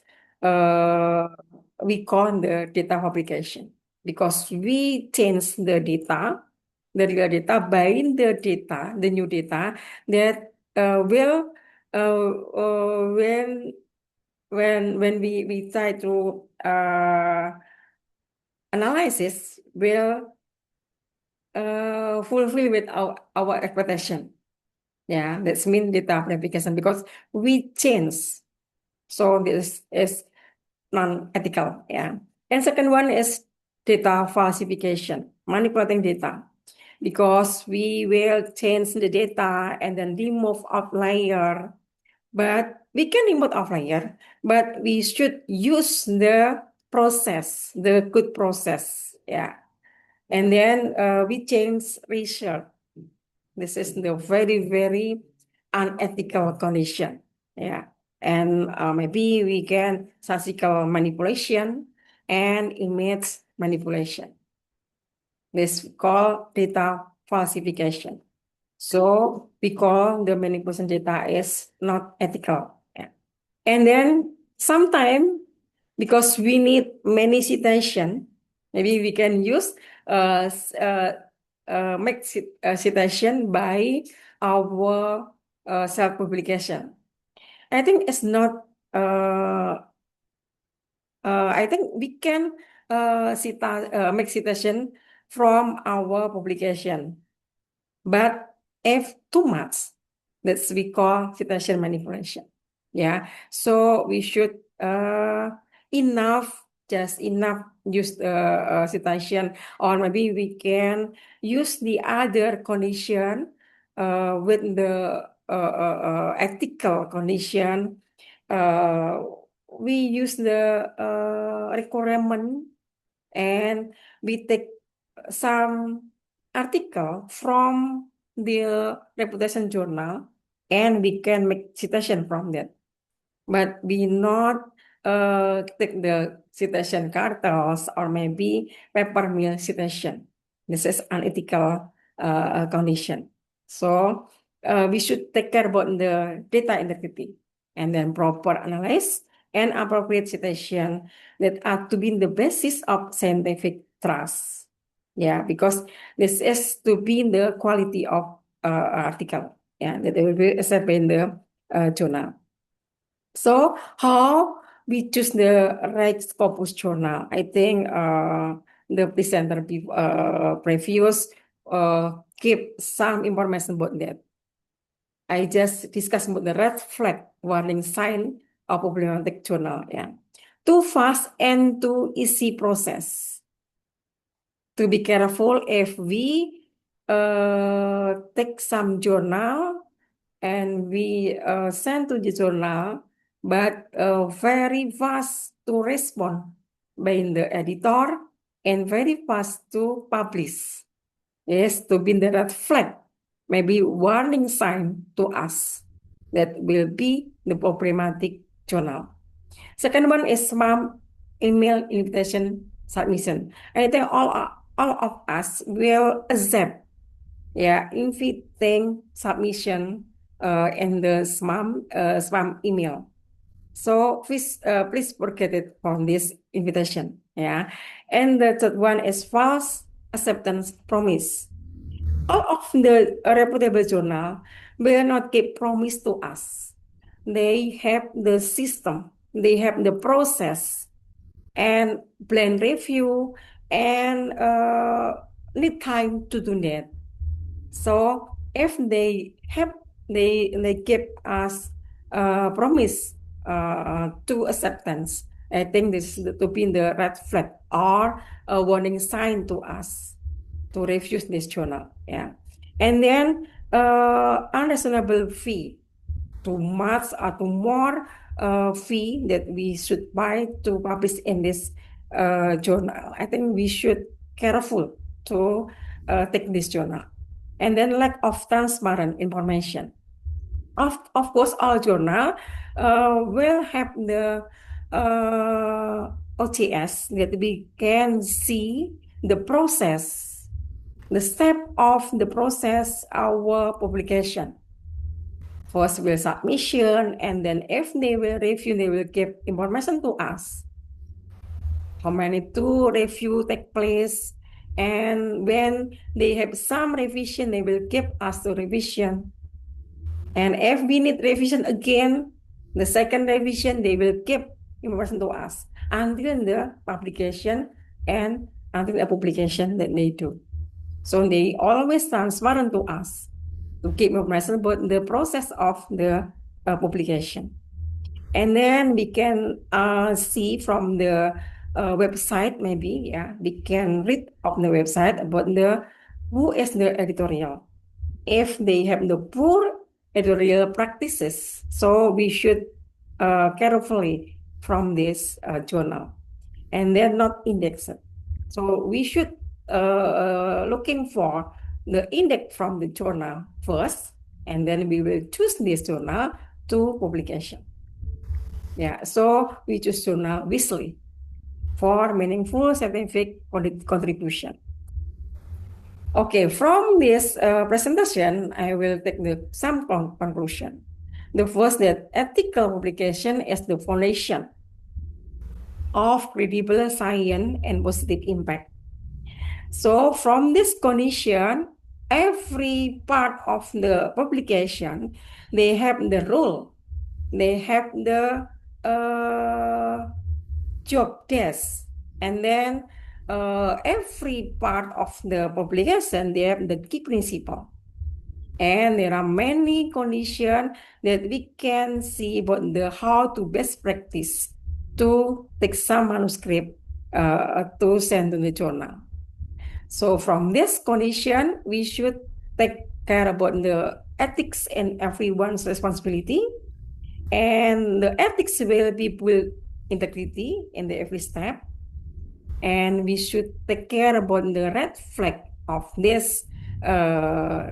we call the data publication because we change the data, the real data, by the data, the new data that will when we try to analysis will fulfill with our expectation. Yeah, that's mean data application because we change. So this is non-ethical. Yeah. And second one is data falsification, manipulating data. Because we will change the data and then remove outlier. But we can remove outlier, but we should use the process, the good process. Yeah. And then we change research. This is the very, very unethical condition. Yeah. And maybe we can statistical manipulation and image manipulation. This called data falsification. So we call the manipulation data is not ethical. Yeah. And then sometimes because we need many citation, maybe we can use make citation by our self-publication. I think it's not, I think we can make citation from our publication. But if too much, that's we call citation manipulation. Yeah, so we should just enough use citation, or maybe we can use the other condition with the ethical condition. We use the requirement and we take some article from the reputation journal and we can make citation from that. But we not take the citation cartels or maybe paper mill citation. This is unethical condition. So we should take care about the data integrity and then proper analyze and appropriate citation that are to be the basis of scientific trust. Yeah, because this is to be the quality of article. Yeah, that will be accepted in the journal. So how we choose the right Scopus journal? I think the presenter previous give some information about that. I just discussed about the red flag warning sign of problematic journal. Yeah, too fast and too easy process. To be careful if we take some journal and we send to the journal, but very fast to respond by the editor and very fast to publish. Yes, to be the red flag, maybe warning sign to us that will be the problematic journal. Second one is spam email invitation submission. I think all of us will accept, yeah, inviting submission in the spam email. So please forget it from this invitation. Yeah, and the third one is false acceptance promise. All of the reputable journal will not keep promise to us. They have the system, they have the process, and plan review, and need time to do that. So if they give us promise to acceptance, I think this is to be the red flag or a warning sign to us to refuse this journal. Yeah, and then unreasonable fee, too much or too more fee that we should buy to publish in this journal. I think we should careful to take this journal. And then lack of transparent information. Of course, all journal will have the OTS that we can see the process, the step of the process, our publication. First will submission, and then if they will review, they will give information to us. How many to review take place, and when they have some revision, they will give us the revision. And if we need revision again, the second revision, they will give information to us until the publication and until the publication that they do. So they always transparent to us to keep information about the process of the publication. And then we can see from the website, maybe, we can read on the website about who is the editorial. If they have the poor editorial practices, so we should carefully from this journal, and they're not indexed. So we should looking for the index from the journal first, and then we will choose this journal to publication. Yeah, so we choose journal wisely for meaningful scientific contribution. Okay, from this presentation, I will take some conclusion. The first, that ethical publication is the foundation of credible science and positive impact. So from this condition, every part of the publication, they have the role, they have the job desk, and then every part of the publication, they have the key principle. And there are many conditions that we can see about how to best practice to take some manuscript to send to the journal. So from this condition, we should take care about the ethics and everyone's responsibility. And the ethics will be built integrity in the every step. And we should take care about the red flag of this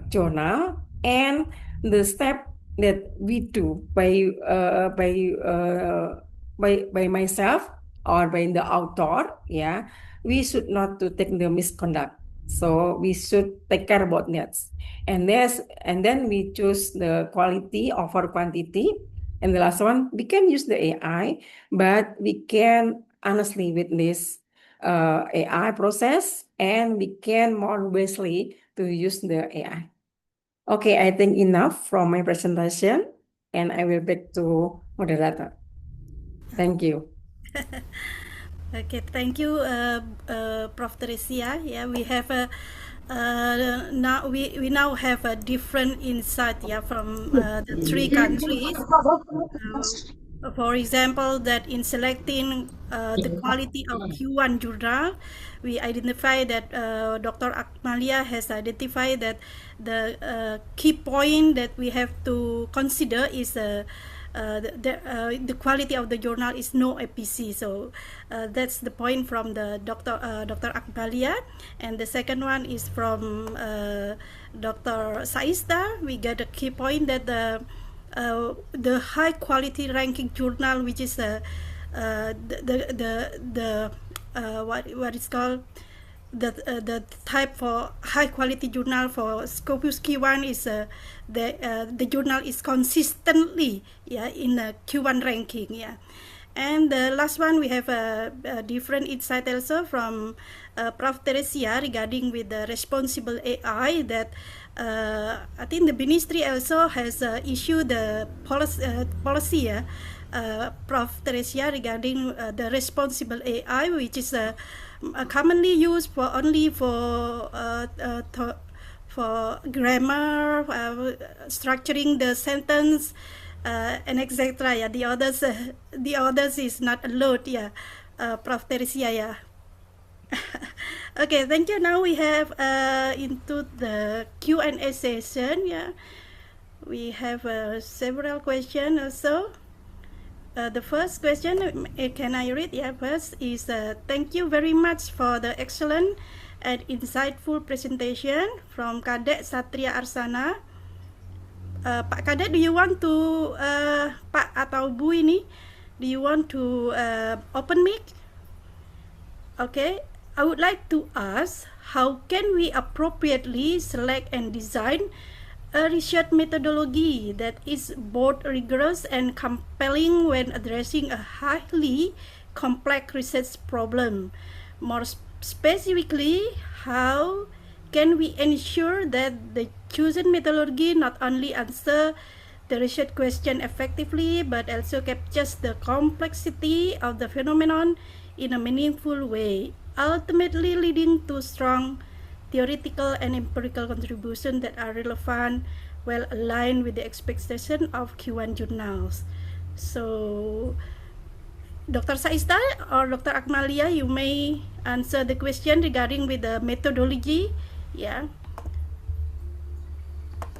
journal and the step that we do by myself or by the author. Yeah, we should not to take the misconduct. So we should take care about that. And then we choose the quality over quantity. And the last one, we can use the AI, but we can honestly with this AI process, and we can more wisely to use the AI. Okay, I think enough from my presentation, and I will back to moderator. Thank you. Okay, thank you, Prof. Teresia. Yeah, we have now we now have a different insight, from the three countries. For example, that in selecting the quality of Q1 journal, we identify that Dr. Akmalia has identified that the key point that we have to consider is the quality of the journal is no APC. So that's the point from the Dr. Akmalia. And the second one is from Dr. Saista. We get a key point that the high quality ranking journal, which is what is called the type for high quality journal for Scopus Q1 is the journal is consistently in the Q1 ranking. And the last one, we have a different insight also from Prof. Teresia regarding with the responsible AI, that I think the ministry also has issued the policy, Prof. Teresia, regarding the responsible AI, which is commonly used for only for grammar, structuring the sentence, and etc. The others is not allowed. Prof. Teresia. Okay, thank you. Now we have into the Q&A session. We have several questions also. The first question, can I read? First is thank you very much for the excellent and insightful presentation from Kadek Satria Arsana. Pak Kadek, do you want to Pak atau Bu ini, do you want to open mic? Okay, I would like to ask, how can we appropriately select and design a research methodology that is both rigorous and compelling when addressing a highly complex research problem. More specifically, how can we ensure that the chosen methodology not only answer the research question effectively but also captures the complexity of the phenomenon in a meaningful way, ultimately leading to strong theoretical and empirical contributions that are relevant, well aligned with the expectation of Q1 journals. So, Dr. Saista or Dr. Akmalia, you may answer the question regarding with the methodology. Yeah.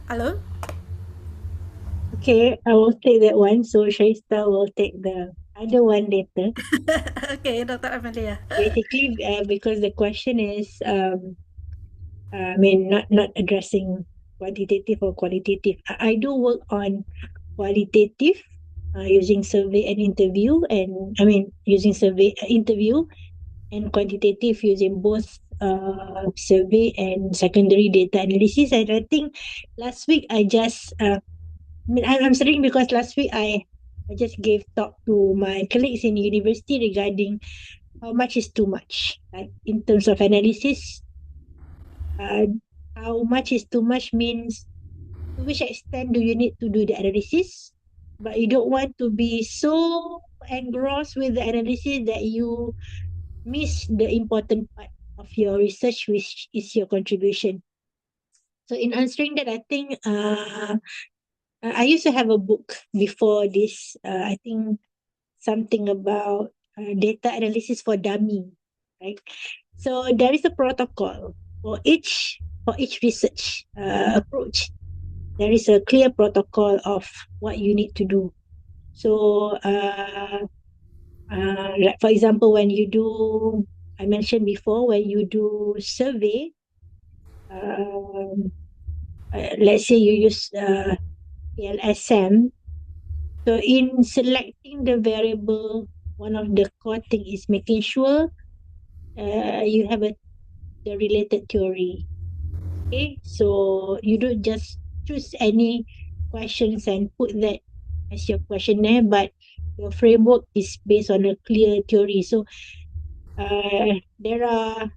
Hello? Okay, I will take that one. So Shaista will take the other one later. Okay, Dr. Akmalia. Basically, because the question is, I mean, not addressing quantitative or qualitative. I do work on qualitative using survey and interview, and I mean using survey interview, and quantitative using both survey and secondary data analysis. And I think last week I just I'm studying because last week I just gave talk to my colleagues in university regarding how much is too much, like in terms of analysis. How much is too much means to which extent do you need to do the analysis, but you don't want to be so engrossed with the analysis that you miss the important part of your research, which is your contribution. So in answering that, I think I used to have a book before this. I think something about data analysis for dummy, right? So there is a protocol for each research approach. There is a clear protocol of what you need to do. So, like for example, when you do, I mentioned before, when you do survey, um, let's say you use PLSM. So in selecting the variable, one of the core thing is making sure you have the related theory. Okay, so you don't just choose any questions and put that as your questionnaire, but your framework is based on a clear theory. So there are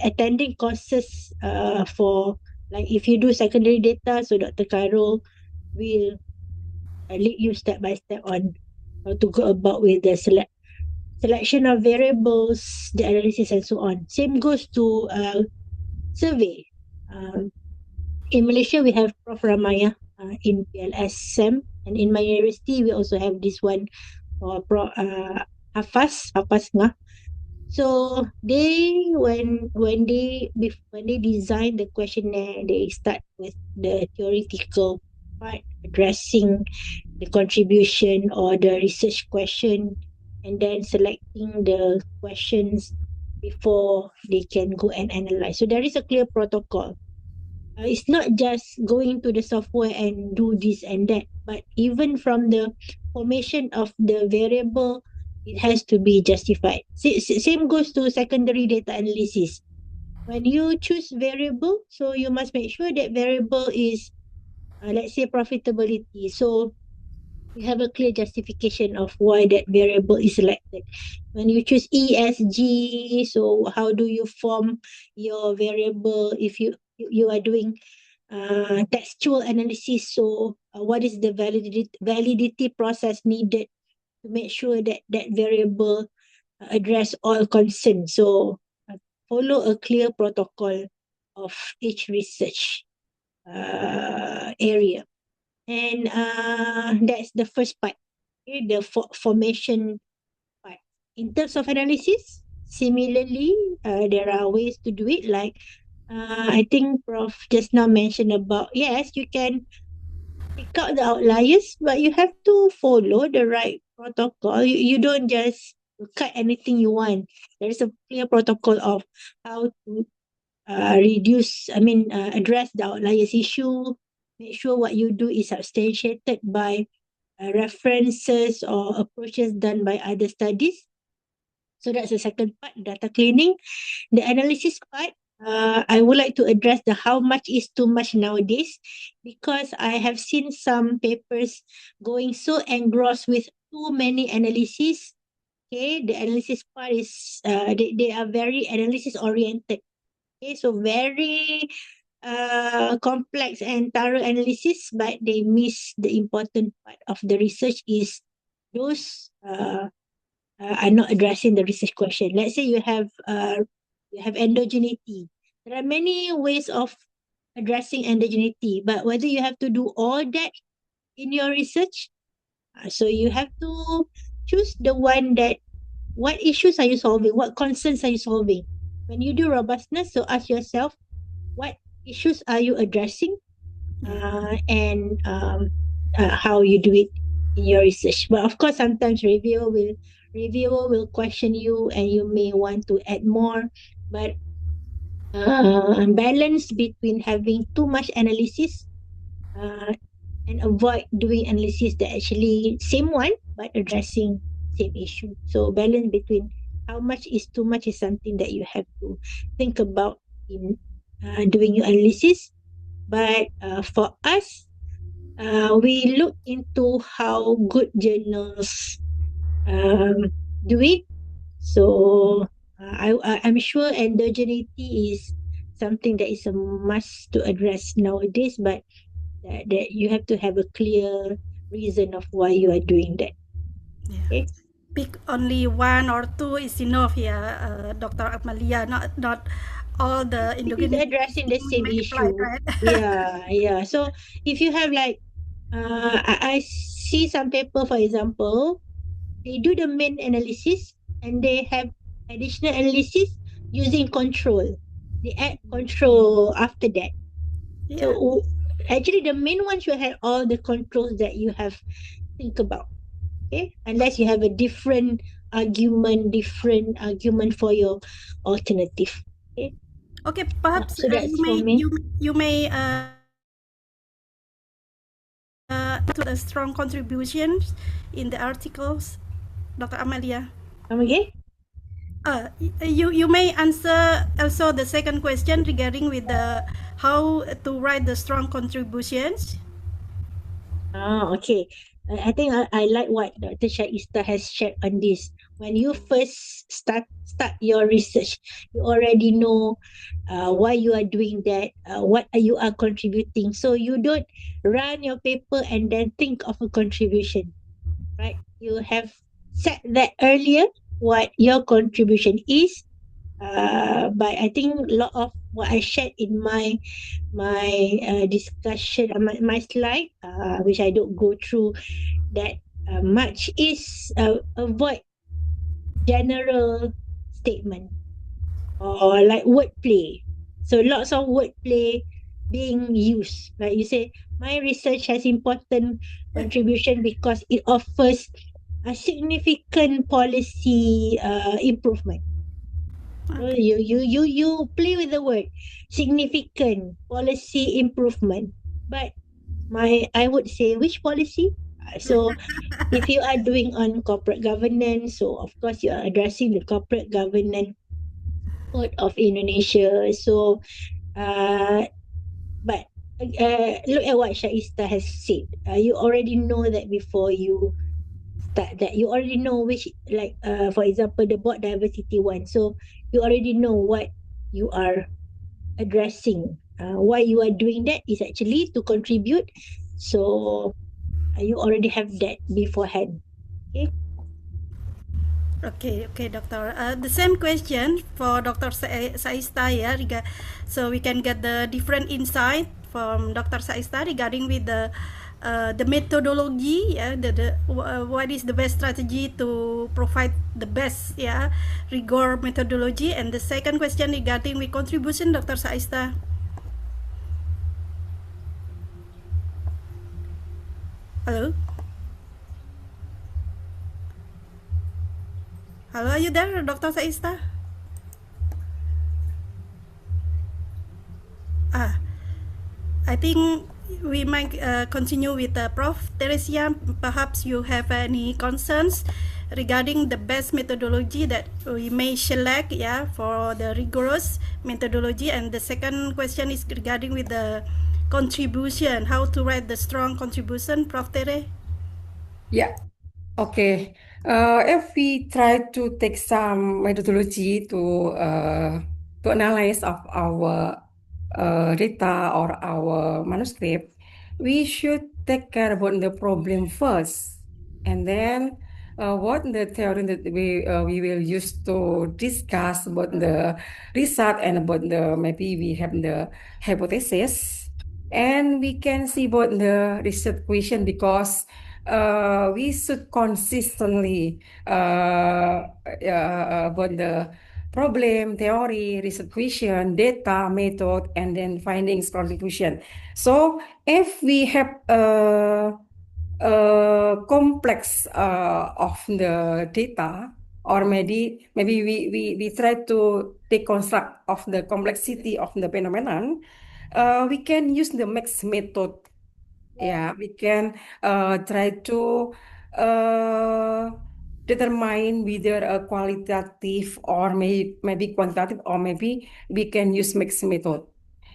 attending courses for, like if you do secondary data, so Dr. Carol will lead you step by step on how to go about with the selection of variables, the analysis, and so on. Same goes to survey. In Malaysia, we have Prof. Ramaya in PLSM, and in my university, we also have this one for Hafaz Ngah. So when they design the questionnaire, they start with the theoretical part, addressing the contribution or the research question, and then selecting the questions before they can go and analyze. So there is a clear protocol. It's not just going to the software and do this and that, but even from the formation of the variable, it has to be justified. Same goes to secondary data analysis. When you choose variable, so you must make sure that variable is, let's say, profitability. So you have a clear justification of why that variable is selected. When you choose ESG, so how do you form your variable if you are doing textual analysis? So what is the validity process needed to make sure that that variable address all concerns? So follow a clear protocol of each research area. And that's the first part, okay, the formation part. In terms of analysis, similarly, there are ways to do it. Like I think Prof just now mentioned about, yes, you can pick out the outliers, but you have to follow the right protocol. You don't just cut anything you want. There is a clear protocol of how to address the outliers issue. Make sure what you do is substantiated by references or approaches done by other studies. So that's the second part, data cleaning. The analysis part, I would like to address the how much is too much nowadays, because I have seen some papers going so engrossed with too many analysis. Okay, the analysis part is they are very analysis oriented. Okay, so very complex and thorough analysis, but they miss the important part of the research is those are not addressing the research question. Let's say you have endogeneity. There are many ways of addressing endogeneity, but whether you have to do all that in your research, so you have to choose the one that what issues are you solving, what concerns are you solving. When you do robustness, so ask yourself, what issues are you addressing, and how you do it in your research. But of course, sometimes reviewer will question you, and you may want to add more. But balance between having too much analysis uh, and avoid doing analysis that actually same one but addressing same issue. So balance between how much is too much is something that you have to think about in doing your analysis. But for us, we look into how good journals do it. So I'm sure endogeneity is something that is a must to address nowadays, but that you have to have a clear reason of why you are doing that. Okay. Pick only one or two is enough, Dr. Amalia. Not all the It is endogenous addressing the same multiplied, issue. right? Yeah. So if you have like, I see some paper, for example, they do the main analysis and they have additional analysis using control. They add control after that. Yeah. So actually, the main one should have all the controls that you have think about. Okay, unless you have a different argument for your alternative. Okay, Okay, perhaps so that's for me. you may to the strong contributions in the articles, Dr. Amalia. Come again? You may answer also the second question regarding with the how to write the strong contributions. Okay. I think I like what Dr. Shaista has shared on this. When you first start your research, you already know why you are doing that, what you are contributing. So you don't run your paper and then think of a contribution, right? You have said that earlier what your contribution is. But I think a lot of what I shared in my discussion, my slide, which I don't go through that much, is avoid general statement or like wordplay. So lots of wordplay being used. Like you say, my research has important contribution because it offers a significant policy improvement. So you play with the word significant policy improvement. But I would say which policy? So if you are doing on corporate governance, so of course you are addressing the corporate governance code of Indonesia. So but look at what Shaista has said. You already know that before you start that. You already know which, like for example, the board diversity one. So you already know what you are addressing. Why you are doing that is actually to contribute. So you already have that beforehand. Okay. Okay, Doctor. The same question for Dr. Saista, so we can get the different insight from Dr. Saista regarding with the methodology, what is the best strategy to provide the best, rigor methodology, and the second question regarding with contribution, Dr. Saista. Hello. Hello, are you there, Dr. Saista? I think we might continue with Prof. Teresia. Perhaps you have any concerns regarding the best methodology that we may select, yeah, for the rigorous methodology. And the second question is regarding with the contribution, how to write the strong contribution, Prof. Tere. Yeah. Okay. If we try to take some methodology to analyze of our data or our manuscript, we should take care about the problem first, and then what the theory that we will use to discuss about the result and about the maybe we have the hypothesis, and we can see about the research question because we should consistently about the problem, theory, research question, data, method, and then findings, contribution. So if we have a complex of the data, or maybe we try to deconstruct of the complexity of the phenomenon, we can use the mixed method. Yeah, we can try to uh, determine whether a qualitative or maybe quantitative, or maybe we can use mixed method.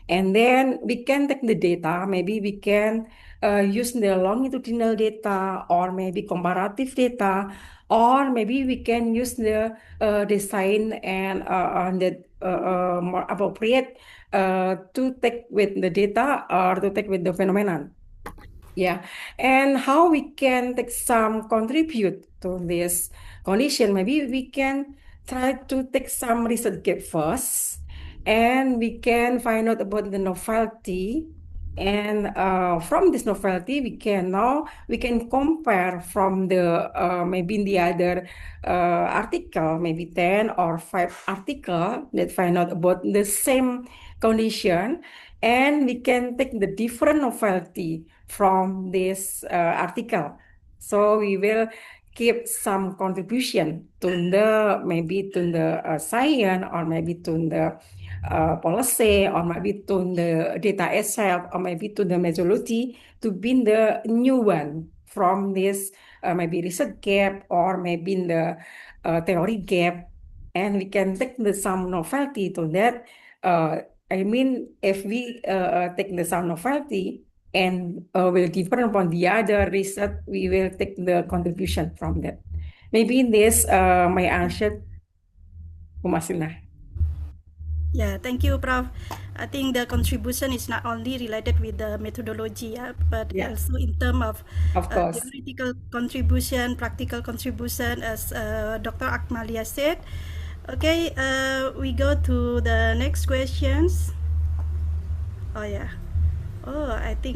And then we can take the data, maybe we can use the longitudinal data or maybe comparative data, or maybe we can use the design and the more appropriate to take with the data or to take with the phenomenon. Yeah, and how we can take some contribute to this condition? Maybe we can try to take some research gap first, and we can find out about the novelty. And from this novelty, we can compare from the maybe in the other article, maybe 10 or 5 article that find out about the same condition, and we can take the different novelty from this article. So we will give some contribution to the maybe to the science, or maybe to the policy, or maybe to the data itself, or maybe to the methodology to be the new one from this maybe research gap, or maybe in the theory gap, and we can take the some novelty to that. I mean, if we take the some novelty and will different from the other research, we will take the contribution from that. Maybe this my answer, Umasina. Yeah, thank you, Prof. I think the contribution is not only related with the methodology, but Yeah, also in terms of of course. theoretical contribution, practical contribution, as Dr. Akmalia said. Okay, we go to the next questions. Oh yeah. Oh, I think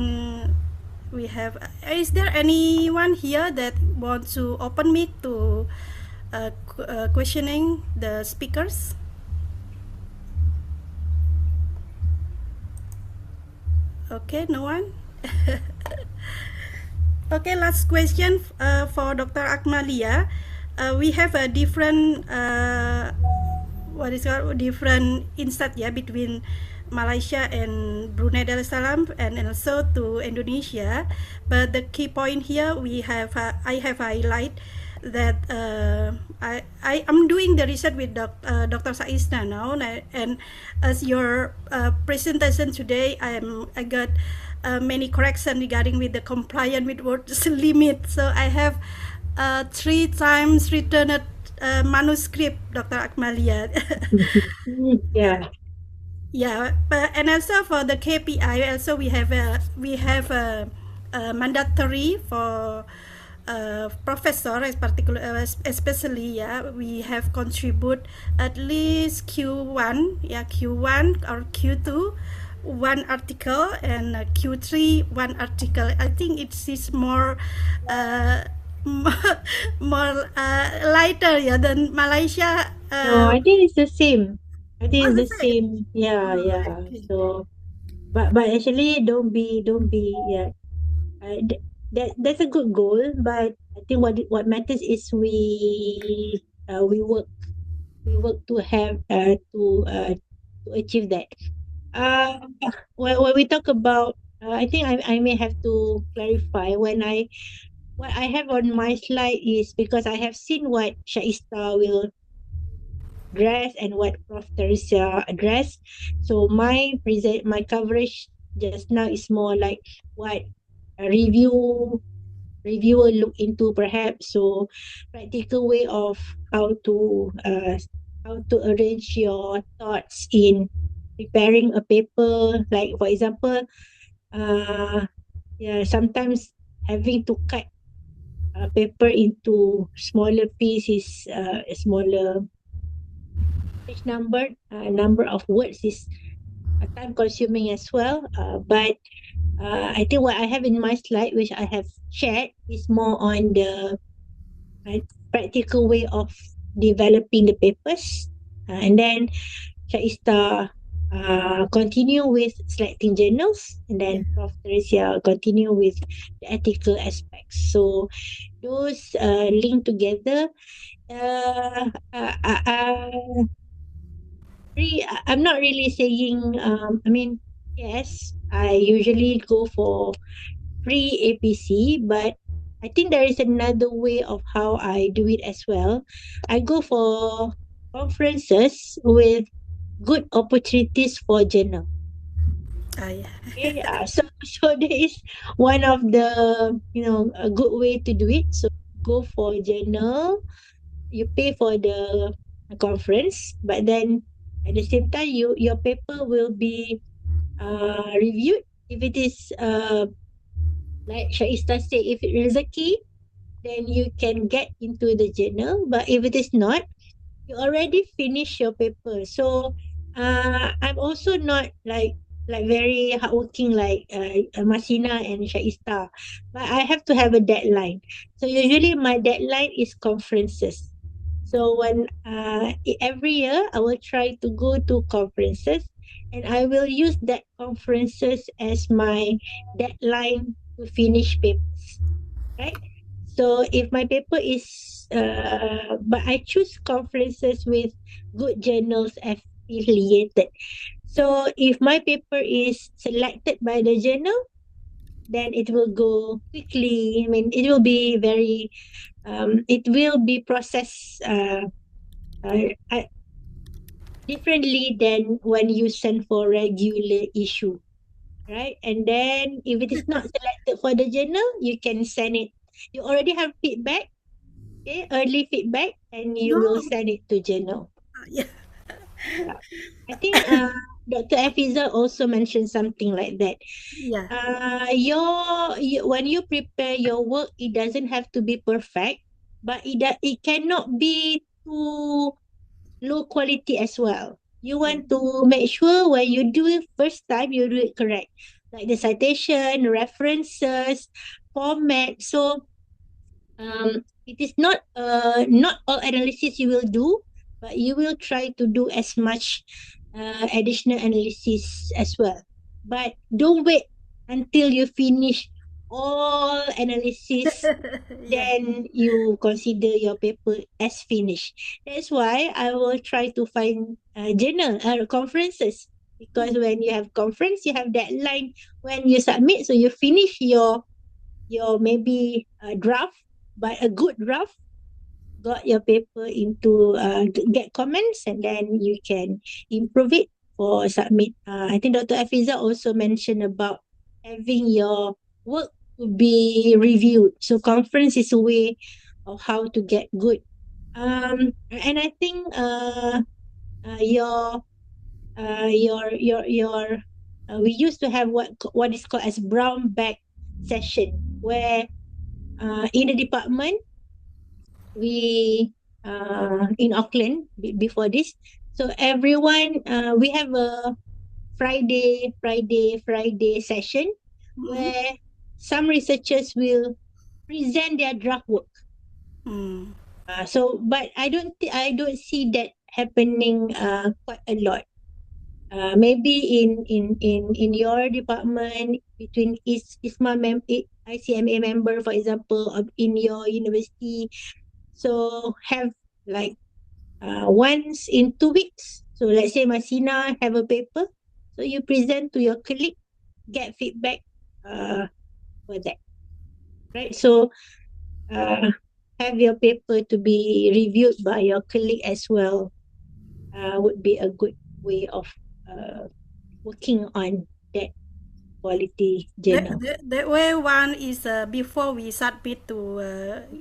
we have. Is there anyone here that wants to open mic to questioning the speakers? Okay, no one. Okay, last question for Dr. Akmalia. We have a different different insight, yeah, between Malaysia and Brunei Darussalam, and also to Indonesia. But the key point here, I have highlight that I am doing the research with Dr. Saisna now, and as your presentation today, I got many correction regarding with the compliant with words limit. So I have 3 times returned manuscript, Dr. Akmalia. Yeah. Yeah, and also for the KPI, also we have a mandatory for professor, especially, yeah, we have contribute at least Q1, yeah, Q1 or Q2 one article, and Q3 one article. I think it is more more lighter, yeah, than Malaysia. No, I think it's the same. I think Oh, it's the the same. same. Yeah, Oh, yeah. okay. So, but actually, don't be. Yeah, that's a good goal. But I think what matters is we work to have to achieve that. Uh, when we talk about, I think I may have to clarify when I what I have on my slide is because I have seen what Shaista will address and what Prof. Teresa addressed. So my coverage just now is more like what a reviewer look into perhaps. So practical way of how to arrange your thoughts in preparing a paper, like for example, uh yeah, sometimes having to cut a paper into smaller pieces, a smaller page number of words is time consuming as well, but I think what I have in my slide, which I have shared, is more on the uh, practical way of developing the papers. And then Shaista continue with selecting journals, and then Prof. Teresia continue with the ethical aspects. So those linked together. Uh, uh, uh, uh, I'm not really saying. I mean, yes, I usually go for pre-APC, but I think there is another way of how I do it as well. I go for conferences with good opportunities for journal. Yeah. Okay, so there is one of the a good way to do it. So go for journal, you pay for the conference, but then at the same time your paper will be reviewed. If it is like Shaista say, if it is a key, then you can get into the journal. But if it is not, you already finished your paper. So I'm also not like very hardworking like Masina and Shaista, but I have to have a deadline. So usually my deadline is conferences. So when every year I will try to go to conferences, and I will use that conferences as my deadline to finish papers, right? So if my paper is but I choose conferences with good journals affiliated. So if my paper is selected by the journal, then it will go quickly. I mean, it will be very it will be processed differently than when you send for regular issue, right? And then if it is not selected for the journal, you can send it. You already have feedback, okay, early feedback, and you will No. send it to journal. Yeah. Yeah. I think Dr. Afiza also mentioned something like that. Yeah. When you prepare your work, it doesn't have to be perfect, but it cannot be too low quality as well. You want to make sure when you do it first time, you do it correct, like the citation, references, format. So it is not all analysis you will do, but you will try to do as much additional analysis as well. But don't wait until you finish all analysis, Yeah. then you consider your paper as finished. That's why I will try to find journal conferences, because when you have conference, you have deadline when you submit, so you finish your maybe draft, but a good draft, got your paper into get comments, and then you can improve it for submit. I think Dr. Afiza also mentioned about having your work to be reviewed. So conference is a way of how to get good. And I think uh, your your we used to have what is called as brown bag session, where in the department we in Auckland before this. So everyone we have a Friday session Mm-hmm. where some researchers will present their draft work. Mm. So but I don't see that happening quite a lot. Maybe in your department, between ICMA member, for example, or in your university, so have like once in 2 weeks. So let's say Masina have a paper, so you present to your colleague, get feedback for that, right? So have your paper to be reviewed by your colleague as well. Would be a good way of working on that quality journal. That way one is before we submit to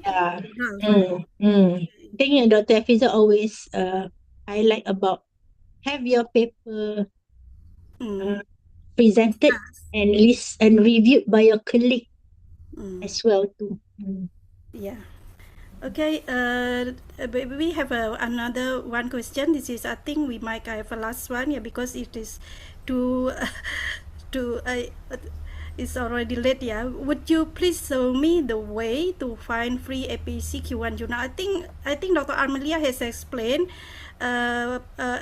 Yeah. journal, right? I think Dr. Fiza always highlight about have your paper presented and list and reviewed by your colleague as well too. Yeah. Okay. We have another one question. This is, I think we might have a last one, yeah, because it is too too it's already late. Yeah. Would you please show me the way to find free APC Q1 journal? I think Dr. Armelia has explained.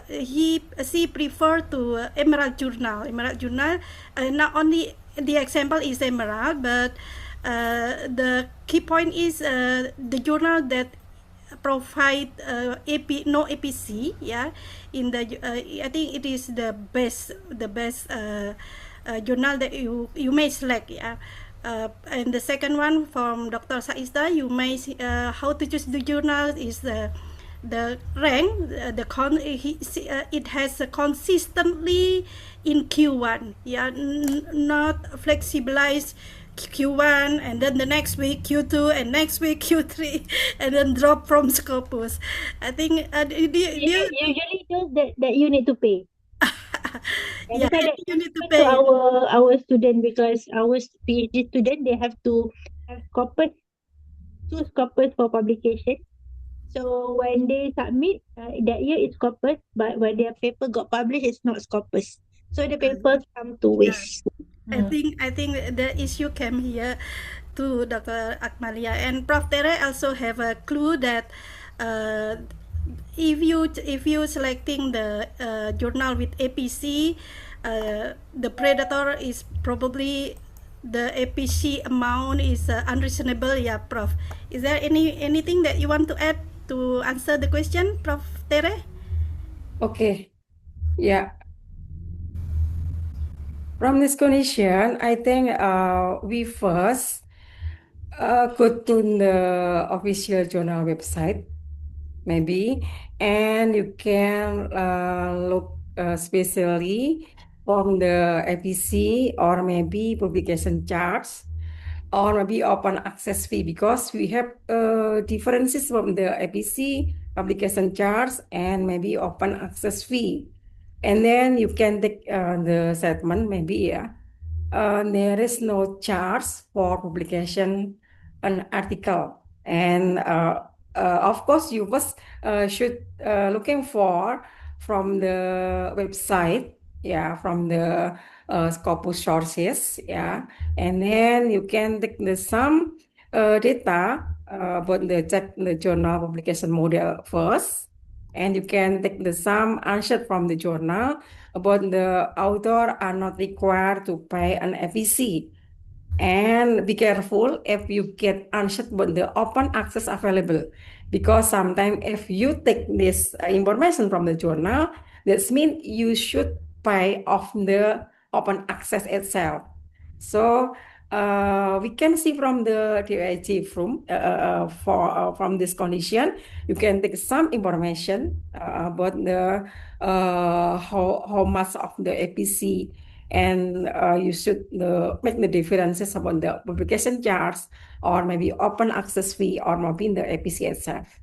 She prefer to Emerald Journal. Emerald Journal. Not only the example is Emerald, but the key point is the journal that provide no APC, yeah, in the I think it is the best journal that you may select, yeah. And the second one from Dr. Saizda, you may how to choose the journal is the rank, it has consistently in Q1, yeah, not flexibilized Q1 and then the next week Q2 and next week Q3 and then drop from Scopus. I think usually those that you need to pay. Yeah, because that you need to to pay. our student, because our PhD student they have to have Scopus, two Scopus for publication. So when they submit that year it's Scopus, but when their paper got published it's not Scopus. So the paper come to waste. I think the issue came here to Dr. Akmalia and Prof. Tere also have a clue that if you selecting the journal with APC, the predator is probably the APC amount is unreasonable. Yeah, Prof. Is there anything that you want to add to answer the question, Prof. Tere? Okay. Yeah. From this condition, I think we first go to the official journal website, maybe, and you can look specially from the APC or maybe publication charts or maybe open access fee, because we have differences from the APC publication charts and maybe open access fee. And then you can take the statement, maybe, yeah. There is no charge for publication an article, and of course you first should looking for from the website, yeah, from the Scopus sources, yeah, and then you can take some data about the journal publication model first. And you can take some answer from the journal about the author are not required to pay an FEC. And be careful if you get answered about the open access available, because sometimes if you take this information from the journal, that means you should pay off the open access itself. So we can see from the DIG from this condition, you can take some information about the how much of the APC, and you should make the differences about the publication charts or maybe open access fee or maybe in the APC itself.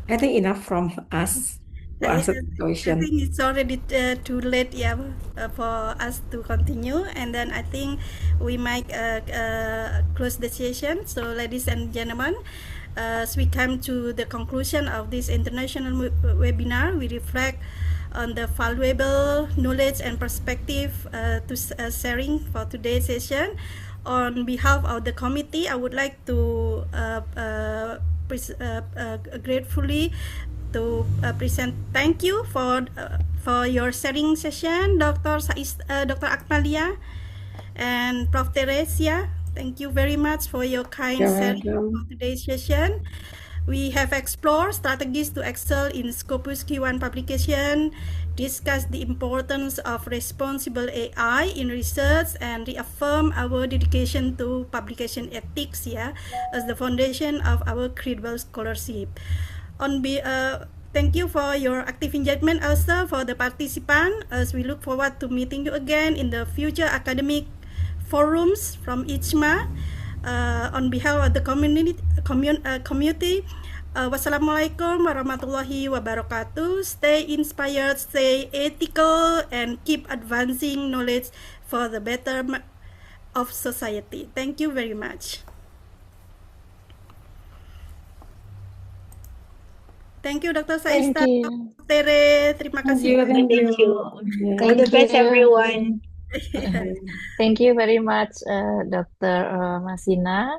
I think enough from us to answer the question. I think it's already too late, yeah, for us to continue, and then I think we might close the session. So, ladies and gentlemen, as we come to the conclusion of this international webinar, we reflect on the valuable knowledge and perspective to sharing for today's session. On behalf of the committee, I would like to gratefully to present thank you for your sharing session, Dr. Dr. Akmalia and Prof. Teresia. Thank you very much for your kind sharing for today's session. We have explored strategies to excel in Scopus Q1 publication, discussed the importance of responsible AI in research, and reaffirm our dedication to publication ethics, as the foundation of our credible scholarship. Thank you for your active engagement also for the participant, as we look forward to meeting you again in the future academic forums from ICMA. On behalf of the community, wassalamualaikum warahmatullahi wabarakatuh. Stay inspired, stay ethical, and keep advancing knowledge for the betterment of society. Thank you very much. Thank you, Dr. Thank Saista. you. Tere, terima Thank kasih you. banyak. Thank you. Yeah. All the Thank best, you. everyone. Thank you very much, Dr. Masina.